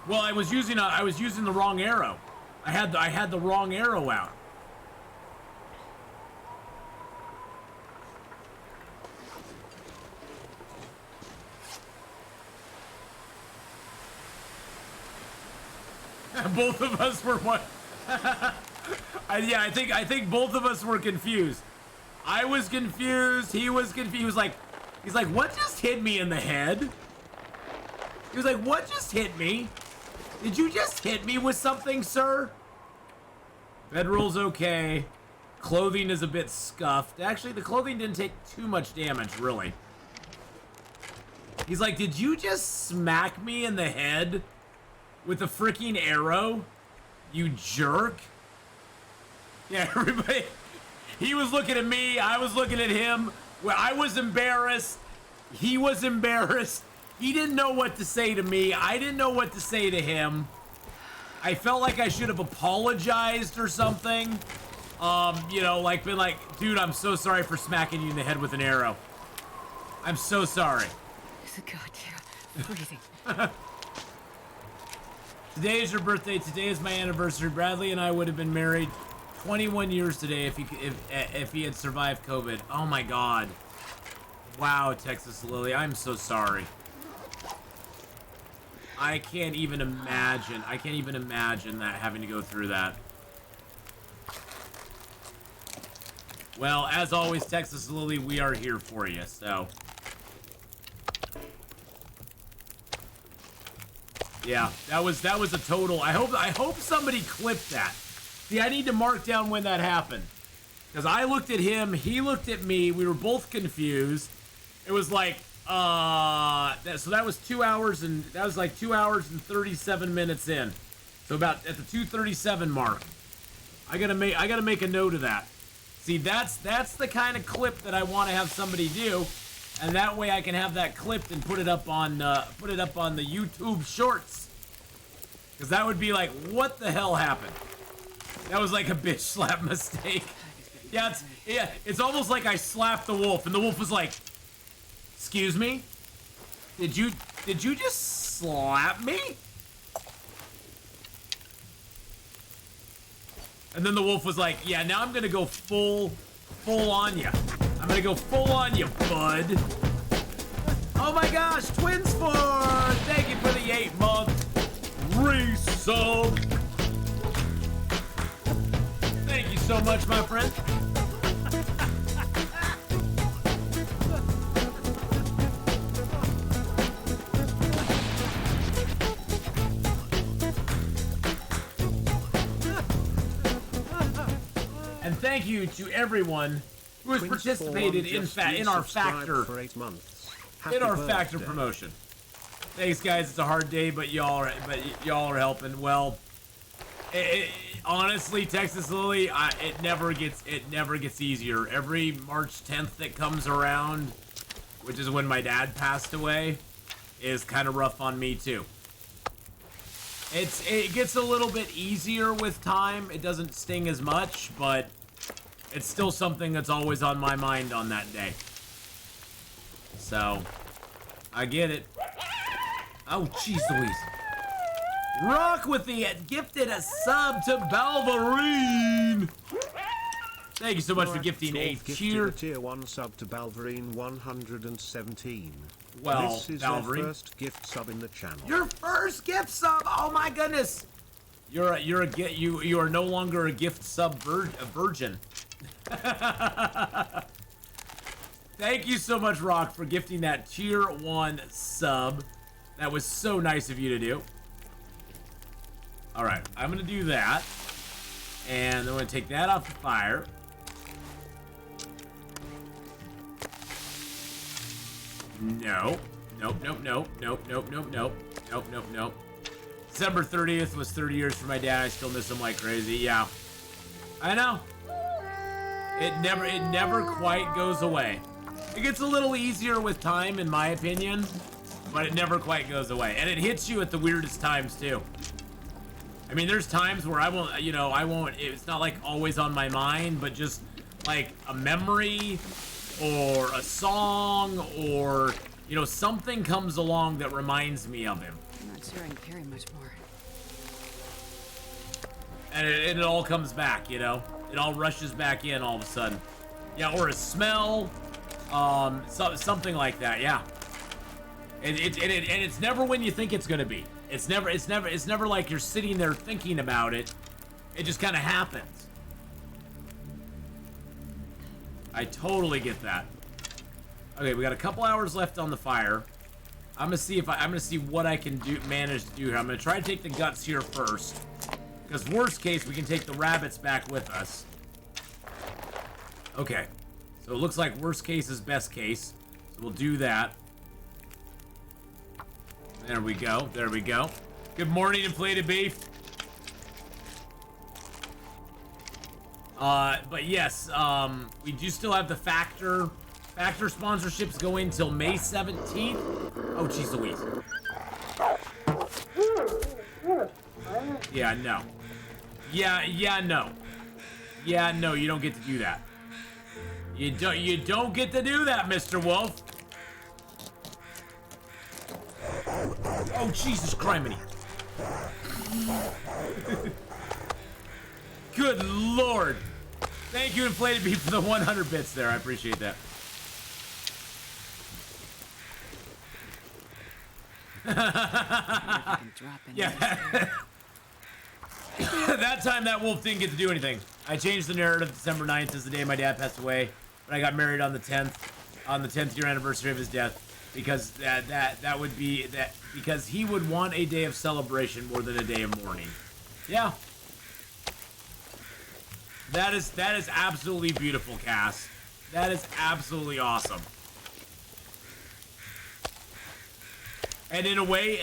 Well, I was using the wrong arrow. I had the wrong arrow out. Both of us were what? Yeah, I think both of us were confused. I was confused. He was confused. He's like, what just hit me in the head? He was like, what just hit me? Did you just hit me with something, sir? Bedroll's okay. Clothing is a bit scuffed. Actually, the clothing didn't take too much damage, really. He's like, did you just smack me in the head with a freaking arrow? You jerk. Yeah, He was looking at me. I was looking at him. Well, I was embarrassed. He was embarrassed. He didn't know what to say to me. I didn't know what to say to him. I felt like I should have apologized or something. You know, like been like, dude, I'm so sorry for smacking you in the head with an arrow. I'm so sorry. Goddamn freezing. Today is your birthday. Today is my anniversary. Bradley and I would have been married 21 years today if he had survived COVID. Oh my God. Wow, Texas Lily, I'm so sorry. I can't even imagine. I can't even imagine that, having to go through that. Well, as always, Texas Lily, we are here for you, so. Yeah, that was a total. I hope somebody clipped that. See, I need to mark down when that happened. Because I looked at him, he looked at me, we were both confused. It was like, so that was 2 hours and, that was like 2 hours and 37 minutes in. So about at the 2:37 mark. I gotta make a note of that. See, that's the kind of clip that I want to have somebody do. And that way I can have that clipped and put it up on the YouTube Shorts. Because that would be like, what the hell happened? That was like a bitch slap mistake. Yeah, it's almost like I slapped the wolf, and the wolf was like, "Excuse me? Did you just slap me?" And then the wolf was like, "Yeah, now I'm gonna go full on you. I'm gonna go full on you, bud." Oh my gosh, Twins for thank you for the 8-month resub. Thank you so much, my friend. And thank you to everyone who has participated in our factor for 8 months. in our Happy factor birthday. promotion. Thanks, guys. It's a hard day, but y'all are helping. Well, honestly, Texas Lily, it never gets easier. Every March 10th that comes around, which is when my dad passed away, is kind of rough on me too. It gets a little bit easier with time. It doesn't sting as much, but it's still something that's always on my mind on that day. So, I get it. Oh, jeez Louise. Rock with the gifted sub to Balverine. Thank you so much for gifting a cheer. Tier 1 sub to Balverine 117. Well, this is Balverine, your first gift sub in the channel. your first gift sub. Oh my goodness. You are no longer a gift sub virgin. Thank you so much, Rock, for gifting that tier 1 sub. That was so nice of you to do. All right, I'm gonna do that, and I'm gonna take that off the fire. No. Nope. December 30th was 30 years for my dad. I still miss him like crazy. Yeah. I know. It never quite goes away. It gets a little easier with time, in my opinion, but it never quite goes away. And it hits you at the weirdest times, too. I mean, there's times where I won't, it's not like always on my mind, but just like a memory or a song or, something comes along that reminds me of him. I'm not sure I can carry much more. And it all comes back, It all rushes back in all of a sudden. Yeah, or a smell, something like that, yeah. And it's never when you think it's gonna be. It's never like you're sitting there thinking about it. It just kind of happens. I totally get that. Okay, we got a couple hours left on the fire. I'm gonna see what I can manage to do here. I'm gonna try to take the guts here first, because worst case we can take the rabbits back with us. Okay, so it looks like worst case is best case, so we'll do that. There we go. Good morning, inflated beef. But yes, we do still have the Factor sponsorships going till May 17th. Oh, jeez Louise. Yeah, no. Yeah, no. Yeah, no, you don't get to do that. You don't get to do that, Mr. Wolf. Oh, Jesus criminy. Good Lord. Thank you, Inflated Beef, for the 100 bits there. I appreciate that. Yeah. That time that wolf didn't get to do anything. I changed the narrative. December 9th is the day my dad passed away, but I got married on the 10th year anniversary of his death, because that would be that, because he would want a day of celebration more than a day of mourning. Yeah. That is absolutely beautiful, Cass. That is absolutely awesome. And in a way,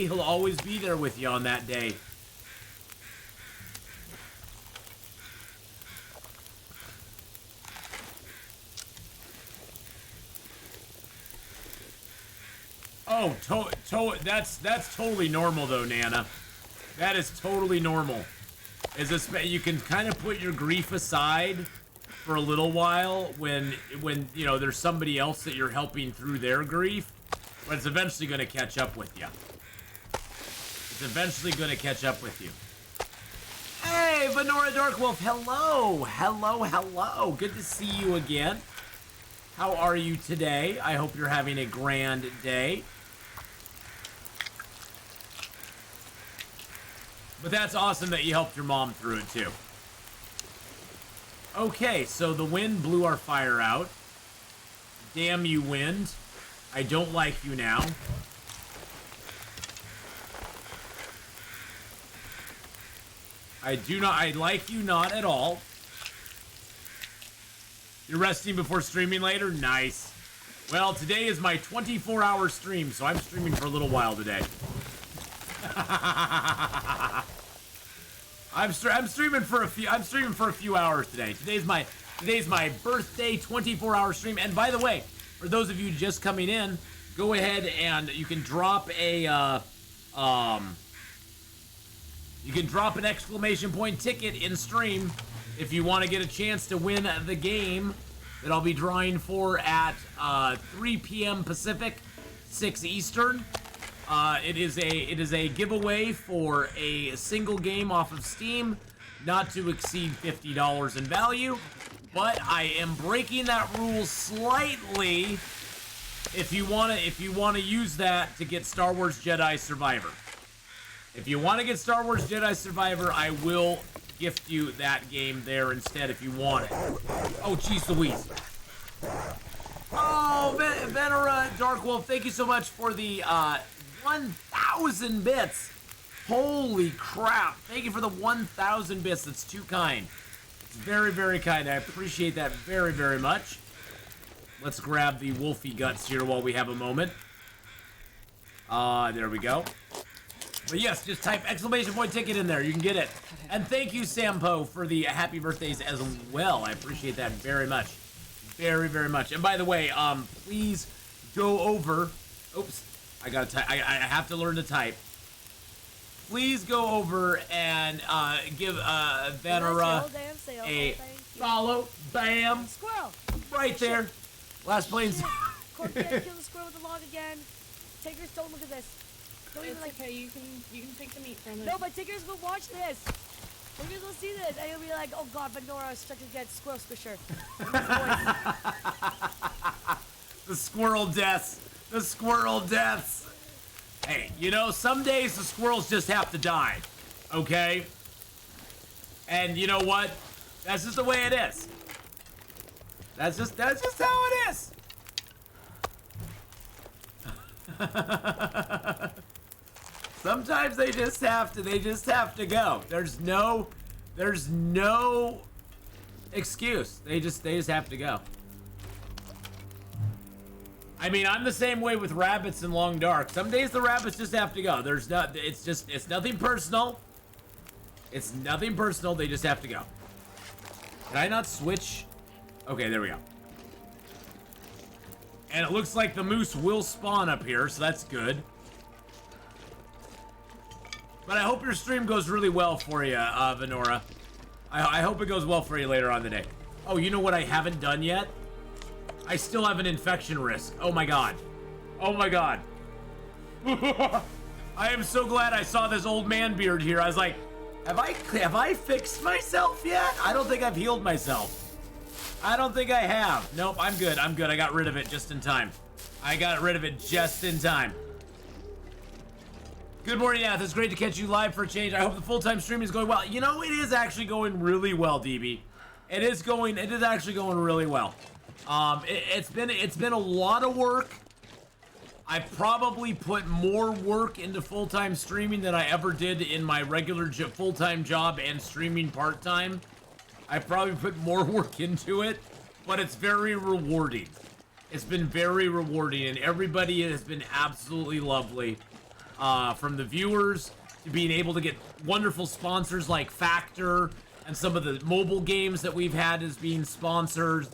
he'll always be there with you on that day. Oh, that's totally normal though, Nana. That is totally normal. Is this, you can kind of put your grief aside for a little while when you know there's somebody else that you're helping through their grief, but it's eventually going to catch up with you. It's eventually going to catch up with you. Hey, Venora Darkwolf, hello, hello, hello. Good to see you again. How are you today? I hope you're having a grand day. But that's awesome that you helped your mom through it too. Okay, so the wind blew our fire out. Damn you, wind. I don't like you now. I like you not at all. You're resting before streaming later? Nice. Well, today is my 24-hour stream, so I'm streaming for a little while today. I'm streaming for a few hours today. Today's my birthday 24-hour stream. And by the way, for those of you just coming in, go ahead and you can drop a an exclamation point ticket in stream if you want to get a chance to win the game that I'll be drawing for at 3 p.m. Pacific, 6 Eastern. It is a giveaway for a single game off of Steam, not to exceed $50 in value, but I am breaking that rule slightly if you wanna use that to get Star Wars Jedi Survivor. If you want to get Star Wars Jedi Survivor, I will gift you that game there instead if you want it. Oh, jeez Louise. Oh, Venera Darkwolf, thank you so much for the 1,000 bits. Holy crap. Thank you for the 1,000 bits. That's too kind. It's very, very kind. I appreciate that very, very much. Let's grab the Wolfie guts here while we have a moment. There we go. But yes, just type exclamation point ticket in there. You can get it. And thank you, Sampo, for the happy birthdays as well. I appreciate that very much. Very, very much. And by the way, please go over... Oops. I gotta type. I have to learn to type. Please go over and give Venera a follow. Bam. Squirrel. Right there. Last plane's... Kill the squirrel with the log again. Tigers, don't look at this. Don't even like. Okay, you can take the meat from it. No, but Tigers will watch this. Tigers will see this, and you'll be like, "Oh God, Venora is stuck against squirrel squisher." The squirrel deaths. The squirrel deaths. Hey, you know, some days the squirrels just have to die. Okay? And you know what? That's just the way it is. That's just how it is. Sometimes they just have to go. There's no excuse. They just have to go. I mean, I'm the same way with rabbits in Long Dark. Some days the rabbits just have to go. It's nothing personal. It's nothing personal. They just have to go. Can I not switch? Okay, there we go. And it looks like the moose will spawn up here, so that's good. But I hope your stream goes really well for you, Venora. I hope it goes well for you later on today. Oh, you know what I haven't done yet? I still have an infection risk. Oh my god. Oh my god. I am so glad I saw this old man beard here. I was like, have I fixed myself yet? I don't think I've healed myself. I don't think I have. Nope, I'm good. I'm good. I got rid of it just in time. I got rid of it just in time. Good morning, Ath. It's great to catch you live for a change. I hope the full-time stream is going well. You know, it is actually going really well, DB. It is actually going really well. It's been a lot of work. I probably put more work into full-time streaming than I ever did in my regular full-time job and streaming part-time. I probably put more work into it, but it's very rewarding. It's been very rewarding, and everybody has been absolutely lovely. From the viewers to being able to get wonderful sponsors like Factor and some of the mobile games that we've had as being sponsors,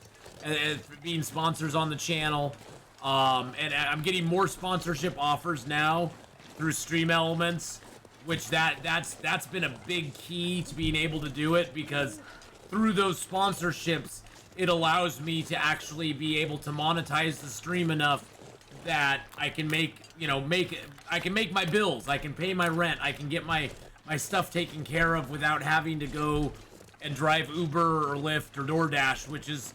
being sponsors on the channel. And I'm getting more sponsorship offers now through Stream Elements, which that's been a big key to being able to do it, because through those sponsorships, it allows me to actually be able to monetize the stream enough that I can make my bills, I can pay my rent, I can get my stuff taken care of without having to go and drive Uber or Lyft or DoorDash, which is,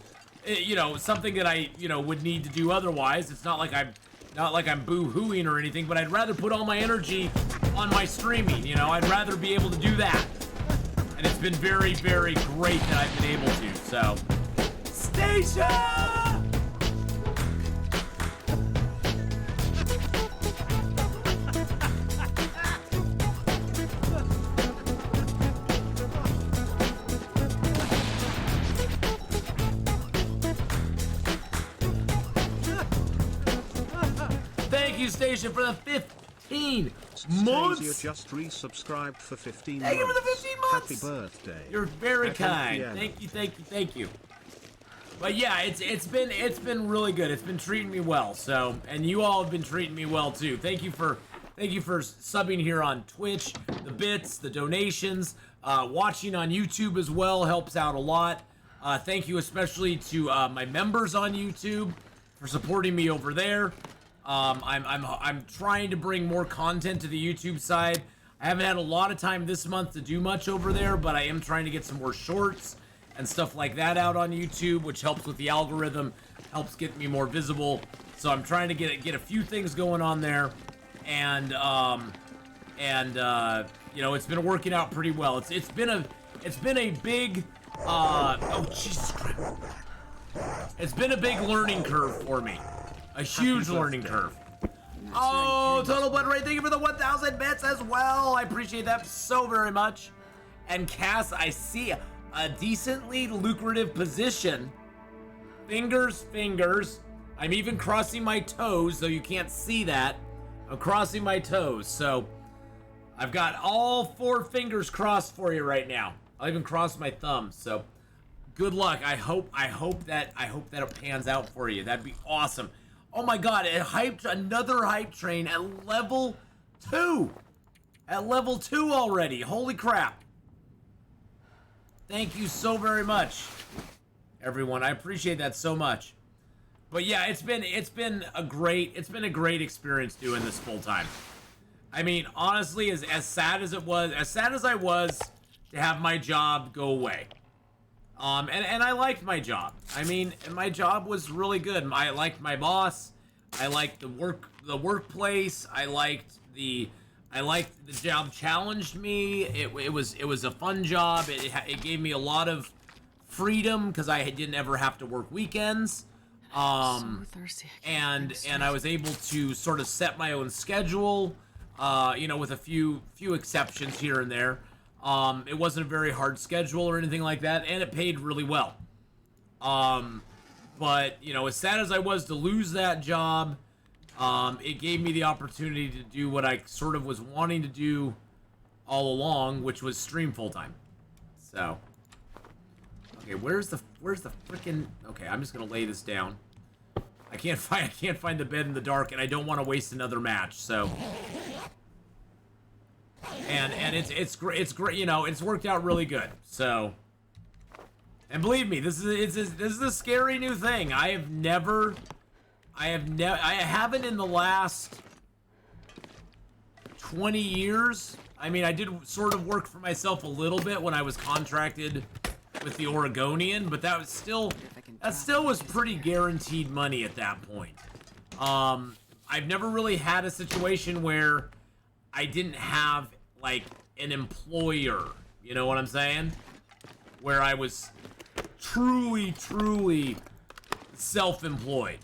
something that I, would need to do otherwise. It's not like I'm boo-hooing or anything, but I'd rather put all my energy on my streaming, I'd rather be able to do that. And it's been very, very great that I've been able to, so. Stacia! Thank you, Station, for the 15 months. You just resubscribed for 15 Thank months. you for the 15 months. Happy birthday. You're very kind. Atheenon. Thank you. But yeah, it's been really good. It's been treating me well. So, and you all have been treating me well too. Thank you for subbing here on Twitch, the bits, the donations, watching on YouTube as well helps out a lot. Thank you especially to my members on YouTube for supporting me over there. I'm trying to bring more content to the YouTube side. I haven't had a lot of time this month to do much over there, but I am trying to get some more shorts and stuff like that out on YouTube, which helps with the algorithm, helps get me more visible. So I'm trying to get a few things going on there, and it's been working out pretty well. It's been a big oh Jesus Christ. It's been a big learning curve for me. A huge learning curve. Oh, Total Blood Ray, thank you for the 1,000 bits as well. I appreciate that so very much. And Cass, I see a decently lucrative position. Fingers. I'm even crossing my toes, though you can't see that. I'm crossing my toes, so I've got all 4 fingers crossed for you right now. I'll even cross my thumbs, so good luck. I hope that it pans out for you. That'd be awesome. Oh my god, it hyped another hype train at level 2. At level 2 already. Holy crap. Thank you so very much, everyone. I appreciate that so much. But yeah, it's been a great experience doing this full time. I mean, honestly, as sad as I was to have my job go away. And I liked my job. I mean, my job was really good. I liked my boss. I liked the workplace. I liked the job challenged me. It was a fun job. It gave me a lot of freedom because I didn't ever have to work weekends. So thirsty. And I was able to sort of set my own schedule. With a few exceptions here and there. It wasn't a very hard schedule or anything like that, and it paid really well. But, as sad as I was to lose that job, it gave me the opportunity to do what I sort of was wanting to do all along, which was stream full-time. So, Okay, where's the frickin'... Okay, I'm just gonna lay this down. I can't find the bed in the dark, and I don't want to waste another match, so... And it's great, you know, it's worked out really good, so... And believe me, this is a scary new thing. I haven't in the last 20 years. I mean, I did sort of work for myself a little bit when I was contracted with the Oregonian, but that still was pretty guaranteed money at that point. I've never really had a situation where I didn't have, like, an employer, you know what I'm saying? Where I was truly self-employed.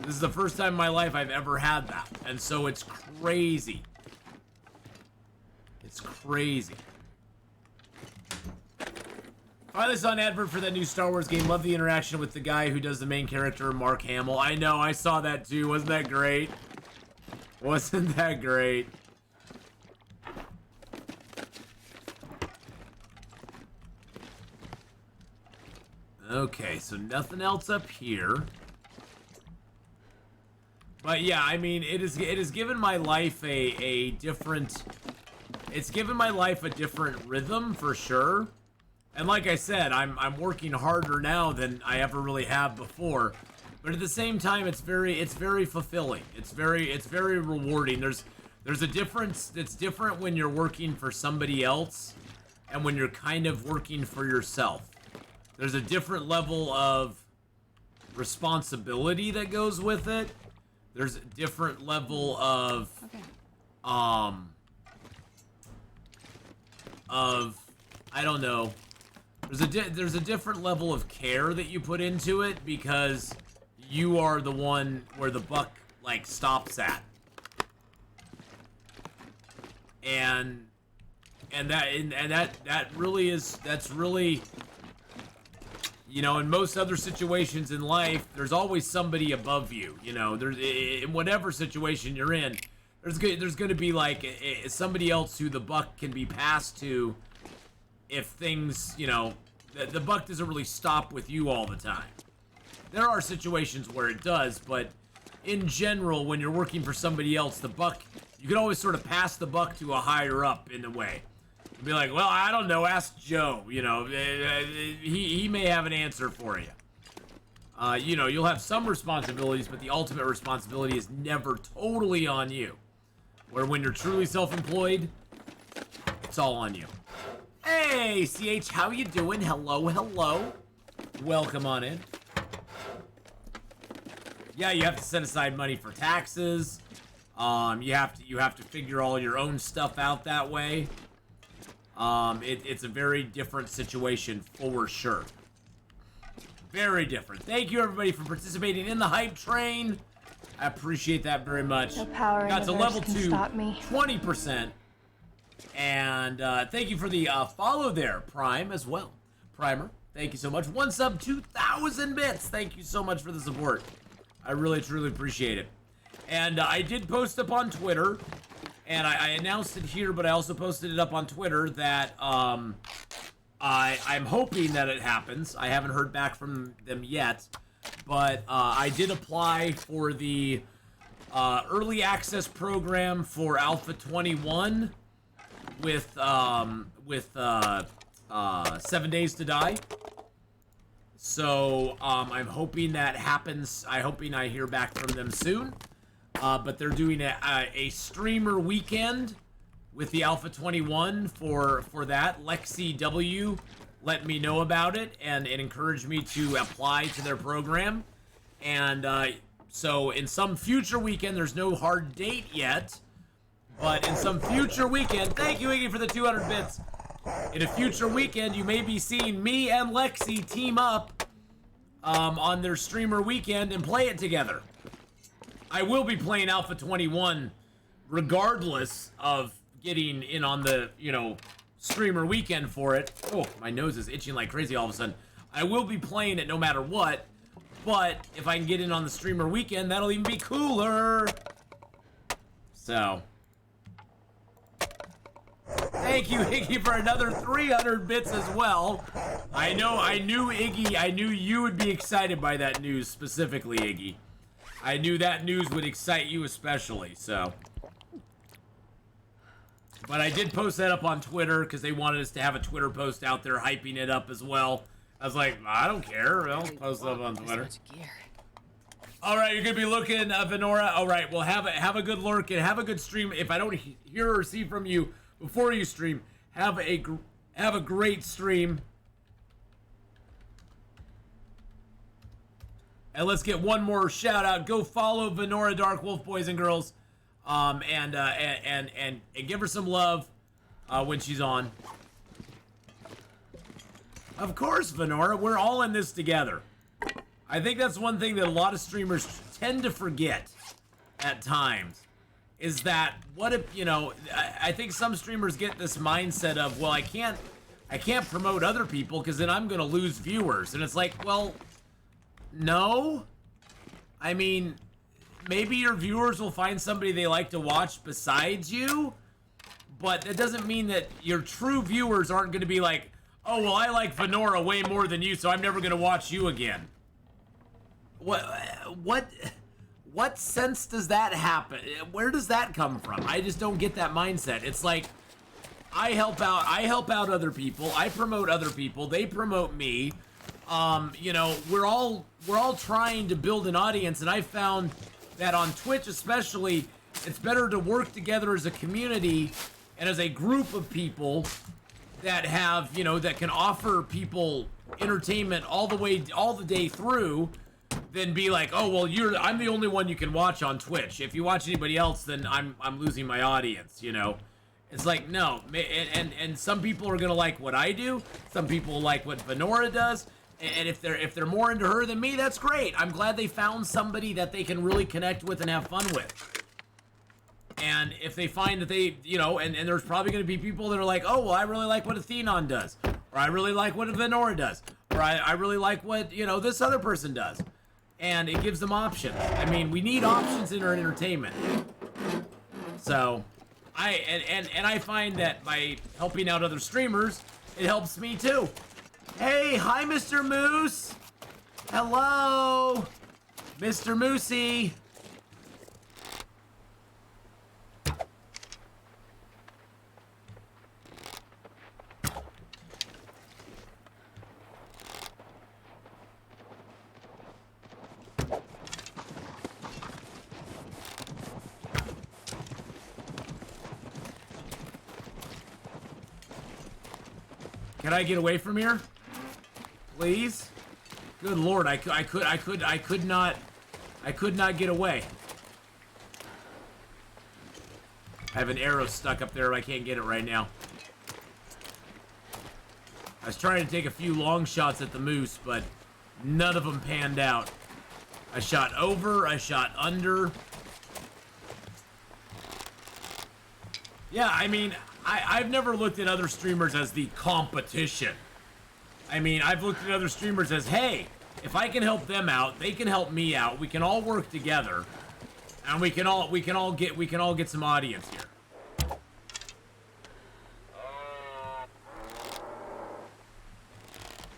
This is the first time in my life I've ever had that, and so it's crazy. It's crazy. Finally saw an advert for that new Star Wars game. Love the interaction with the guy who does the main character, Mark Hamill. I know, I saw that too. Wasn't that great? Wasn't that great? Okay, so nothing else up here. But yeah, I mean, it has given my life a different... It's given my life a different rhythm, for sure. And like I said, I'm working harder now than I ever really have before. But at the same time, it's very fulfilling. It's very rewarding. There's a difference. It's different when you're working for somebody else and when you're kind of working for yourself. There's a different level of responsibility that goes with it. There's a different level of I don't know. There's a different level of care that you put into it because you are the one where the buck like stops at. And that really is, that's really, you know, in most other situations in life, there's always somebody above you. You know, there's, in whatever situation you're in, there's going to be like somebody else who the buck can be passed to if things, you know, the buck doesn't really stop with you all the time. There are situations where it does, but in general, when you're working for somebody else, the buck, you can always sort of pass the buck to a higher up in a way. Be like, well, I don't know, ask Joe, you know, he may have an answer for you. You know, you'll have some responsibilities, but the ultimate responsibility is never totally on you. Where when you're truly self-employed, it's all on you. Hey, CH, how you doing? Hello, hello. Welcome on in. Yeah, you have to set aside money for taxes. You have to figure all your own stuff out that way. It's a very different situation for sure. Very different. Thank you everybody for participating in the hype train. I appreciate that very much. No power got in to the level verse can 2, stop me. 20%. And thank you for the follow there, Prime, as well. Primer, thank you so much. 1 sub, 2,000 bits. Thank you so much for the support. I really, truly appreciate it. And I did post up on Twitter, and I announced it here, but I also posted it up on Twitter that I'm hoping that it happens. I haven't heard back from them yet, but I did apply for the early access program for Alpha 21 with 7 Days to Die. So I'm hoping that happens. I'm hoping I hear back from them soon. But they're doing a streamer weekend with the Alpha 21 for that. Lexi W let me know about it and it encouraged me to apply to their program. And so in some future weekend, there's no hard date yet, but in some future weekend, thank you, Iggy, for the 200 bits. In a future weekend, you may be seeing me and Lexi team up on their streamer weekend and play it together. I will be playing Alpha 21 regardless of getting in on the, you know, streamer weekend for it. Oh, my nose is itching like crazy all of a sudden. I will be playing it no matter what, but if I can get in on the streamer weekend, that'll even be cooler. So, Thank you, Iggy, for another 300 bits as well. I knew Iggy, I knew you would be excited by that news specifically, Iggy. I knew that news would excite you especially, so. But I did post that up on Twitter because they wanted us to have a Twitter post out there hyping it up as well. I was like, I don't care. I'll post it up on Twitter. All right, you're gonna be looking, Venora. All right, well, have a good lurk and have a good stream. If I don't hear or see from you before you stream, have a great stream. And let's get one more shout out. Go follow Venora Dark Wolf, boys and girls, and give her some love when she's on. Of course, Venora, we're all in this together. I think that's one thing that a lot of streamers tend to forget at times, is that what if, you know, I think some streamers get this mindset of, well, I can't promote other people because then I'm going to lose viewers. And it's like, well, no. I mean, maybe your viewers will find somebody they like to watch besides you, but that doesn't mean that your true viewers aren't going to be like, oh, well, I like Venora way more than you, so I'm never going to watch you again. What sense does that happen? Where does that come from? I just don't get that mindset. It's like, I help out other people, I promote other people, they promote me. You know, we're all trying to build an audience, and I found that on Twitch especially, it's better to work together as a community and as a group of people that have, you know, that can offer people entertainment all the day through, than be like, oh, well, I'm the only one you can watch on Twitch. If you watch anybody else, then I'm losing my audience, you know? It's like, no, and some people are gonna like what I do, some people like what Venora does, and if they're more into her than me, that's great. I'm glad they found somebody that they can really connect with and have fun with. And if they find that they, you know, and there's probably gonna be people that are like, oh, well, I really like what Atheenon does, or I really like what Venora does, or I really like what, you know, this other person does. And it gives them options. I mean, we need options in our entertainment. So, I find that by helping out other streamers, it helps me too. Hey, hi, Mr. Moose. Hello, Mr. Moosey. Can I get away from here? Please? Good Lord, I could not get away. I have an arrow stuck up there, but I can't get it right now. I was trying to take a few long shots at the moose, but none of them panned out. I shot over, I shot under. Yeah, I mean, I've never looked at other streamers as the competition. I mean, I've looked at other streamers as, hey, if I can help them out, they can help me out. We can all work together, and we can all get some audience here.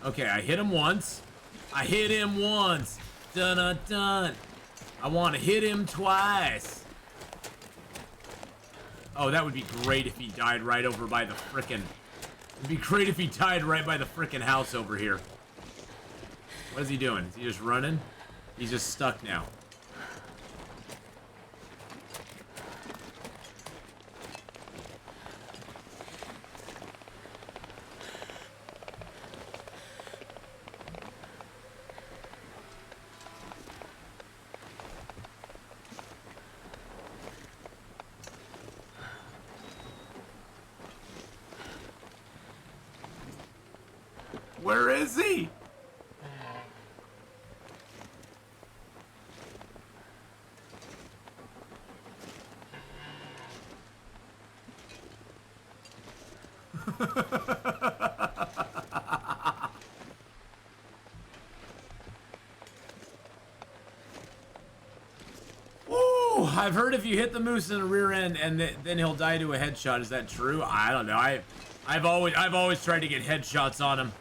Okay, I hit him once. I hit him once. Dun dun dun. I want to hit him twice. Oh, that would be great if he died right over by the frickin'... It'd be great if he died right by the frickin' house over here. What is he doing? Is he just running? He's just stuck now. Where is he? I've heard if you hit the moose in the rear end and then he'll die to a headshot. Is that true? I don't know. I've always tried to get headshots on him.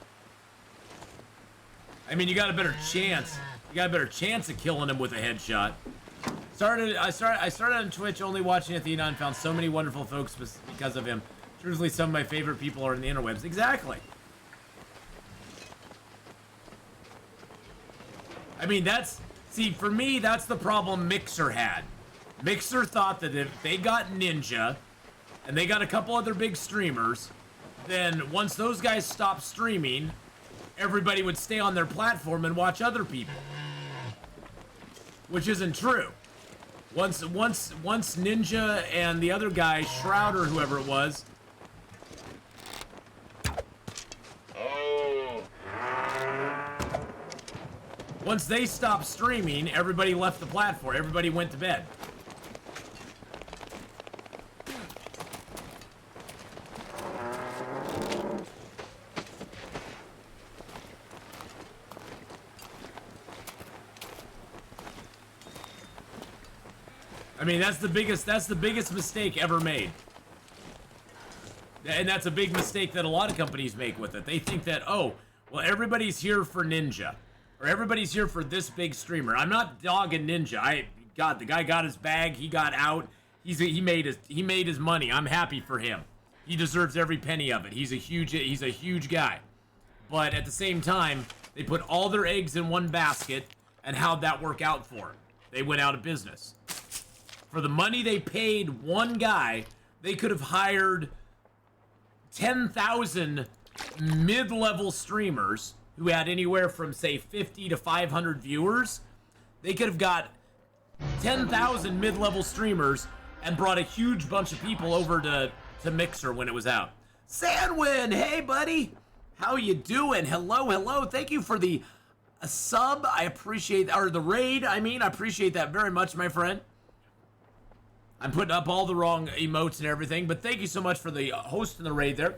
I mean, you got a better chance. You got a better chance of killing him with a headshot. I started on Twitch only watching Atheenon, found so many wonderful folks because of him. Truthfully, some of my favorite people are in the interwebs. Exactly. I mean, see, for me, that's the problem Mixer had. Mixer thought that if they got Ninja, and they got a couple other big streamers, then once those guys stopped streaming, everybody would stay on their platform and watch other people. Which isn't true. Once Ninja and the other guy, Shroud or whoever it was, once they stopped streaming, everybody left the platform. Everybody went to bed. I mean, that's the biggest mistake ever made. And that's a big mistake that a lot of companies make with it. They think that, oh, well, everybody's here for Ninja. Or everybody's here for this big streamer. I'm not dogging Ninja. God, the guy got his bag. He got out. He made his money. I'm happy for him. He deserves every penny of it. He's a huge guy. But at the same time, they put all their eggs in one basket, and how'd that work out for them? They went out of business. For the money they paid one guy, they could have hired 10,000 mid-level streamers who had anywhere from, say, 50 to 500 viewers. They could have got 10,000 mid-level streamers and brought a huge bunch of people over to Mixer when it was out. Sandwin, hey, buddy. How you doing? Hello. Thank you for the sub. I appreciate, or the raid, I appreciate that very much, my friend. I'm putting up all the wrong emotes and everything, but thank you so much for the host and the raid there.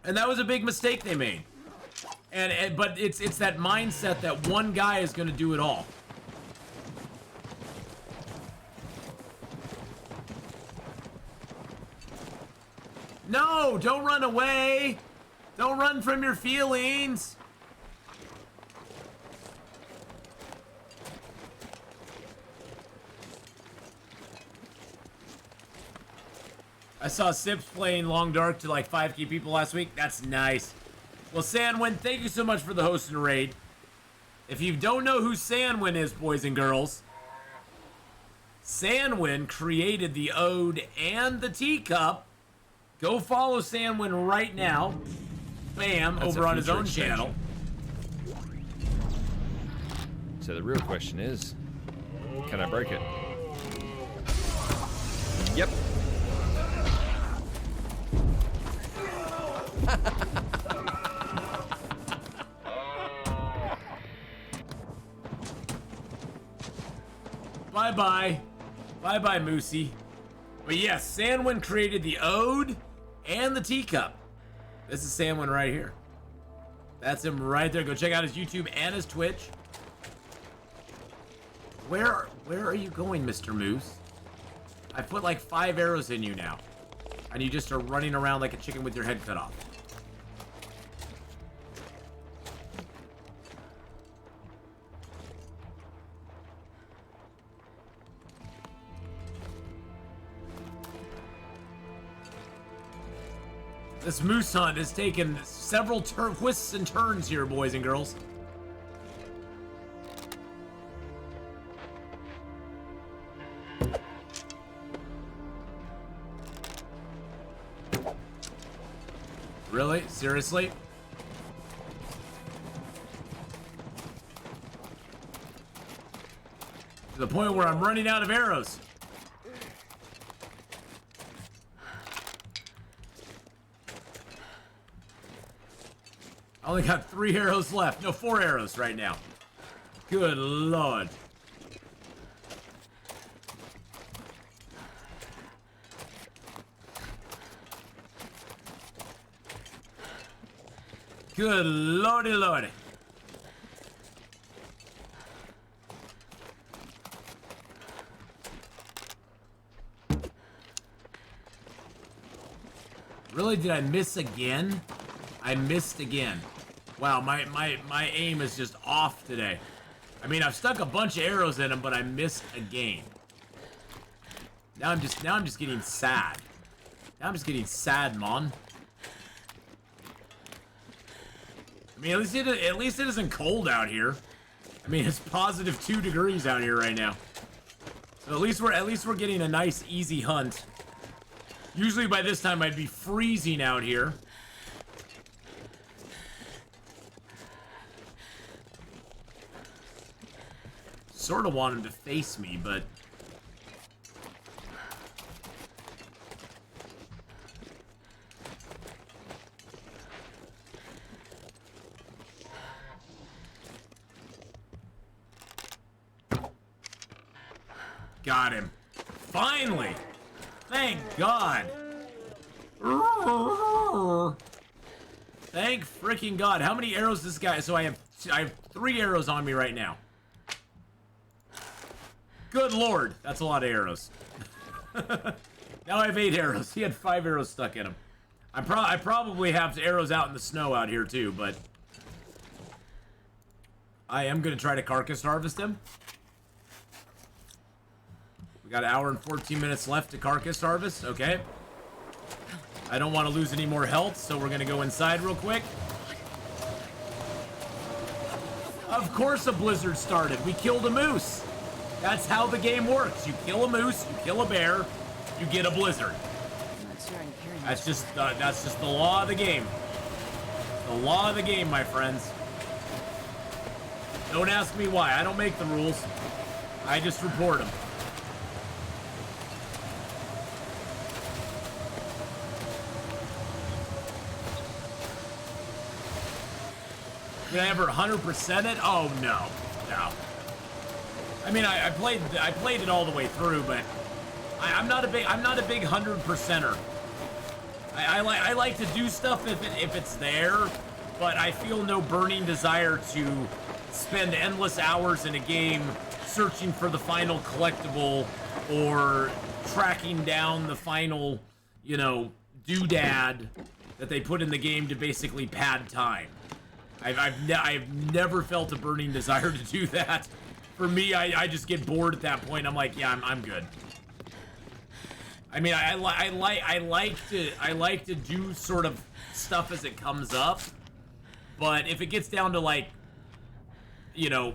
And that was a big mistake they made. But it's that mindset that one guy is going to do it all. No, don't run away. Don't run from your feelings. I saw Sips playing Long Dark to like 5k people last week. That's nice. Well, Sandwin, thank you so much for the host and raid. If you don't know who Sandwin is, boys and girls, Sandwin created the Ode and the Teacup. Go follow Sandwin right now. Bam, that's over on his own channel. So the real question is, can I break it? Yep. Bye-bye. Bye-bye, Moosey. But yes, Sandwin created the Ode and the Teacup. This is Sandwin right here. That's him right there. Go check out his YouTube and his Twitch. Where are you going, Mr. Moose? I put like 5 arrows in you now. And you just are running around like a chicken with your head cut off. This moose hunt has taken several twists and turns here, boys and girls. Really? Seriously? To the point where I'm running out of arrows. I only got 3 arrows left. No, 4 arrows right now. Good Lord. Good lordy lordy. Really? Did I miss again? I missed again. Wow, my aim is just off today. I mean, I've stuck a bunch of arrows in him, but I missed again. Now I'm just getting sad. Now I'm just getting sad, man. I mean, at least it isn't cold out here. I mean, it's positive 2 degrees out here right now. So at least we're getting a nice easy hunt. Usually by this time I'd be freezing out here. Sort of want him to face me, but got him. Finally! Thank God! Thank freaking God. How many arrows this guy... So I have 3 arrows on me right now. Good Lord. That's a lot of arrows. Now I have 8 arrows. He had 5 arrows stuck in him. I probably have arrows out in the snow out here too, but... I am going to try to carcass harvest him. We got 1 hour and 14 minutes left to carcass harvest. Okay. I don't want to lose any more health, so we're going to go inside real quick. Of course a blizzard started. We killed a moose. That's how the game works. You kill a moose, you kill a bear, you get a blizzard. That's just the law of the game. The law of the game, my friends. Don't ask me why. I don't make the rules. I just report them. Did I ever 100% it? Oh no, no. I mean, I played it all the way through, but I'm not a big 100%er. I like to do stuff if it's there, but I feel no burning desire to spend endless hours in a game searching for the final collectible or tracking down the final, you know, doodad that they put in the game to basically pad time. I've never felt a burning desire to do that. For me, I just get bored at that point. I'm like, yeah, I'm good. I mean, I like to do sort of stuff as it comes up, but if it gets down to like, you know,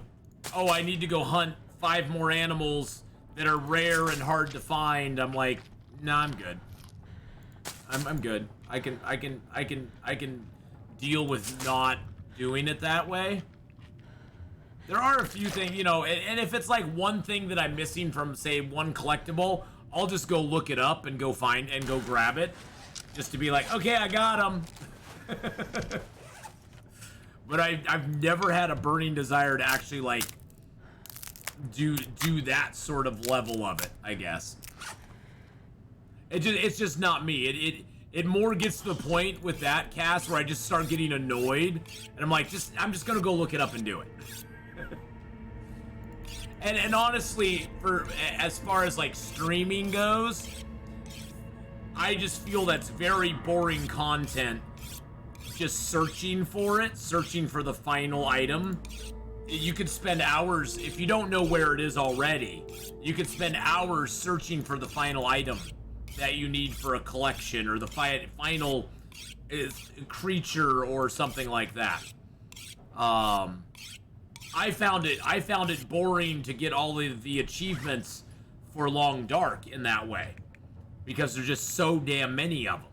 oh, I need to go hunt 5 more animals that are rare and hard to find, I'm like, nah, I'm good. I'm good. I can deal with not doing it that way. There are a few things, you know, and if it's like one thing that I'm missing from, say, one collectible, I'll just go look it up and go find and go grab it, just to be like, okay, I got him. But I've never had a burning desire to actually like do that sort of level of it, I guess. It's just not me. It more gets to the point with that cast where I just start getting annoyed, and I'm like, I'm just gonna go look it up and do it. and honestly, for as far as like streaming goes, I just feel that's very boring content. Just searching for the final item. You could spend hours, if you don't know where it is already, you could spend hours searching for the final item that you need for a collection, or the final creature or something like that. I found it boring to get all of the achievements for Long Dark in that way, because there's just so damn many of them.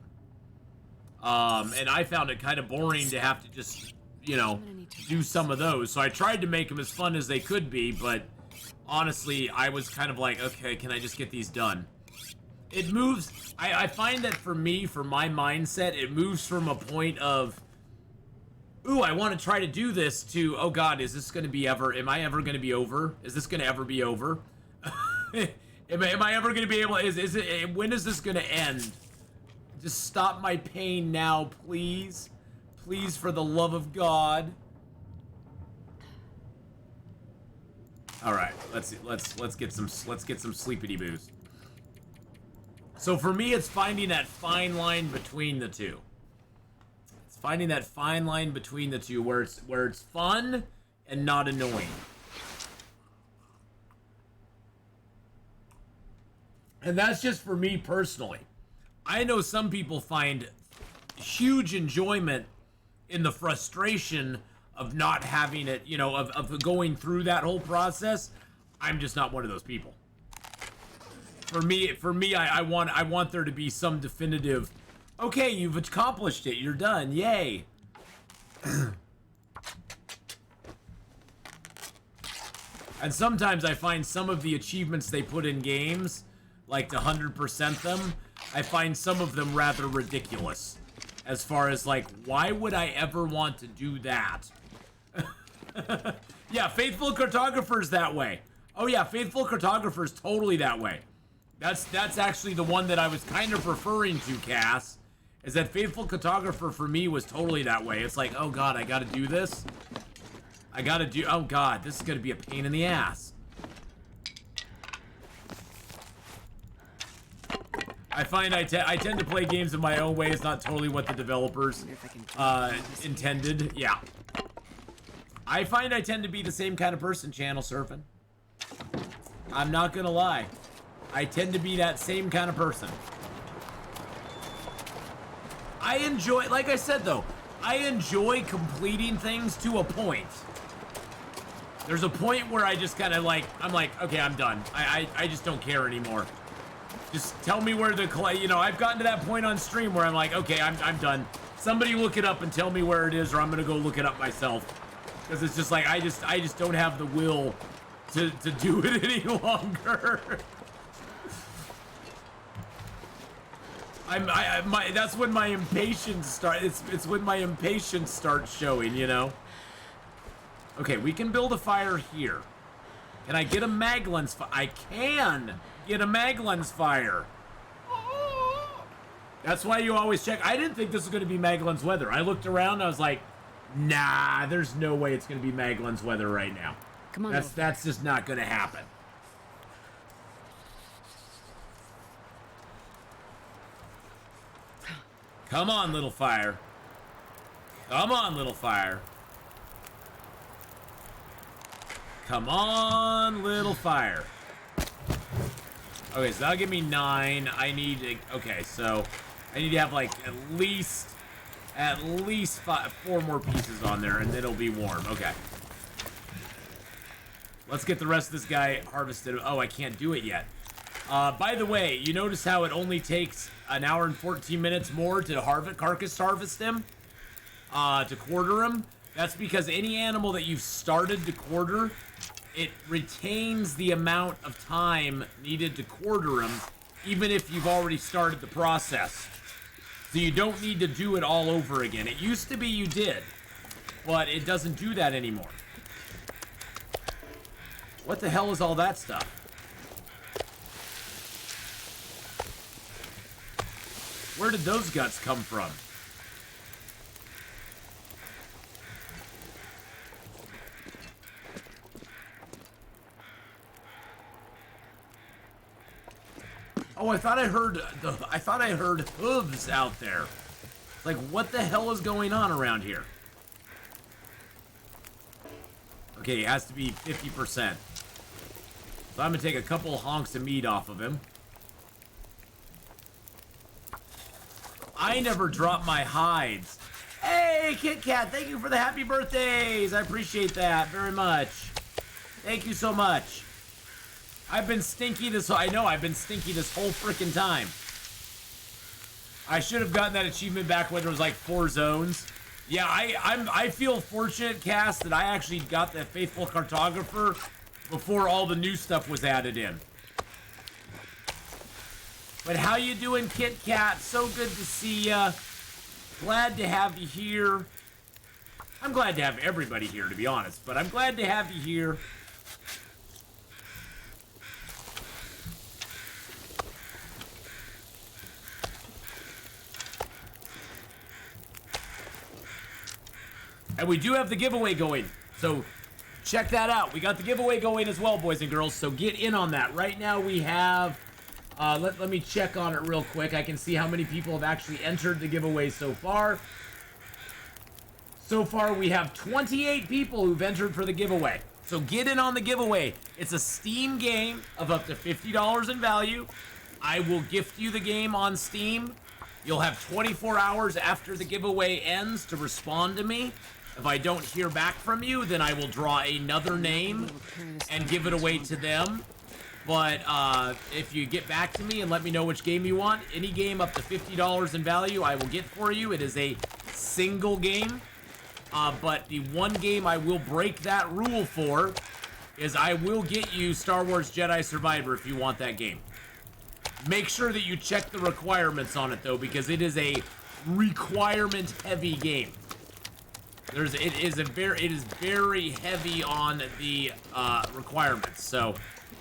And I found it kind of boring to have to just, you know, do some of those. So I tried to make them as fun as they could be, but honestly, I was kind of like, okay, can I just get these done? It moves, I find that for me, for my mindset, it moves from a point of, ooh, I want to try to do this, to, oh God, is this going to be am I ever going to be over? Is this going to ever be over? am I ever going to be able, when is this going to end? Just stop my pain now, please. Please, for the love of God. All right, let's get some sleepity boos. So for me, it's finding that fine line between the two. It's finding that fine line between the two where it's fun and not annoying. And that's just for me personally. I know some people find huge enjoyment in the frustration of not having it, you know, of going through that whole process. I'm just not one of those people. For me, I want there to be some definitive, okay, you've accomplished it, you're done, yay. And sometimes I find some of the achievements they put in games, like to 100% them, I find some of them rather ridiculous. As far as like, why would I ever want to do that? Yeah, Faithful Cartographer's that way. Oh yeah, Faithful Cartographer's totally that way. That's actually the one that I was kind of referring to, Cass. Is that Faithful Cartographer for me was totally that way. It's like, oh god, I gotta do this. Oh god, this is gonna be a pain in the ass. I find I tend to play games in my own way. It's not totally what the developers intended. Yeah. I find I tend to be the same kind of person channel surfing. I'm not gonna lie. I tend to be that same kind of person. I enjoy, like I said though, I enjoy completing things to a point. There's a point where I just kind of like, I'm like, okay, I'm done. I just don't care anymore. Just tell me where the, you know, I've gotten to that point on stream where I'm like, okay, I'm done. Somebody look it up and tell me where it is, or I'm gonna go look it up myself. Because it's just like, I just don't have the will to do it any longer. That's when my impatience starts. It's when my impatience starts showing, you know. Okay, we can build a fire here. Can I get a Maglens fire? I can get a Maglens fire. That's why you always check. I didn't think this was going to be Maglens weather. I looked around. I was like, nah, there's no way it's going to be Maglens weather right now. Come on. That's just not going to happen. Come on, little fire. Come on, little fire. Come on, little fire. Okay, so that'll give me 9. I need to, okay, so I need to have like at least 4 more pieces on there, and then it'll be warm. Okay. Let's get the rest of this guy harvested. Oh, I can't do it yet. By the way, you notice how it only takes an hour and 14 minutes more to harvest him? To quarter him? That's because any animal that you've started to quarter, it retains the amount of time needed to quarter him, even if you've already started the process. So you don't need to do it all over again. It used to be you did, but it doesn't do that anymore. What the hell is all that stuff? Where did those guts come from? Oh, I thought I heard hooves out there. Like, what the hell is going on around here? Okay, it has to be 50%. So I'm gonna take a couple honks of meat off of him. I never drop my hides. Hey, Kit Kat, thank you for the happy birthdays. I appreciate that very much. Thank you so much. I've been stinky I've been stinky this whole freaking time. I should have gotten that achievement back when there was like 4 zones. Yeah, I feel fortunate, Cass, that I actually got the Faithful Cartographer before all the new stuff was added in. But how you doing, Kit Kat? So good to see ya. Glad to have you here. I'm glad to have everybody here, to be honest, but I'm glad to have you here. And we do have the giveaway going, so check that out. We got the giveaway going as well, boys and girls, so get in on that. Right now we have Let me check on it real quick. I can see how many people have actually entered the giveaway so far. So far, we have 28 people who've entered for the giveaway. So get in on the giveaway. It's a Steam game of up to $50 in value. I will gift you the game on Steam. You'll have 24 hours after the giveaway ends to respond to me. If I don't hear back from you, then I will draw another name and give it away to them. But if you get back to me and let me know which game you want, any game up to $50 in value, I will get for you. It is a single game. But the one game I will break that rule for is I will get you Star Wars Jedi Survivor if you want that game. Make sure that you check the requirements on it, though, because it is a requirement-heavy game. It is very heavy on the requirements. So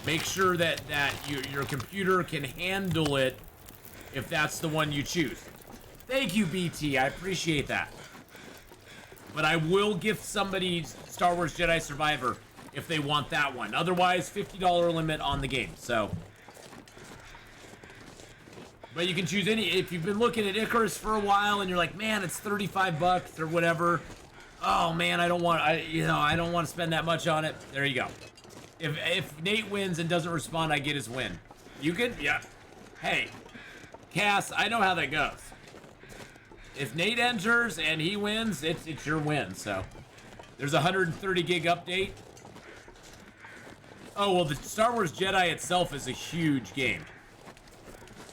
make sure that your computer can handle it if that's the one you choose. Thank you, BT. I appreciate that. But I will gift somebody Star Wars Jedi Survivor if they want that one. Otherwise, $50 limit on the game. So, but you can choose any. If you've been looking at Icarus for a while and you're like, man, it's $35 or whatever. Oh man, I don't want to spend that much on it. There you go. If Nate wins and doesn't respond, I get his win. You can, yeah. Hey, Cass, I know how that goes. If Nate enters and he wins, it's your win. So there's a 130 gig update. Oh, well, the Star Wars Jedi itself is a huge game.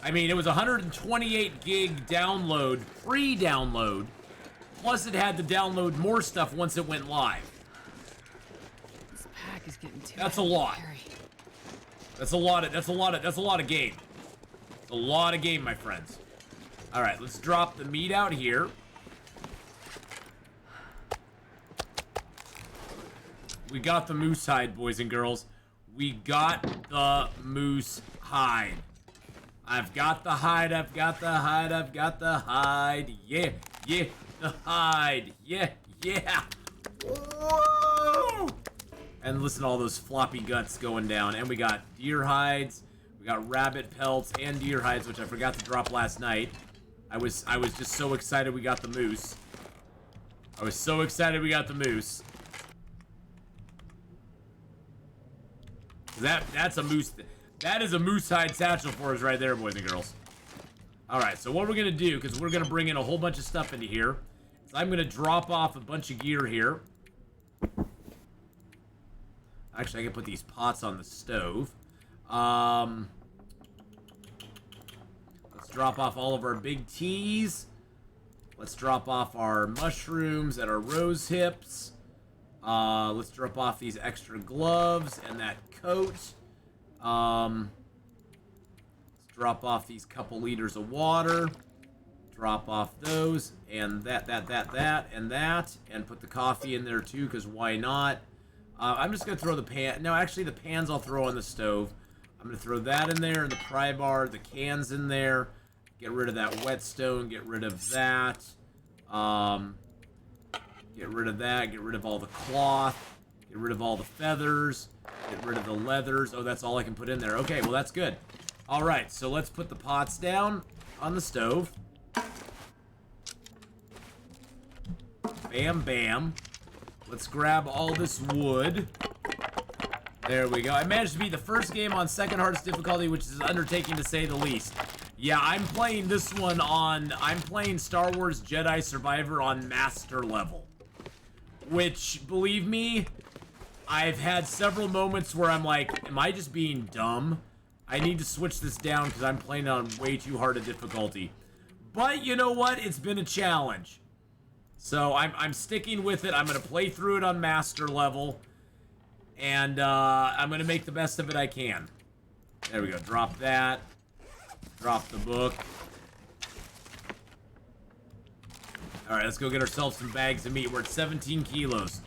I mean, it was 128 gig download, pre-download, plus it had to download more stuff once it went live. This pack is getting too That's a lot. That's a lot of game. It's a lot of game, my friends. All right, let's drop the meat out here. We got the moose hide, boys and girls. We got the moose hide. I've got the hide, I've got the hide, I've got the hide. Yeah, yeah, the hide. Yeah, yeah. Whoa! And listen to all those floppy guts going down. And we got deer hides. We got rabbit pelts and deer hides, which I forgot to drop last night. I was just so excited we got the moose. I was so excited we got the moose. That's a moose. That is a moose hide satchel for us right there, boys and girls. All right, so what we're gonna do, because we're gonna bring in a whole bunch of stuff into here, is I'm gonna drop off a bunch of gear here. Actually, I can put these pots on the stove. Let's drop off all of our big teas. Let's drop off our mushrooms and our rose hips. Let's drop off these extra gloves and that coat. Let's drop off these couple liters of water. Drop off those and that, and that. And put the coffee in there too, because why not? I'm just going to throw the pan. No, actually, the pans I'll throw on the stove. I'm going to throw that in there, and the pry bar, the cans in there. Get rid of that whetstone. Get rid of that. Get rid of that. Get rid of all the cloth. Get rid of all the feathers. Get rid of the leathers. Oh, that's all I can put in there. Okay, well, that's good. All right, so let's put the pots down on the stove. Bam, bam. Let's grab all this wood. There we go. I managed to beat the first game on second hardest difficulty, which is an undertaking to say the least. Yeah, I'm playing this one on... I'm playing Star Wars Jedi Survivor on Master level. Which, believe me, I've had several moments where I'm like, am I just being dumb? I need to switch this down because I'm playing on way too hard a difficulty. But you know what? It's been a challenge. So I'm sticking with it. I'm going to play through it on Master level. And I'm going to make the best of it I can. There we go. Drop that. Drop the book. Alright, let's go get ourselves some bags of meat. We're at 17 kilos.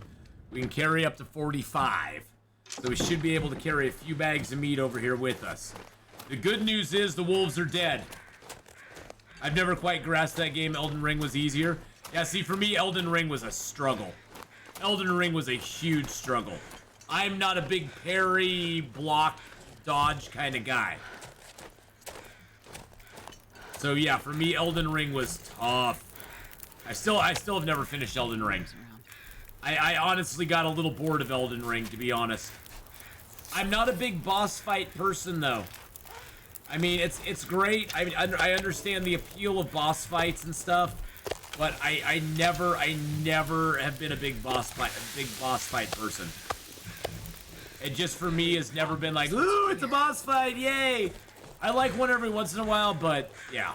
We can carry up to 45. So we should be able to carry a few bags of meat over here with us. The good news is the wolves are dead. I've never quite grasped that game. Elden Ring was easier. Yeah, see, for me, Elden Ring was a struggle. Elden Ring was a huge struggle. I'm not a big parry, block, dodge kind of guy. So yeah, for me, Elden Ring was tough. I still have never finished Elden Ring. I honestly got a little bored of Elden Ring, to be honest. I'm not a big boss fight person, though. I mean, it's great. I understand the appeal of boss fights and stuff, but I never have been a big boss fight person. It just for me has never been like, ooh, it's a boss fight, yay! I like one every once in a while, but yeah.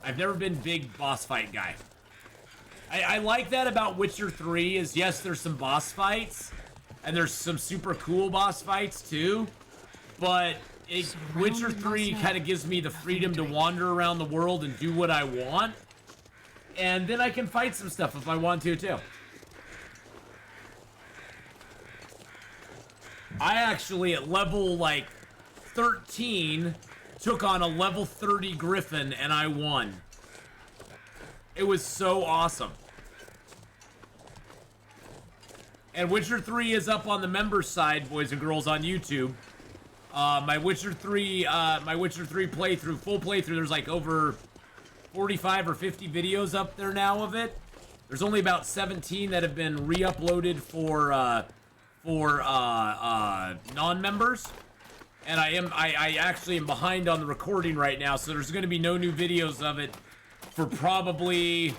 I've never been big boss fight guy. I like that about Witcher 3 is, yes, there's some boss fights, and there's some super cool boss fights too, but Witcher 3 kind of gives me the freedom to wander around the world and do what I want, and then I can fight some stuff if I want to too. I actually, at level, like, 13, took on a level 30 Griffin, and I won. It was so awesome. And Witcher 3 is up on the members side, boys and girls, on YouTube. My Witcher 3 playthrough, full playthrough, there's like over 45 or 50 videos up there now of it. There's only about 17 that have been re-uploaded for non-members. And I actually am behind on the recording right now, so there's gonna be no new videos of it for probably,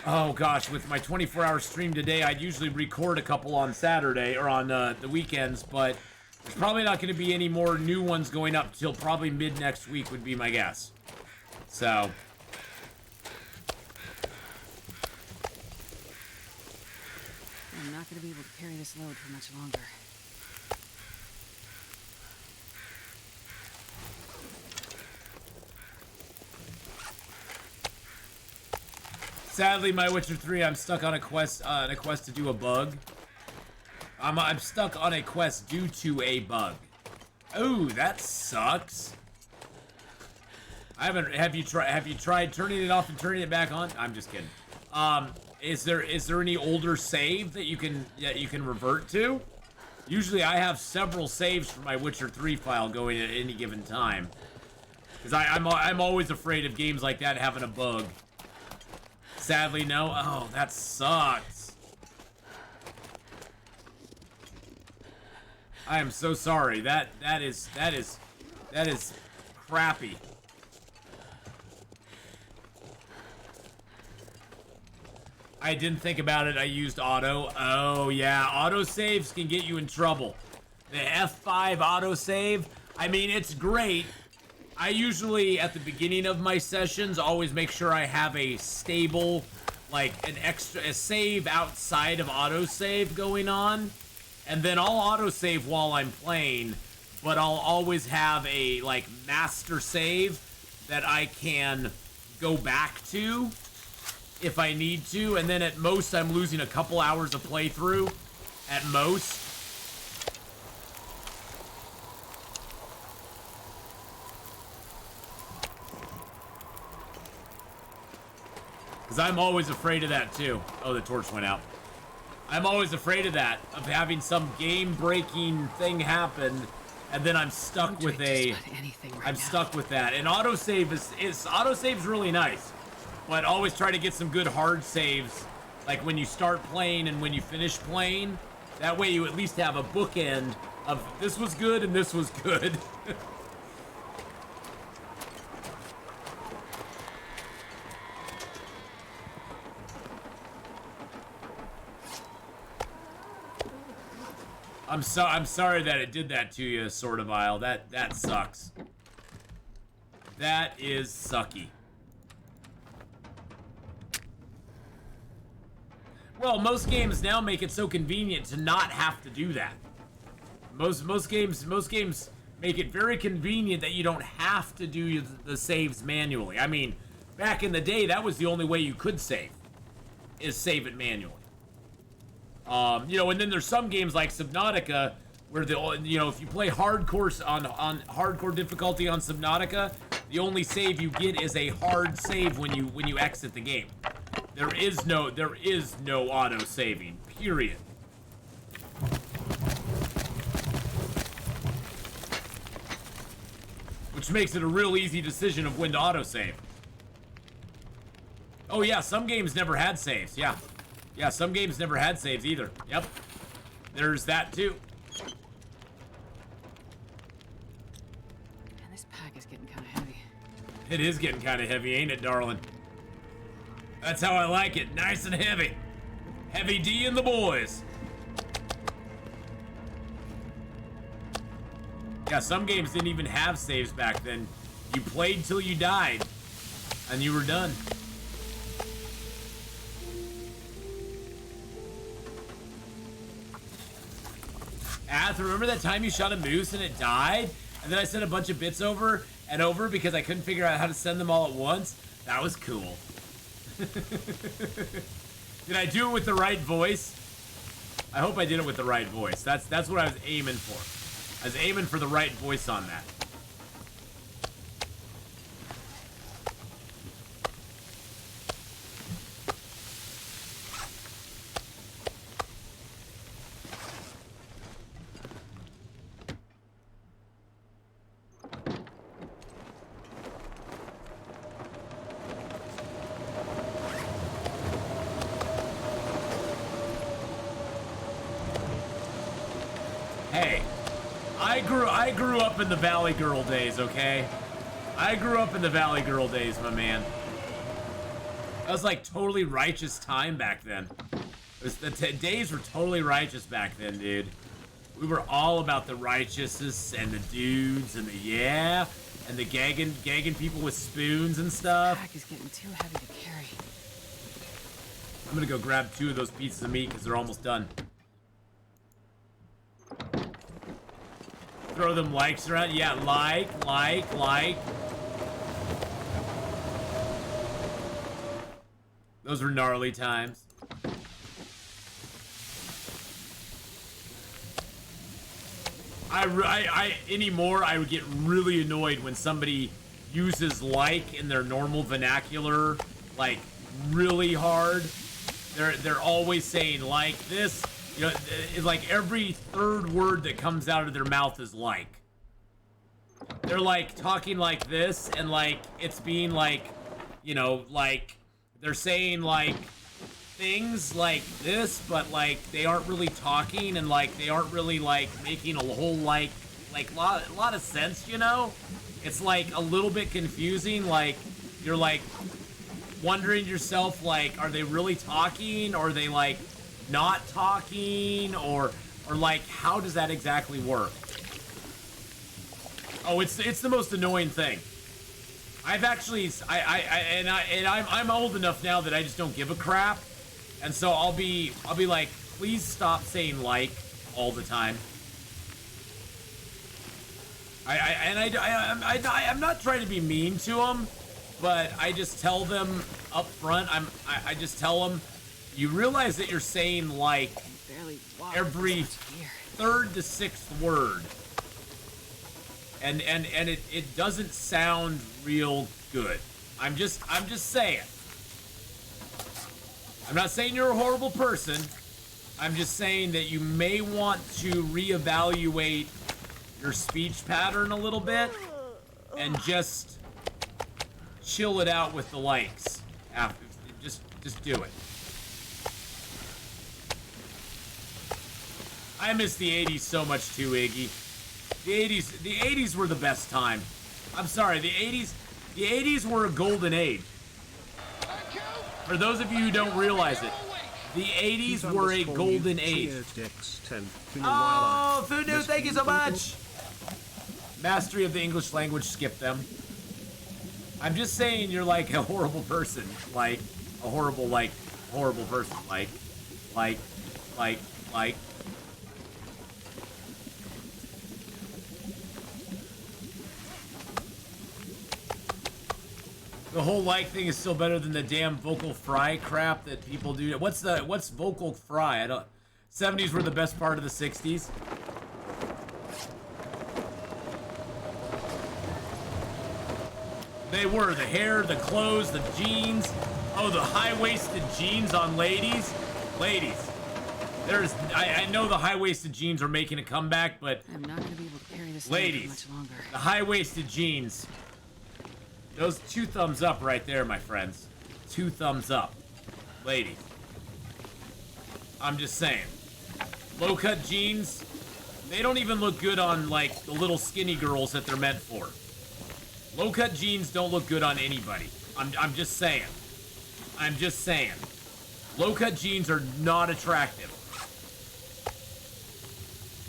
oh gosh, with my 24-hour stream today, I'd usually record a couple on Saturday, or on the weekends, but there's probably not gonna be any more new ones going up till probably mid next week would be my guess. So. I'm not gonna be able to carry this load for much longer. Sadly, my Witcher 3, I'm stuck on a quest to do a bug. I'm stuck on a quest due to a bug. Oh, that sucks. Have you tried turning it off and turning it back on? I'm just kidding. Is there any older save that you can revert to? Usually I have several saves for my Witcher 3 file going at any given time. Because I'm always afraid of games like that having a bug. Sadly, no. Oh, that sucks. I am so sorry. That is crappy. I didn't think about it. I used auto. Oh, yeah. Autosaves can get you in trouble. The F5 autosave, I mean, it's great. I usually, at the beginning of my sessions, always make sure I have a stable, like, a save outside of autosave going on. And then I'll autosave while I'm playing, but I'll always have a, like, master save that I can go back to if I need to. And then at most, I'm losing a couple hours of playthrough. At most. Because I'm always afraid of that, too. Oh, the torch went out. I'm always afraid of that, of having some game-breaking thing happen, and then I'm stuck with a... I'm stuck with that. And autosave autosave's really nice, but always try to get some good hard saves, like when you start playing and when you finish playing. That way you at least have a bookend of this was good and this was good. I'm sorry that it did that to you, Sword of Isle. That sucks. That is sucky. Well, most games now make it so convenient to not have to do that. Most games make it very convenient that you don't have to do the saves manually. I mean, back in the day, that was the only way you could save, is save it manually. You know, and then there's some games like Subnautica where if you play hardcore on hardcore difficulty on Subnautica, the only save you get is a hard save when you exit the game. There is no auto saving. Period. which makes it a real easy decision of when to autosave. Oh yeah, some games never had saves. Yeah. Yeah, some games never had saves either. Yep. There's that too. Man, this pack is getting kind of heavy. It is getting kind of heavy, ain't it, darling? That's how I like it. Nice and heavy. Heavy D and the boys. Yeah, some games didn't even have saves back then. You played till you died, and you were done. Ath, remember that time you shot a moose and it died? And then I sent a bunch of bits over and over because I couldn't figure out how to send them all at once? That was cool. Did I do it with the right voice? I hope I did it with the right voice. That's what I was aiming for. I was aiming for the right voice on that. Hey, I grew up in the Valley Girl days, okay? I grew up in the Valley Girl days, my man. That was like totally righteous time back then. It was, the days were totally righteous back then, dude. We were all about the righteousness and the dudes and the and the gagging people with spoons and stuff. The pack is getting too heavy to carry. I'm gonna go grab 2 of those pieces of meat because they're almost done. Throw them likes around. Yeah, like. Those were gnarly times. Anymore, I would get really annoyed when somebody uses like in their normal vernacular, like really hard. They're always saying like this. You know, it's like every third word that comes out of their mouth is like. They're like talking like this, and like it's being like, you know, like they're saying like things like this, but like they aren't really talking, and like they aren't really like making a whole like lot of sense, you know? It's like a little bit confusing. Like you're like wondering yourself, like, are they really talking, or are they like not talking, or like how does that exactly work? Oh, it's the most annoying thing. I've actually I'm old enough now that I just don't give a crap, and so I'll be like, please stop saying like all the time. I'm not trying to be mean to them, but I just tell them up front. I just tell them, you realize that you're saying like every third to sixth word, and it doesn't sound real good. I'm just saying. I'm not saying you're a horrible person. I'm just saying that you may want to reevaluate your speech pattern a little bit and just chill it out with the likes. Just do it. I miss the 80s so much too, Iggy. The 80s were the best time. I'm sorry, the 80s were a golden age. For those of you who don't realize it, the 80s were a golden age. Oh, Fudu, thank you so much. Mastery of the English language, skip them. I'm just saying you're like a horrible person. Like, a horrible person. Like. The whole like thing is still better than the damn vocal fry crap that people do. What's vocal fry? 70s were the best part of the 60s. They were. The hair, the clothes, the jeans. Oh, the high-waisted jeans on ladies. Ladies. I know the high-waisted jeans are making a comeback, but I'm not gonna be able to carry this ladies, much longer. the high-waisted jeans, those 2 thumbs up right there, my friends. 2 thumbs up. Ladies. I'm just saying. Low-cut jeans, they don't even look good on, like, the little skinny girls that they're meant for. Low-cut jeans don't look good on anybody. I'm just saying. I'm just saying. Low-cut jeans are not attractive.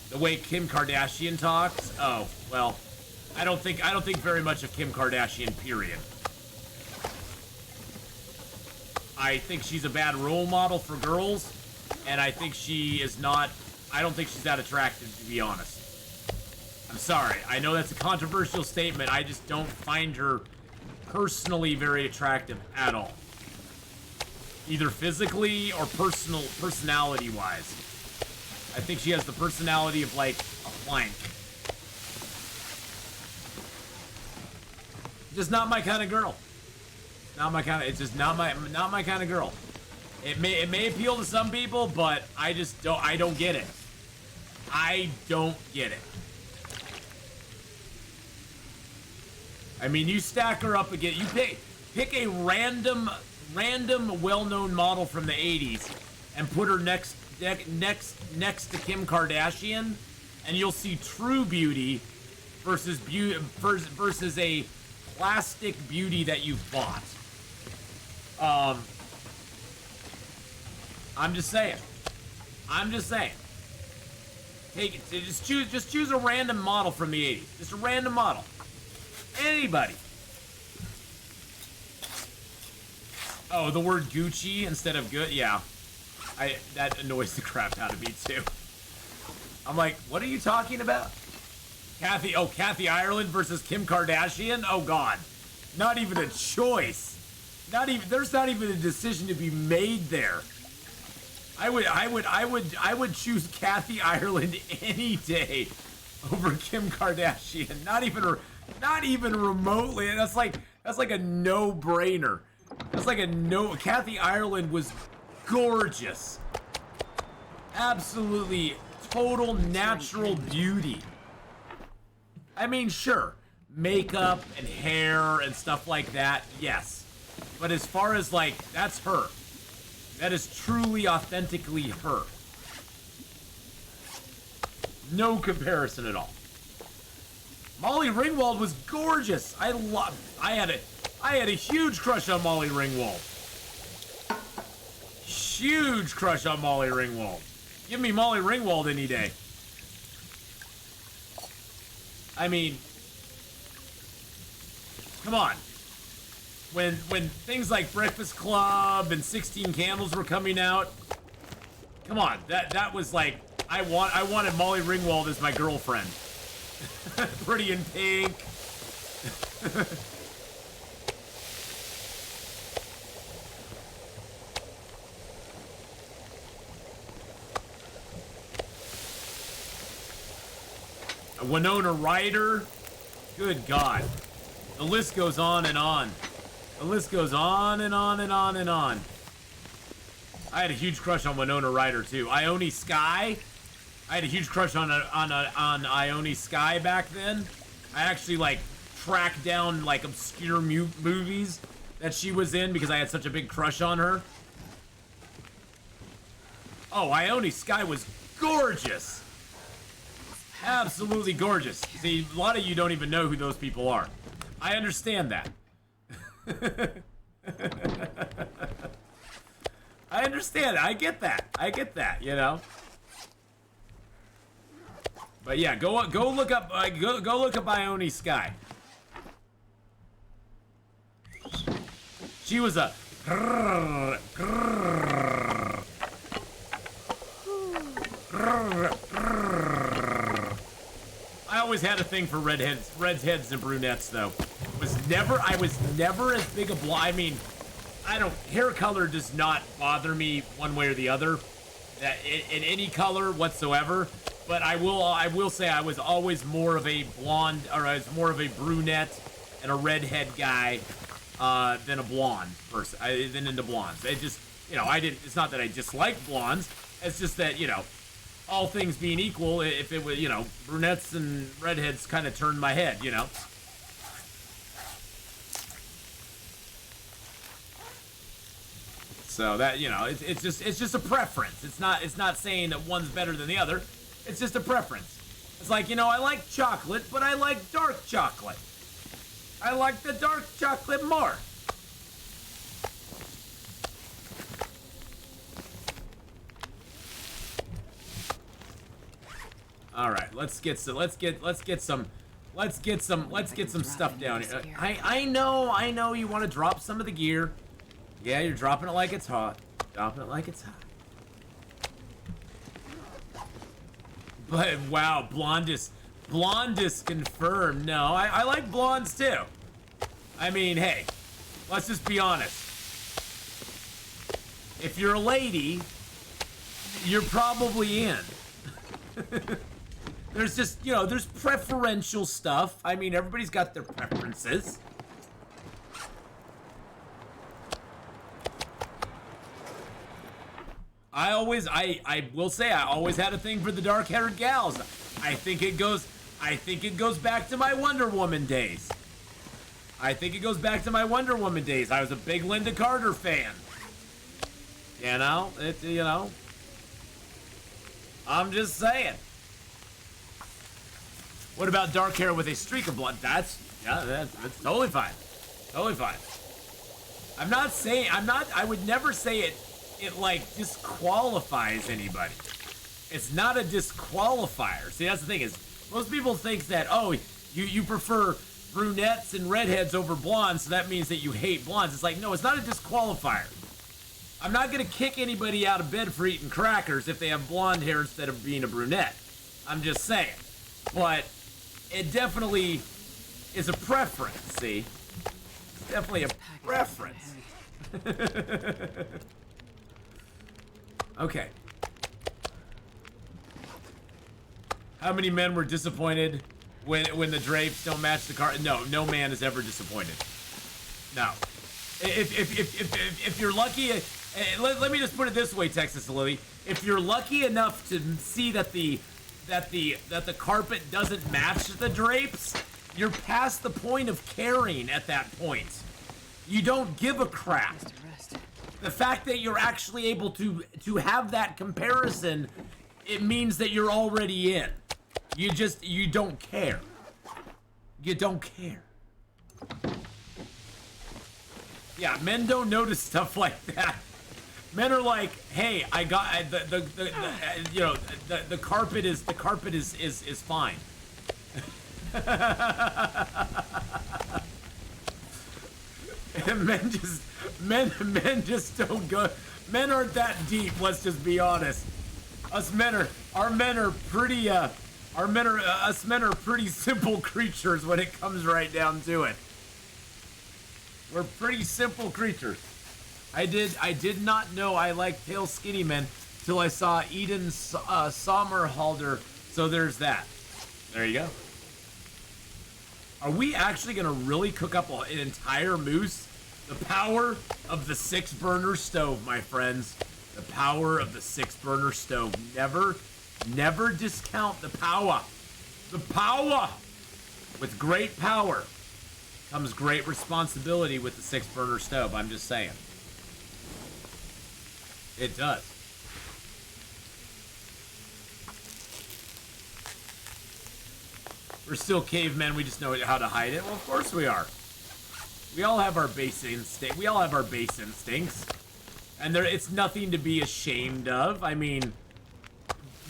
The way Kim Kardashian talks, oh, well, I don't think very much of Kim Kardashian, period. I think she's a bad role model for girls, and I think she is not, I don't think she's that attractive, to be honest. I'm sorry, I know that's a controversial statement, I just don't find her personally very attractive at all. Either physically or personality-wise. I think she has the personality of, like, a plank. Just not my kind of girl. Not my kind of, it's just not my kind of girl. It may appeal to some people, but I don't get it. I don't get it. I mean, you stack her up again. You pick a random well-known model from the 80s and put her next to Kim Kardashian, and you'll see true beauty versus a plastic beauty that you've bought. I'm just saying. Just choose a random model from the 80s. Just a random model. Anybody. Oh, the word Gucci instead of good? Yeah. That annoys the crap out of me, too. I'm like, what are you talking about? Kathy Ireland versus Kim Kardashian? Oh, God. Not even a choice. There's not even a decision to be made there. I would choose Kathy Ireland any day over Kim Kardashian. Not even remotely. And that's like a no-brainer. That's like a no. Kathy Ireland was gorgeous. Absolutely total natural beauty. I mean, sure, makeup and hair and stuff like that, yes. But as far as, like, that's her. That is truly, authentically her. No comparison at all. Molly Ringwald was gorgeous. I had a huge crush on Molly Ringwald. Huge crush on Molly Ringwald. Give me Molly Ringwald any day. I mean, come on. When things like Breakfast Club and 16 Candles were coming out, come on, that was like, I wanted Molly Ringwald as my girlfriend. Pretty in Pink. Winona Ryder. Good God. The list goes on and on. The list goes on and on and on and on. I had a huge crush on Winona Ryder too. Ione Skye. I had a huge crush on Ione Skye back then. I actually like tracked down like obscure movies that she was in because I had such a big crush on her. Oh, Ione Skye was gorgeous. Absolutely gorgeous. See, a lot of you don't even know who those people are. I understand that. I understand it. I get that, you know. But yeah, go look up go look up Ione Skye. She was a I always had a thing for redheads and brunettes though. I was never as big a blonde. I mean, hair color does not bother me one way or the other, in any color whatsoever. But I will say I was always more of a blonde, or I was more of a brunette and a redhead guy than a blonde person. Than into blondes. It just, you know, it's not that I dislike blondes. It's just that, you know, all things being equal, if it was, you know, brunettes and redheads kind of turned my head, you know. So that, you know, it's just a preference. It's not saying that one's better than the other. It's just a preference. It's like, you know, I like chocolate, but I like dark chocolate. I like the dark chocolate more. All right, let's get some stuff down here. I know you want to drop some of the gear. Yeah, you're dropping it like it's hot. Dropping it like it's hot. But wow, blondest confirmed. No, I like blondes too. I mean, hey, let's just be honest. If you're a lady, you're probably in. There's just, you know, there's preferential stuff. I mean, everybody's got their preferences. I will say I always had a thing for the dark-haired gals. I think it goes back to my Wonder Woman days. I was a big Linda Carter fan. You know, I'm just saying. What about dark hair with a streak of blood? That's totally fine. Totally fine. I would never say it like disqualifies anybody. It's not a disqualifier. See, that's the thing is, most people think that, oh, you prefer brunettes and redheads over blondes, so that means that you hate blondes. It's like, no, it's not a disqualifier. I'm not gonna kick anybody out of bed for eating crackers if they have blonde hair instead of being a brunette. I'm just saying. But it definitely is a preference, see? It's definitely a preference. Okay. How many men were disappointed when the drapes don't match the car? No man is ever disappointed. No. If you're lucky, let me just put it this way, Texas Lily. If you're lucky enough to see that the carpet doesn't match the drapes, you're past the point of caring at that point. You don't give a crap. The fact that you're actually able to have that comparison, it means that you're already in. You don't care. You don't care. Yeah, men don't notice stuff like that. Men are like, hey, I got the carpet is fine. And men just don't go. Men aren't that deep. Let's just be honest. Us men are pretty simple creatures when it comes right down to it. We're pretty simple creatures. I did not know I liked pale skinny men till I saw Eden Sommerhalder. So there's that. There you go. Are we actually gonna really cook up an entire moose? The power of the 6-burner stove, my friends. The power of the 6-burner stove. Never discount the power. The power! With great power comes great responsibility with the 6-burner stove. I'm just saying. It does. We're still cavemen. We just know how to hide it. Well, of course we are. We all have our base instinct. We all have our base instincts, and it's nothing to be ashamed of. I mean,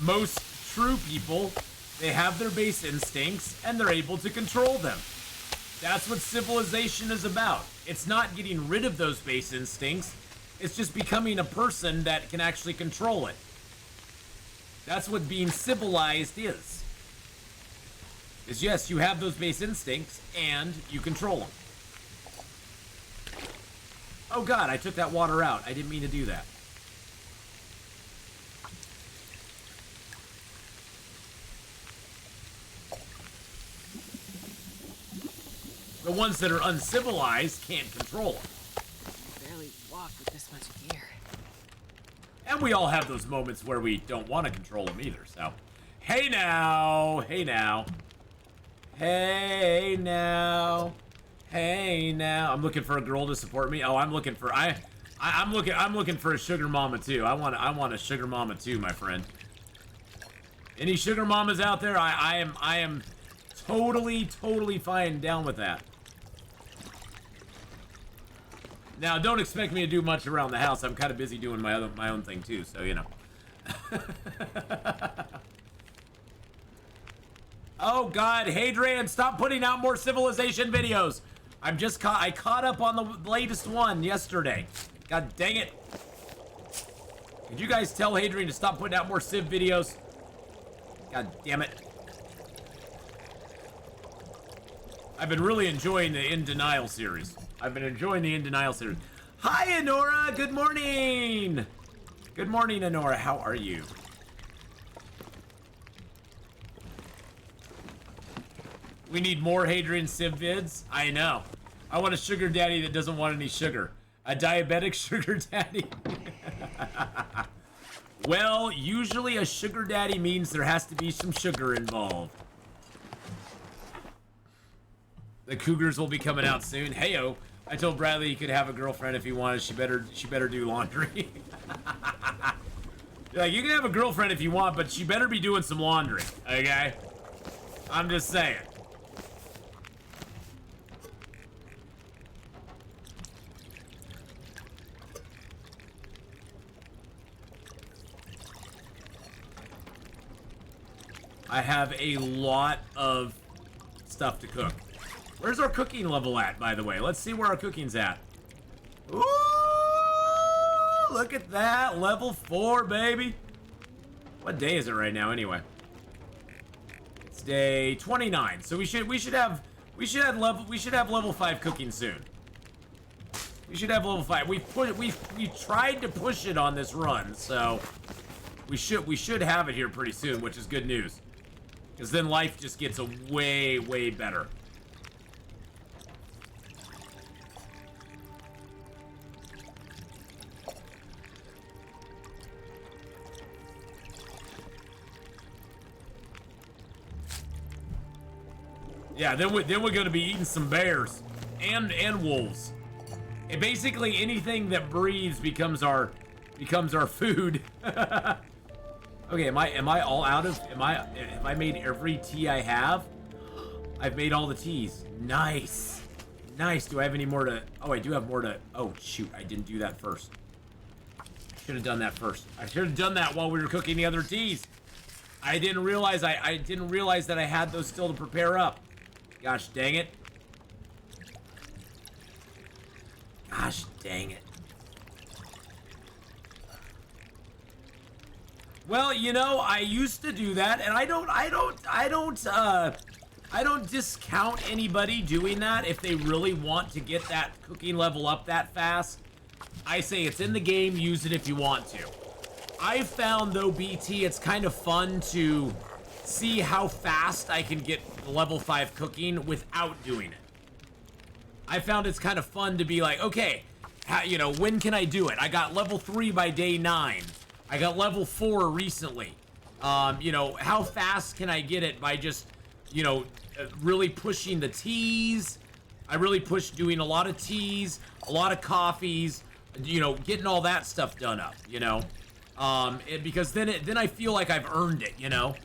most true people, they have their base instincts, and they're able to control them. That's what civilization is about. It's not getting rid of those base instincts. It's just becoming a person that can actually control it. That's what being civilized is. Is yes, you have those base instincts, and you control them. Oh God, I took that water out. I didn't mean to do that. The ones that are uncivilized can't control them. Barely walk with this much gear. And we all have those moments where we don't want to control them either, so. Hey now! Hey now. Hey now. Hey now. I'm looking for a girl to support me. Oh, I'm looking for I'm looking for a sugar mama too. I want a sugar mama too, my friend. Any sugar mamas out there? I am totally fine down with that. Now, don't expect me to do much around the house. I'm kind of busy doing my own thing too, so you know. Oh God, Hadrian, stop putting out more Civilization videos. I caught up on the latest one yesterday. God dang it. Did you guys tell Hadrian to stop putting out more Civ videos? God damn it. I've been really enjoying the In Denial series. Hi, Honora. Good morning. Good morning, Honora. How are you? We need more Hadrian Civ vids. I know. I want a sugar daddy that doesn't want any sugar. A diabetic sugar daddy. Well, usually a sugar daddy means there has to be some sugar involved. The Cougars will be coming out soon. Heyo. I told Bradley he could have a girlfriend if he wanted. She better do laundry. Like, you can have a girlfriend if you want, but she better be doing some laundry. Okay? I'm just saying. I have a lot of stuff to cook. Where's our cooking level at, by the way? Let's see where our cooking's at. Ooh, look at that. Level 4, baby. What day is it right now, anyway? It's day 29. So we should have level 5 cooking soon. We should have level 5. We tried to push it on this run, so we should have it here pretty soon, which is good news. Because then life just gets a way better. Yeah, then we're gonna be eating some bears and wolves. And basically anything that breathes becomes our food. Okay, am I all out of, have I made every tea I have? I've made all the teas. Nice. Nice. Do I have any more to, oh, I do have more to, oh shoot, I didn't do that first. Should have done that first. I should have done that while we were cooking the other teas. I didn't realize I didn't realize that I had those still to prepare up. Gosh dang it. Gosh dang it. Well, you know, I used to do that, and I don't discount anybody doing that if they really want to get that cooking level up that fast. I say it's in the game, use it if you want to. I found, though, BT, it's kind of fun to see how fast I can get level 5 cooking without doing it. I found it's kind of fun to be like, okay, you know, when can I do it? I got level 3 by day 9. I got level 4 recently. You know, how fast can I get it by just, you know, really pushing the teas? I really push doing a lot of teas, a lot of coffees, you know, getting all that stuff done up, you know? Because then I feel like I've earned it, you know?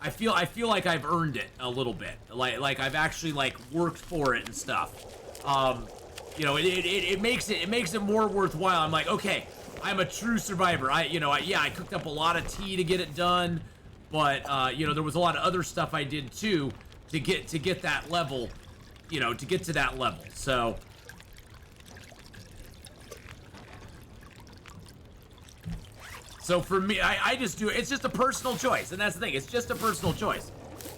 I feel like I've earned it a little bit. Like I've actually like worked for it and stuff. You know, it makes it more worthwhile. I'm like, okay, I'm a true survivor. I cooked up a lot of tea to get it done, but you know, there was a lot of other stuff I did too to get that level, you know, to get to that level. So for me, I just do it. It's just a personal choice, and that's the thing. It's just a personal choice.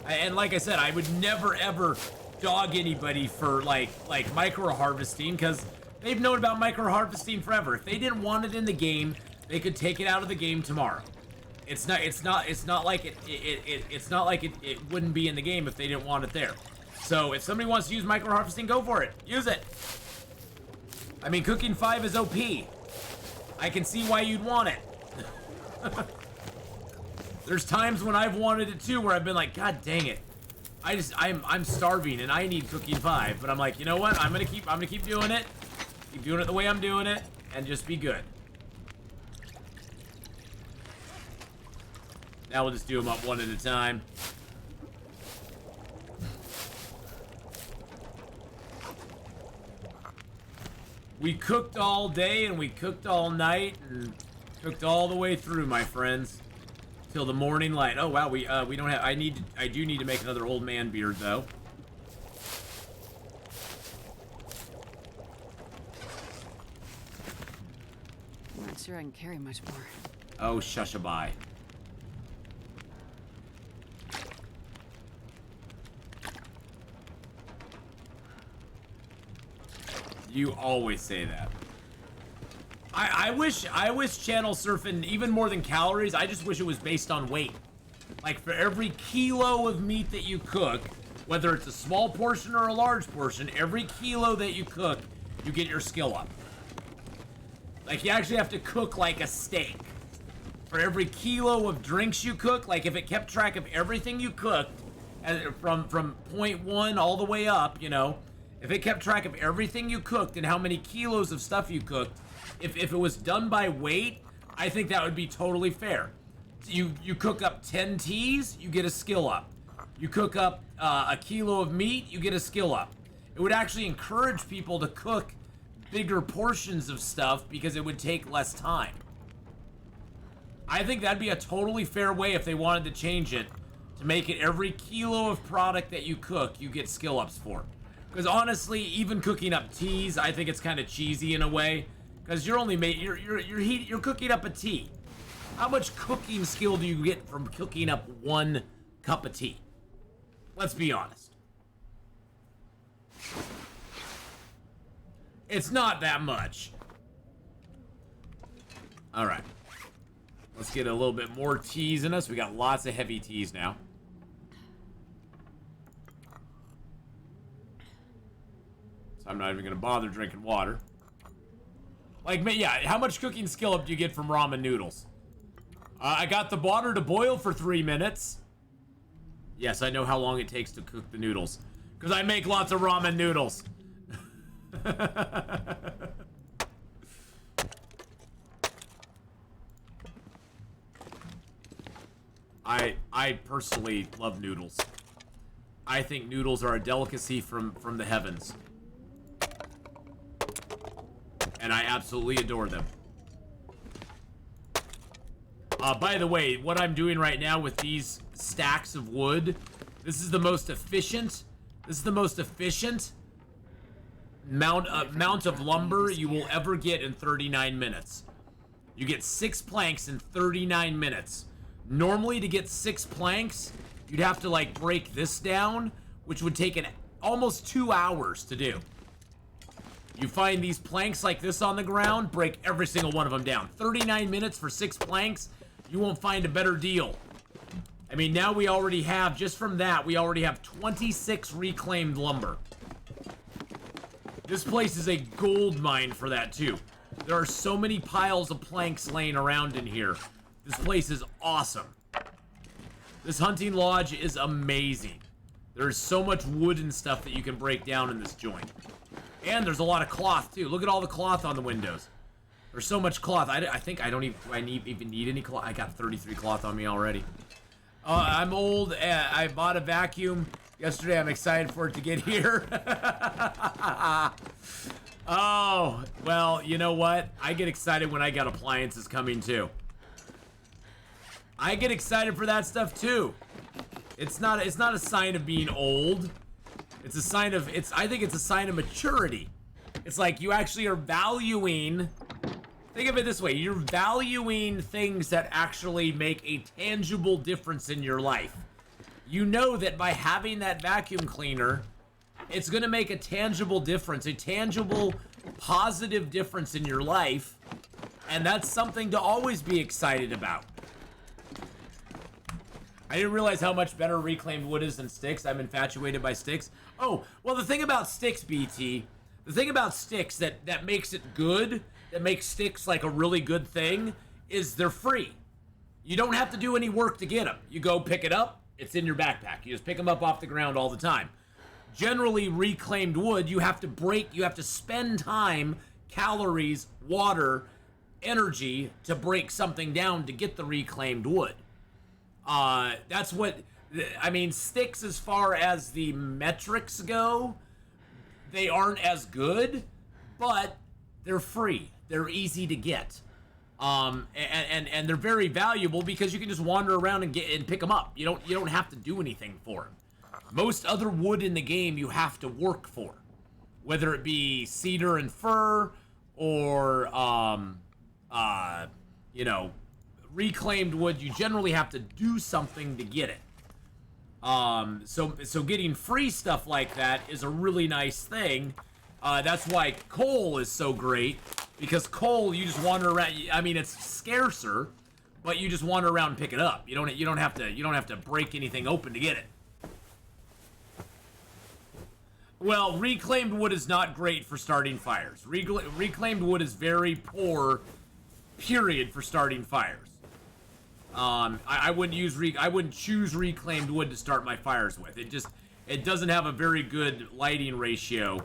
And like I said, I would never ever dog anybody for like micro harvesting, because they've known about micro harvesting forever. If they didn't want it in the game, they could take it out of the game tomorrow. It's not like it wouldn't be in the game if they didn't want it there. So if somebody wants to use micro harvesting, go for it. Use it. I mean, cooking 5 is OP. I can see why you'd want it. There's times when I've wanted it too, where I've been like, God dang it, I'm starving and I need cooking 5. But I'm like, you know what? I'm gonna keep doing it. Keep doing it the way I'm doing it, and just be good. Now we'll just do them up one at a time. We cooked all day and we cooked all night and cooked all the way through, my friends, till the morning light. Oh wow, we don't have. I do need to make another old man beard though. I'm not sure I can carry much more. Oh shushaby. You always say that. I wish channel surfing, even more than calories, I just wish it was based on weight. Like for every kilo of meat that you cook, whether it's a small portion or a large portion, every kilo that you cook, you get your skill up. Like you actually have to cook like a steak. For every kilo of drinks you cook, like if it kept track of everything you cooked, from point 1 all the way up, you know, if it kept track of everything you cooked and how many kilos of stuff you cooked, if it was done by weight, I think that would be totally fair. You cook up 10 teas, you get a skill up. You cook up a kilo of meat, you get a skill up. It would actually encourage people to cook bigger portions of stuff because it would take less time. I think that'd be a totally fair way if they wanted to change it, to make it every kilo of product that you cook, you get skill ups for. Because honestly, even cooking up teas, I think it's kind of cheesy in a way. Because you're only you're cooking up a tea. How much cooking skill do you get from cooking up 1 cup of tea? Let's be honest. It's not that much. All right. Let's get a little bit more teas in us. We got lots of heavy teas now. I'm not even gonna bother drinking water. Like, yeah, how much cooking skill up do you get from ramen noodles? I got the water to boil for 3 minutes. Yes, I know how long it takes to cook the noodles, because I make lots of ramen noodles. I personally love noodles. I think noodles are a delicacy from the heavens. And I absolutely adore them. By the way, what I'm doing right now with these stacks of wood, this is the most efficient. This is the most efficient amount of lumber you will ever get in 39 minutes. You get 6 planks in 39 minutes. Normally, to get 6 planks, you'd have to like break this down, which would take almost 2 hours to do. You find these planks like this on the ground, break every single one of them down. 39 minutes for 6 planks, you won't find a better deal. I mean, now we already have, just from that, we already have 26 reclaimed lumber. This place is a gold mine for that, too. There are so many piles of planks laying around in here. This place is awesome. This hunting lodge is amazing. There's so much wood and stuff that you can break down in this joint. And there's a lot of cloth, too. Look at all the cloth on the windows. There's so much cloth. I think I don't even need any cloth. I got 33 cloth on me already. I'm old. I bought a vacuum yesterday. I'm excited for it to get here. Oh, well, you know what? I get excited when I got appliances coming, too. I get excited for that stuff, too. It's not a sign of being old. It's a sign of, I think it's a sign of maturity. It's like you actually are valuing, think of it this way, you're valuing things that actually make a tangible difference in your life. You know that by having that vacuum cleaner, it's gonna make a tangible difference, a tangible, positive difference in your life, and that's something to always be excited about. I didn't realize how much better reclaimed wood is than sticks. I'm infatuated by sticks. Oh, well, the thing about sticks, BT, the thing about sticks that makes it good, that makes sticks like a really good thing, is they're free. You don't have to do any work to get them. You go pick it up, it's in your backpack. You just pick them up off the ground all the time. Generally, reclaimed wood, you have to spend time, calories, water, energy to break something down to get the reclaimed wood. That's what, I mean, sticks as far as the metrics go, they aren't as good, but they're free. They're easy to get. And they're very valuable because you can just wander around and pick them up. You don't have to do anything for them. Most other wood in the game you have to work for, whether it be cedar and fir or you know, reclaimed wood. You generally have to do something to get it. So getting free stuff like that is a really nice thing. That's why coal is so great, because coal, you just wander around. I mean, it's scarcer, but you just wander around and pick it up. You don't have to break anything open to get it. Well, reclaimed wood is not great for starting fires. Reclaimed wood is very poor, period, for starting fires. I wouldn't choose reclaimed wood to start my fires with. It doesn't have a very good lighting ratio.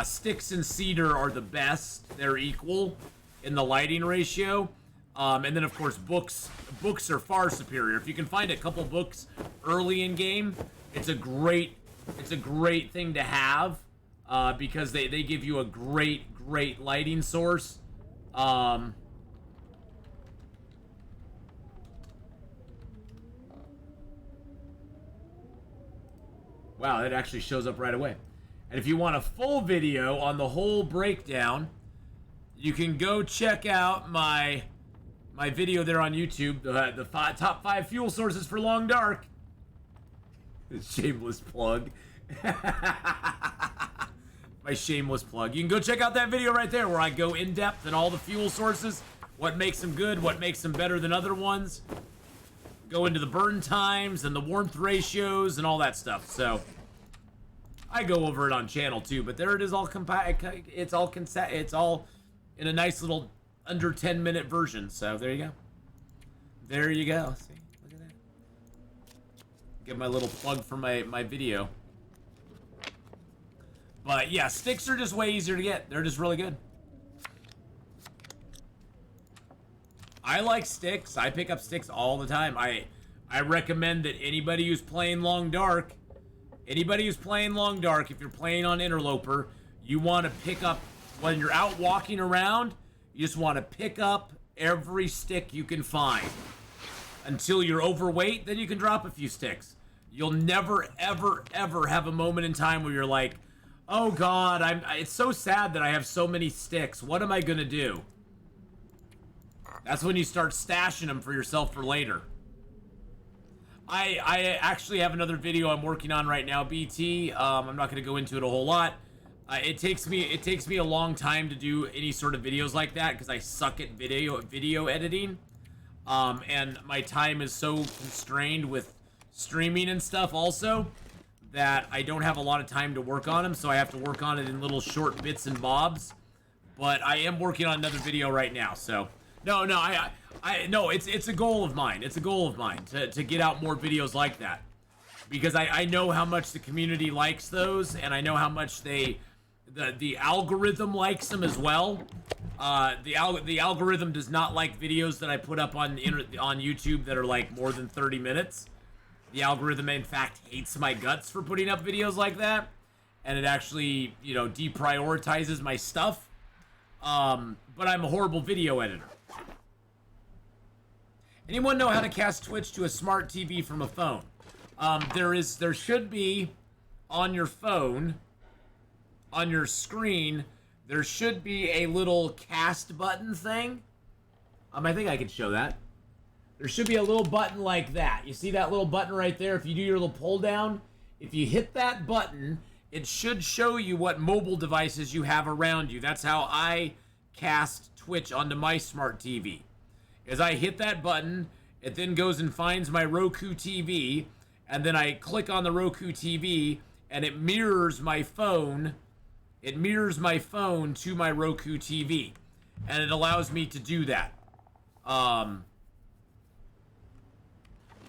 Sticks and cedar are the best. They're equal in the lighting ratio. And then of course books are far superior. If you can find a couple books early in game, it's a great thing to have, because they give you a great lighting source. Wow, that actually shows up right away. And if you want a full video on the whole breakdown, you can go check out my video there on YouTube, the top 5 fuel sources for Long Dark. Shameless plug. My shameless plug. You can go check out that video right there where I go in depth in all the fuel sources, what makes them good, what makes them better than other ones. Go into the burn times and the warmth ratios and all that stuff. So I go over it on channel too, but there it is, all it's all in a nice little under 10-minute version. So there you go. There you go. See, look at that. Get my little plug for my video. But yeah, sticks are just way easier to get. They're just really good. I like sticks. I pick up sticks all the time. I recommend that anybody who's playing Long Dark, if you're playing on Interloper, you want to pick up, when you're out walking around, you just want to pick up every stick you can find. Until you're overweight, then you can drop a few sticks. You'll never, ever, ever have a moment in time where you're like, oh God, it's so sad that I have so many sticks. What am I going to do? That's when you start stashing them for yourself for later. I actually have another video I'm working on right now, BT. I'm not going to go into it a whole lot. It takes me a long time to do any sort of videos like that because I suck at video editing. And my time is so constrained with streaming and stuff also that I don't have a lot of time to work on them, so I have to work on it in little short bits and bobs. But I am working on another video right now, so no, it's a goal of mine. It's a goal of mine to get out more videos like that, because I know how much the community likes those, and I know how much the algorithm likes them as well. The algorithm does not like videos that I put up on YouTube that are like more than 30 minutes. The algorithm, in fact, hates my guts for putting up videos like that, and it actually, deprioritizes my stuff. But I'm a horrible video editor. Anyone know how to cast Twitch to a smart TV from a phone? There should be on your phone, on your screen, there should be a little cast button thing. I think I can show that. There should be a little button like that. You see that little button right there? If you do your little pull down, if you hit that button, it should show you what mobile devices you have around you. That's how I cast Twitch onto my smart TV. As I hit that button, it then goes and finds my Roku TV, and then I click on the Roku TV, and it mirrors my phone. It mirrors my phone to my Roku TV, and it allows me to do that.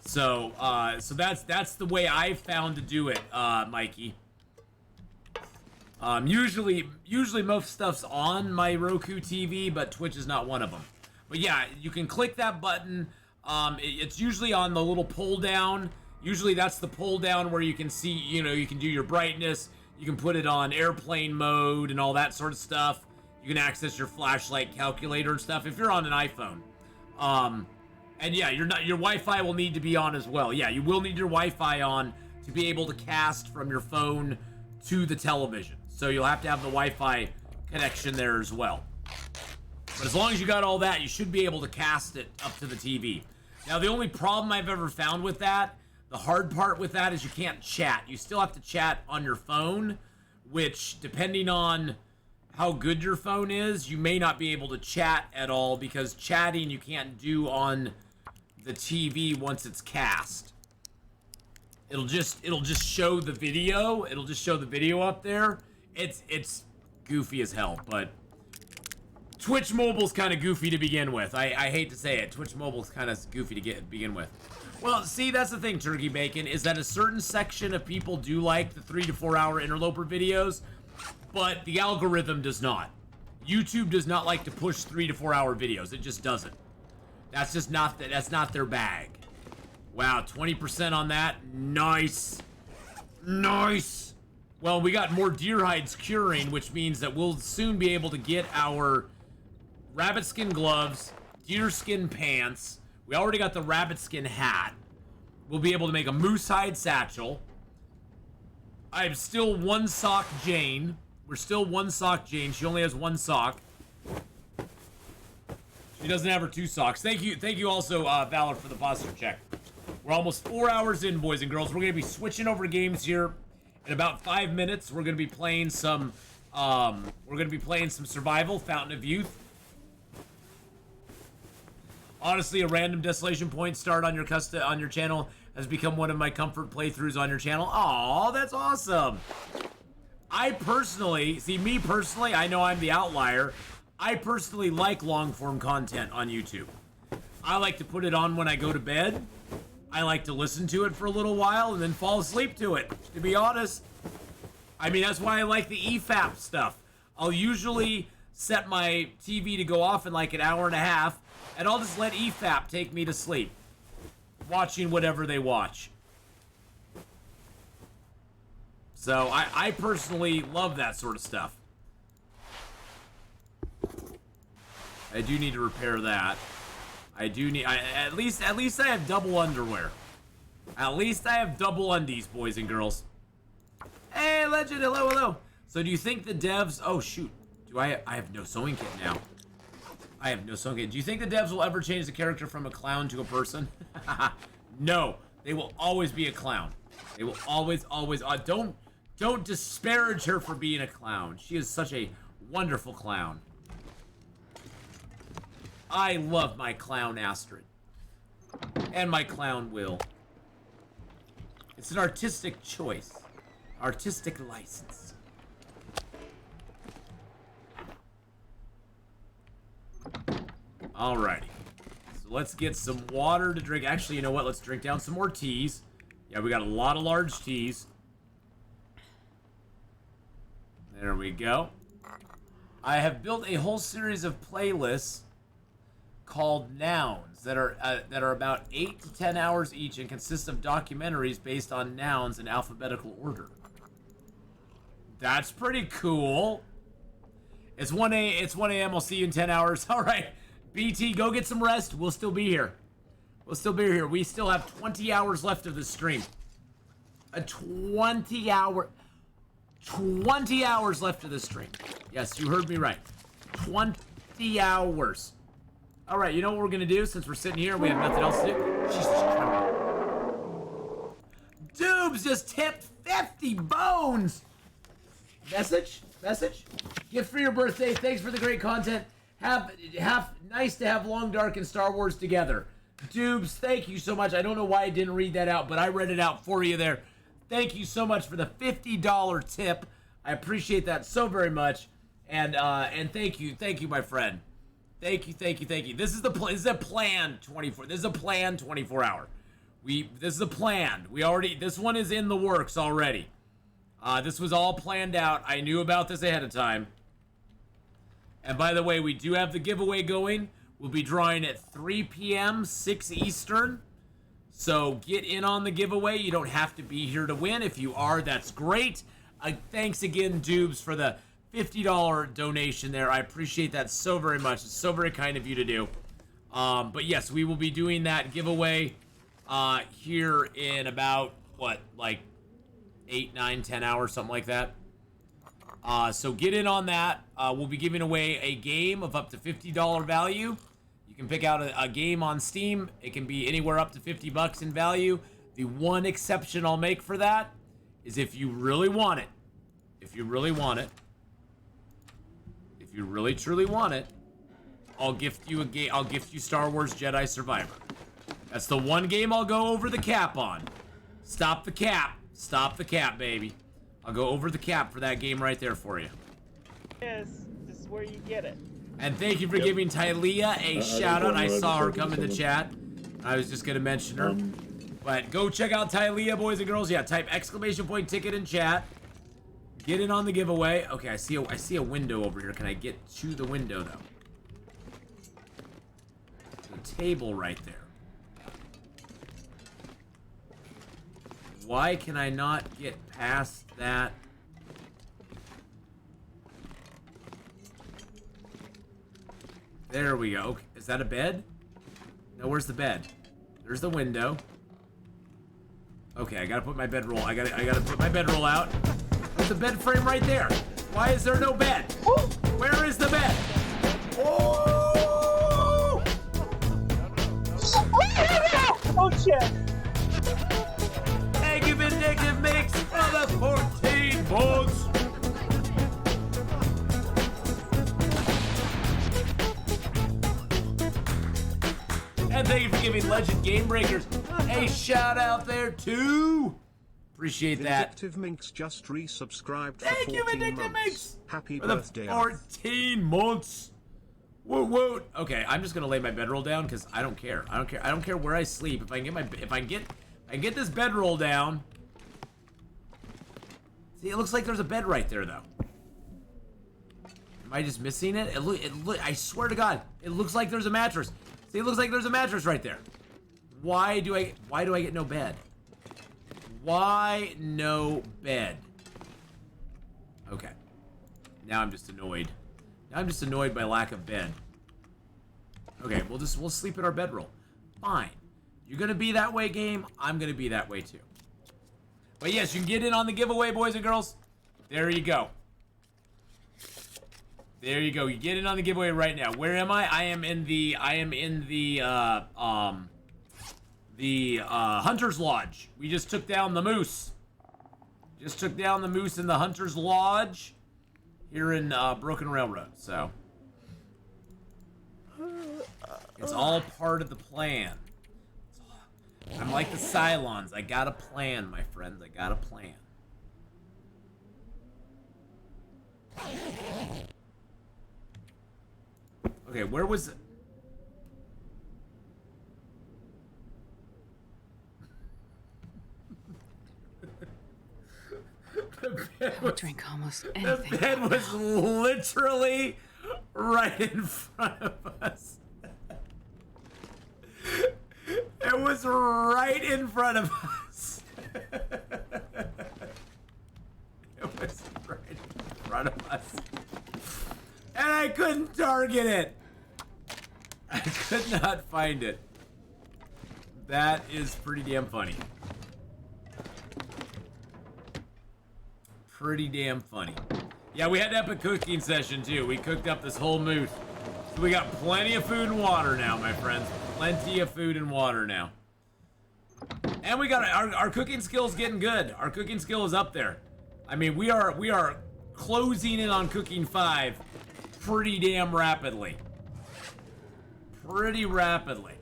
So that's the way I've found to do it, Mikey. Usually most stuff's on my Roku TV, but Twitch is not one of them. But yeah, you can click that button. It's usually on the little pull down. Usually that's the pull down where you can see, you can do your brightness. You can put it on airplane mode and all that sort of stuff. You can access your flashlight calculator and stuff if you're on an iPhone. And yeah, your Wi-Fi will need to be on as well. Yeah, you will need your Wi-Fi on to be able to cast from your phone to the television. So you'll have to have the Wi-Fi connection there as well. But as long as you got all that, you should be able to cast it up to the TV. Now, the only problem I've ever found with that, the hard part with that, is you can't chat. You still have to chat on your phone, which, depending on how good your phone is, you may not be able to chat at all, because chatting you can't do on the TV once it's cast. It'll just show the video. It'll just show the video up there. It's goofy as hell, but Twitch Mobile's kind of goofy to begin with. I hate to say it. Twitch Mobile's kind of goofy to begin with. Well, see, that's the thing, Turkey Bacon, is that a certain section of people do like the 3 to 4 hour Interloper videos, but the algorithm does not. YouTube does not like to push 3 to 4 hour videos. It just doesn't. That's just not that's not their bag. Wow, 20% on that. Nice. Nice. Well, we got more deer hides curing, which means that we'll soon be able to get our rabbit skin gloves, deer skin pants. We already got the rabbit skin hat. We'll be able to make a moose hide satchel. I'm still one sock Jane. We're still one sock Jane. She only has one sock. She doesn't have her 2 socks. Thank you also, Valor, for the posture check. We're almost 4 hours in, boys and girls. We're gonna be switching over games here in about 5 minutes. We're gonna be playing some survival, Fountain of Youth. Honestly, a random Desolation Point start on your channel has become one of my comfort playthroughs on your channel. Aw, that's awesome. I personally, I know I'm the outlier. I personally like long-form content on YouTube. I like to put it on when I go to bed. I like to listen to it for a little while and then fall asleep to it, to be honest. I mean, that's why I like the EFAP stuff. I'll usually set my TV to go off in like an hour and a half, and I'll just let EFAP take me to sleep, watching whatever they watch. So I personally love that sort of stuff. I do need to repair that. I do need, at least I have double underwear. At least I have double undies, boys and girls. Hey, Legend, hello. So do you think the devs, oh shoot, I have no sewing kit now. I have no sewing kit. Do you think the devs will ever change the character from a clown to a person? No, they will always be a clown. They will always, don't disparage her for being a clown. She is such a wonderful clown. I love my clown Astrid. And my clown Will. It's an artistic choice. Artistic license. Alrighty. So let's get some water to drink. Actually, you know what? Let's drink down some more teas. Yeah, we got a lot of large teas. There we go. I have built a whole series of playlists called Nouns that are about 8 to 10 hours each and consist of documentaries based on nouns in alphabetical order. That's pretty cool. It's 1 a.m. I'll see you in 10 hours. All right, BT, go get some rest. We'll still be here. We still have 20 hours left of the stream. A 20 hours left of the stream. Yes, you heard me right. 20 hours. All right, you know what we're gonna do since we're sitting here and we have nothing else to do? Jesus Christ. Doobs just tipped 50 bones. Message. Gift for your birthday. Thanks for the great content. Nice to have Long Dark and Star Wars together. Doobs, thank you so much. I don't know why I didn't read that out, but I read it out for you there. Thank you so much for the $50 tip. I appreciate that so very much. And thank you, my friend. Thank you. This is a planned 24 hour. This is a plan. This one is in the works already. This was all planned out. I knew about this ahead of time. And by the way, we do have the giveaway going. We'll be drawing at 3 p.m., 6 Eastern. So get in on the giveaway. You don't have to be here to win. If you are, that's great. Thanks again, Dubes, for the $50 donation there. I appreciate that so very much. It's so very kind of you to do. But yes, we will be doing that giveaway here in about, what, like 8, 9, 10 hours, something like that. So get in on that. We'll be giving away a game of up to $50 value. You can pick out a game on Steam. It can be anywhere up to 50 bucks in value. The one exception I'll make for that is if you really want it. If you really want it. If you really truly want it, I'll gift you a game. I'll gift you Star Wars Jedi Survivor. That's the one game I'll go over the cap on. Stop the cap. Stop the cap, baby. I'll go over the cap for that game right there for you. Yes, this is where you get it. And thank you for giving Tylea a shout out. I saw her come in the chat. I was just gonna mention her. But go check out Tylea, boys and girls. Yeah, type !ticket in chat. Get in on the giveaway. Okay, I see a window over here. Can I get to the window though? The table right there. Why can I not get past that? There we go. Okay. Is that a bed? No, where's the bed? There's the window. Okay, I gotta put my bedroll. I gotta put my bedroll out. There's the bed frame right there. Why is there no bed? Where is the bed? Oh! Oh shit! Thank you, Vindictive Mix, for the 14 votes. And thank you for giving Legend Game Breakers a shout out there too. Appreciate that. Vindictive Minx just resubscribed for Thank 14 you, Vindictive months. Minx. Happy For the birthday. 14 months. Woot woot. Okay, I'm just gonna lay my bedroll down because I don't care. I don't care where I sleep. If I can get this bedroll down. See, it looks like there's a bed right there though. Am I just missing it? I swear to God, it looks like there's a mattress. See, it looks like there's a mattress right there. Why do I get no bed? Why no bed? Okay. Now I'm just annoyed. Now I'm just annoyed by lack of bed. Okay, we'll sleep in our bedroll. Fine. You're gonna be that way, game. I'm gonna be that way too. But yes, you can get in on the giveaway, boys and girls. There you go. There you go. You get in on the giveaway right now. Where am I? I am in the Hunter's Lodge. We just took down the moose. Just took down the moose in the Hunter's Lodge here in Broken Railroad. So it's all part of the plan. I'm like the Cylons. I got a plan, my friends. I got a plan. Okay, where was it? I will drink almost anything. The bed was literally right in front of us. It was right in front of us. It was right in front of us. And I couldn't target it. I could not find it. That is pretty damn funny. Pretty damn funny. Yeah, we had an epic cooking session too. We cooked up this whole moose. So we got plenty of food and water now, my friends. Plenty of food and water now. And we got our cooking skills getting good. Our cooking skill is up there. I mean, we are closing in on cooking 5 pretty damn rapidly. Pretty rapidly.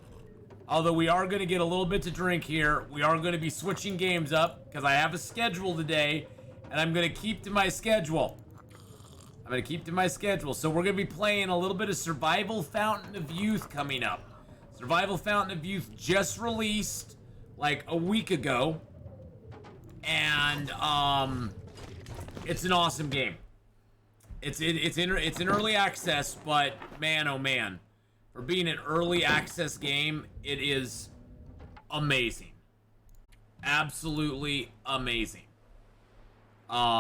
Although we are going to get a little bit to drink here. We are going to be switching games up because I have a schedule today. And I'm going to keep to my schedule. I'm going to keep to my schedule. So we're going to be playing a little bit of Survival Fountain of Youth coming up. Survival Fountain of Youth just released like a week ago, and it's an awesome game. It's in early access, but man, oh man, for being an early access game, it is amazing, absolutely amazing.